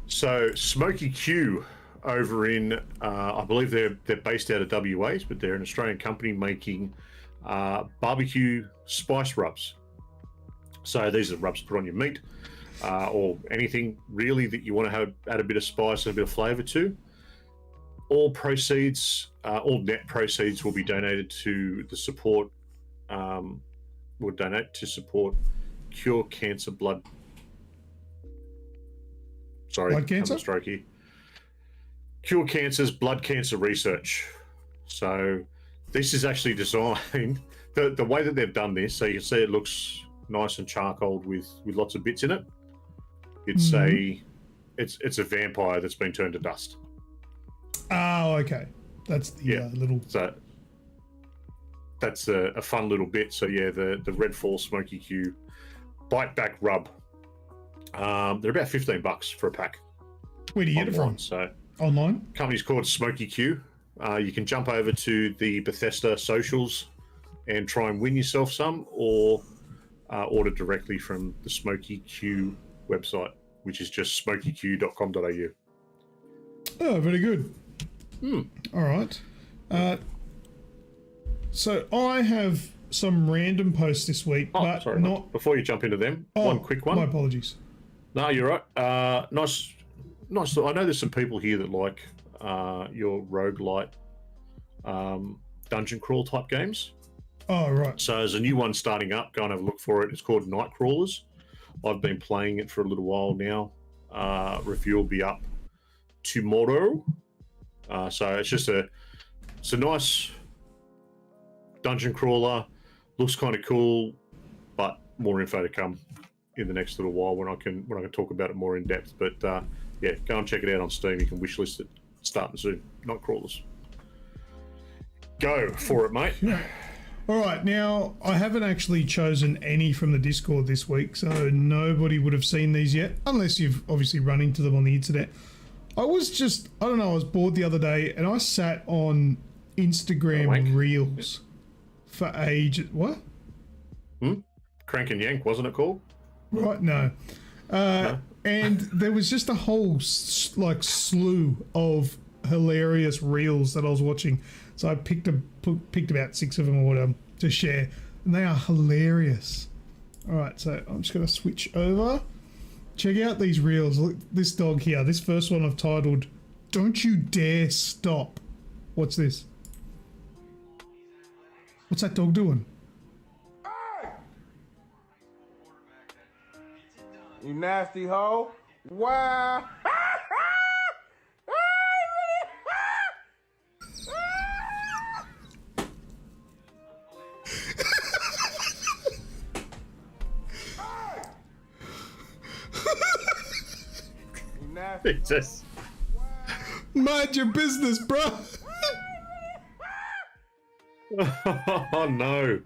So Smoky Q over in, I believe they're based out of WA, but they're an Australian company making barbecue spice rubs. So these are rubs to put on your meat or anything really that you want to add a bit of spice and a bit of flavour to. All net proceeds will be donated to the support. Will donate to support Cure Cancer Blood. Sorry, Blood cancer? Stroke here. Cure Cancer's blood cancer research. So this is actually designed the way that they've done this. So you can see it looks nice and charcoaled with lots of bits in it. It's it's a vampire that's been turned to dust. Oh, okay. That's the little. So that's a fun little bit. So yeah, the Redfall Smoky Q Bite Back Rub. They're about $15 for a pack. Where do you get it from? So Online? company's called Smoky Q. You can jump over to the Bethesda socials and try and win yourself some, or order directly from the Smoky Q website, which is just smokyq.com.au. Oh, very good. All right. So I have some random posts this week, but sorry, not. before you jump into them, one quick one. My apologies. No, you're right. Nice. I know there's some people here that like your roguelite dungeon crawl type games. Oh, right. So there's a new one starting up. Go and have a look for it. It's called Night Crawlers. I've been playing it for a little while now. Review will be up tomorrow. So it's a nice dungeon crawler. Looks kind of cool, but more info to come in the next little while when I can talk about it more in depth. But yeah, go and check it out on Steam. You can wishlist it starting soon. Night Crawlers. Go for it, mate. All right, now I haven't actually chosen any from the Discord this week, so nobody would have seen these yet, unless you've obviously run into them on the internet. I was bored the other day, and I sat on Instagram Reels for ages. What? Crank and Yank, wasn't it called? Right, no. And there was just a whole slew of hilarious reels that I was watching. So I picked about 6 of them or whatever to share, and they are hilarious. All right, so I'm just going to switch over. Check out these reels. Look, this dog here. This first one I've titled, "Don't You Dare Stop." What's this? What's that dog doing? You nasty hoe. Wow. Jesus. Mind your business, bro. Oh no.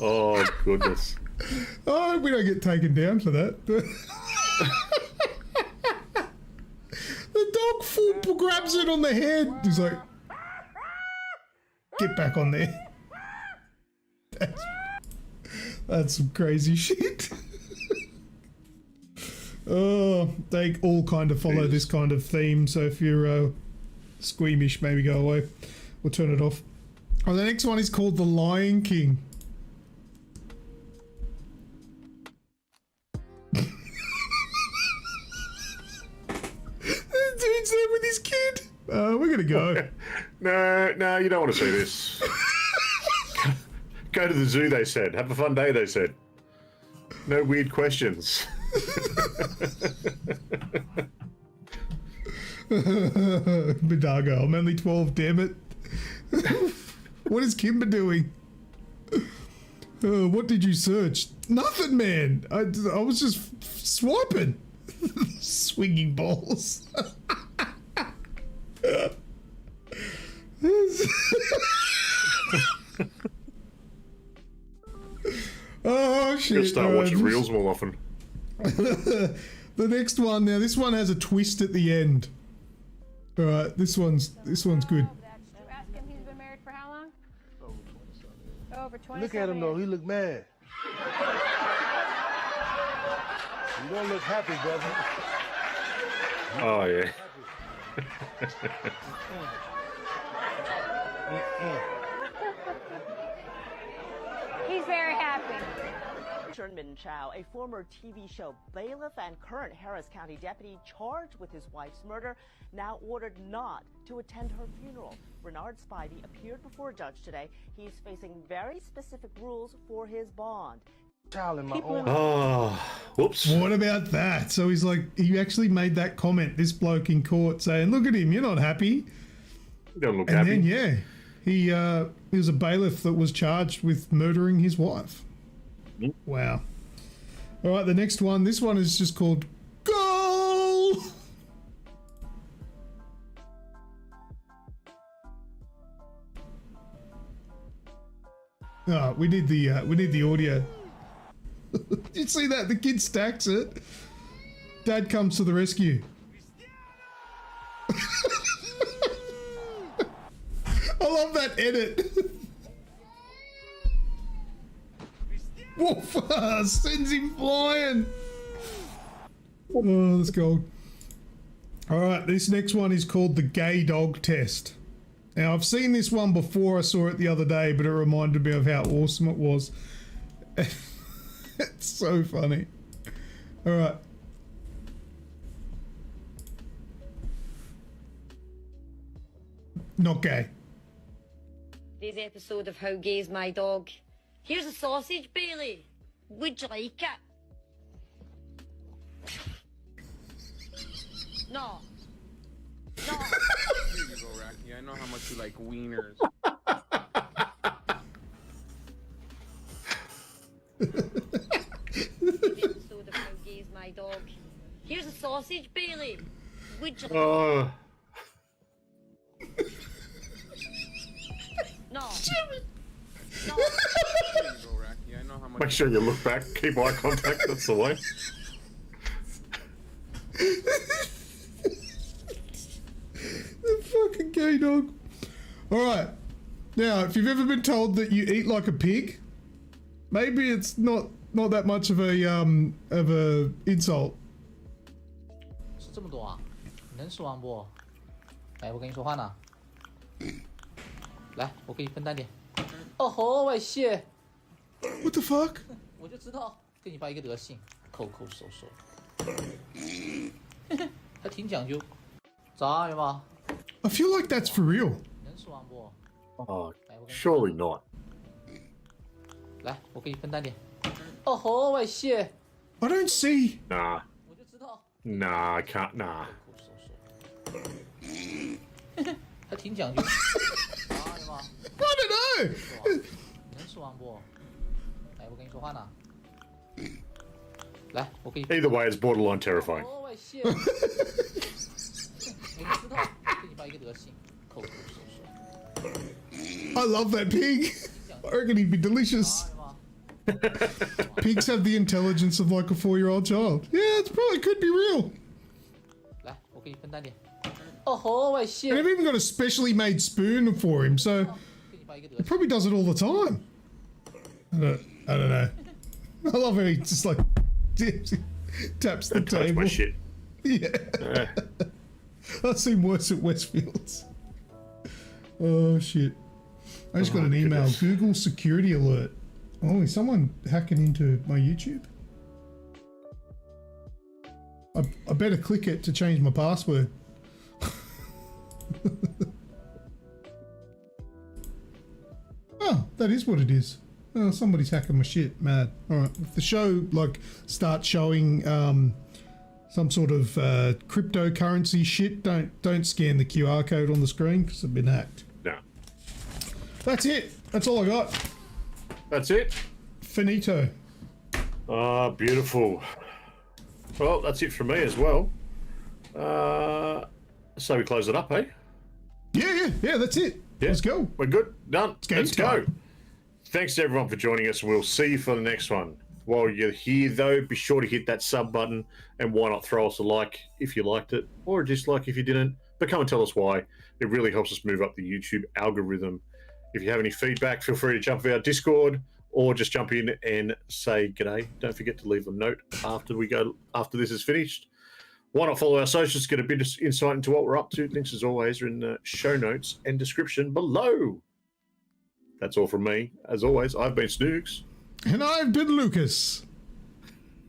Oh goodness. Oh, we don't get taken down for that. full grabs it on the head. He's like, get back on there. That's some crazy shit. Oh, they all kind of follow this kind of theme. So if you're squeamish, maybe go away. We'll turn it off. Oh, the next one is called The Lion King. Dude's there with his kid. We're gonna go. No, you don't want to see this. Go to the zoo, they said. Have a fun day, they said. No weird questions. Bidago, I'm only 12, damn it. What is Kimber doing? What did you search? Nothing, man. I was just swiping. Swinging balls. Oh shit! You'll start watching reels more often. The next one now. This one has a twist at the end. All right, this one's good. Ask him he's been married for how long? Over 20. Look at him though, he look mad. You don't look happy, brother. Oh yeah. He's very happy. Min Chow, a former TV show bailiff and current Harris County deputy charged with his wife's murder, now ordered not to attend her funeral. Renard Spivey appeared before a judge today. He's facing very specific rules for his bond. Child in my own. Oh, whoops. What about that? So he's like, he actually made that comment, this bloke in court, saying, "Look at him, you're not happy." You don't look And happy. then he was a bailiff that was charged with murdering his wife. Wow. All right, the next one. This one is just called Goal. Oh, we need the audio. You see that? The kid stacks it. Dad comes to the rescue. I love that edit. Woof! Sends him flying. Oh, that's gold. All right, this next one is called the gay dog test. Now, I've seen this one before. I saw it the other day, but it reminded me of how awesome it was. It's so funny. All right. Not gay. Today's episode of How Gay's My Dog. Here's a sausage, Bailey. Would you like it? No. No. Here you go, Rocky. I know how much you like wieners. Episode of How Gay's My Dog. Here's a sausage, Bailey. Would you like Oh, No. No. Here you go, Rocky. I know how much. make sure you look back, keep eye contact. That's the way. The fucking gay dog. All right. Now, if you've ever been told that you eat like a pig, maybe it's not that much of a insult. 吃这么多啊？能吃完不？哎，我跟你说话呢。来，我给你分担点。哦吼，外泄！ What the fuck? 我就知道，跟你爸一个德行，抠抠搜搜，还挺讲究。早啊，有吗？ I feel like that's for real. 能吃完不？ Oh, surely not. 来，我给你分担点。哦吼，外泄！ I don't see. Nah, 我就知道， nah, I can't. Nah. 抠搜搜，还挺讲究。早啊，有吗？ I don't know. 能吃完不？哎，我跟你说话呢。来，我给你。 Either way, it's borderline terrifying. 哦，外泄！我就知道，跟你爸一个德行，抠抠搜搜。 I love that pig. I reckon he'd be delicious. Pigs have the intelligence of like a 4-year-old child. Yeah, it probably could be real. 来，我给你分担点。Oh, my shit. And I've even got a specially made spoon for him, so he probably does it all the time. I don't know. I love how he just like taps the table. My shit. Yeah. I've seen worse at Westfields. Oh shit. I just got an email. Goodness. Google security alert. Oh, is someone hacking into my YouTube? I better click it to change my password. Oh, that is what it is. Oh, somebody's hacking my shit. Mad. Alright. If the show like starts showing some sort of cryptocurrency shit, don't scan the QR code on the screen because I've been hacked. No. That's it. That's all I got. That's it. Finito. Ah, beautiful. Well, that's it from me as well. So we close it up, eh? Yeah, that's it. Yeah. Let's go. We're good. Done. Let's go. time. Thanks to everyone for joining us, and we'll see you for the next one. While you're here, though, be sure to hit that sub button, and why not throw us a like if you liked it, or a dislike if you didn't. But come and tell us why. It really helps us move up the YouTube algorithm. If you have any feedback, feel free to jump into our Discord, or just jump in and say g'day. Don't forget to leave a note after this is finished. Why not follow our socials, get a bit of insight into what we're up to. Links, as always, are in the show notes and description below. That's all from me. As always, I've been Snoogs. And I've been Lucas.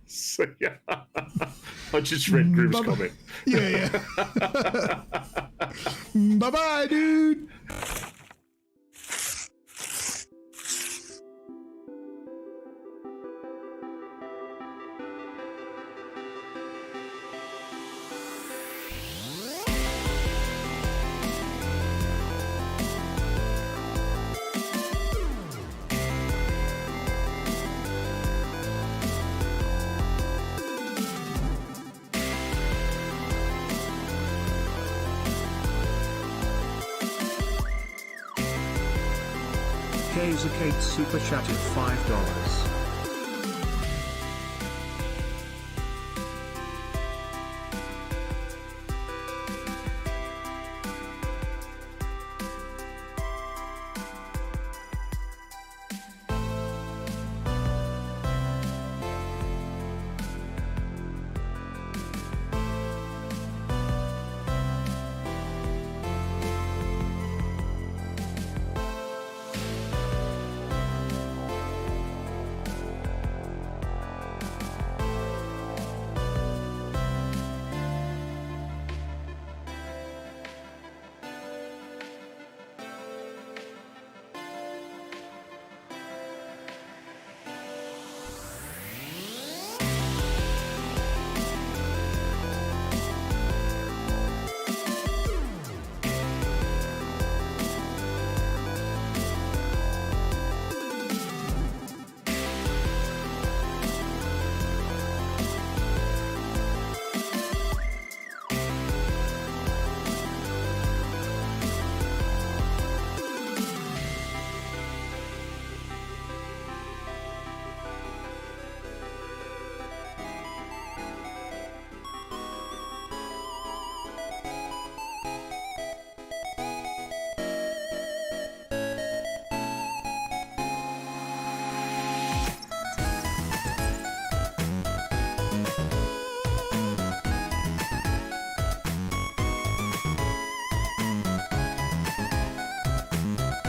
So, yeah. I just read Groom's comment. Yeah. Bye-bye, dude. AGExp Super Chat at $5.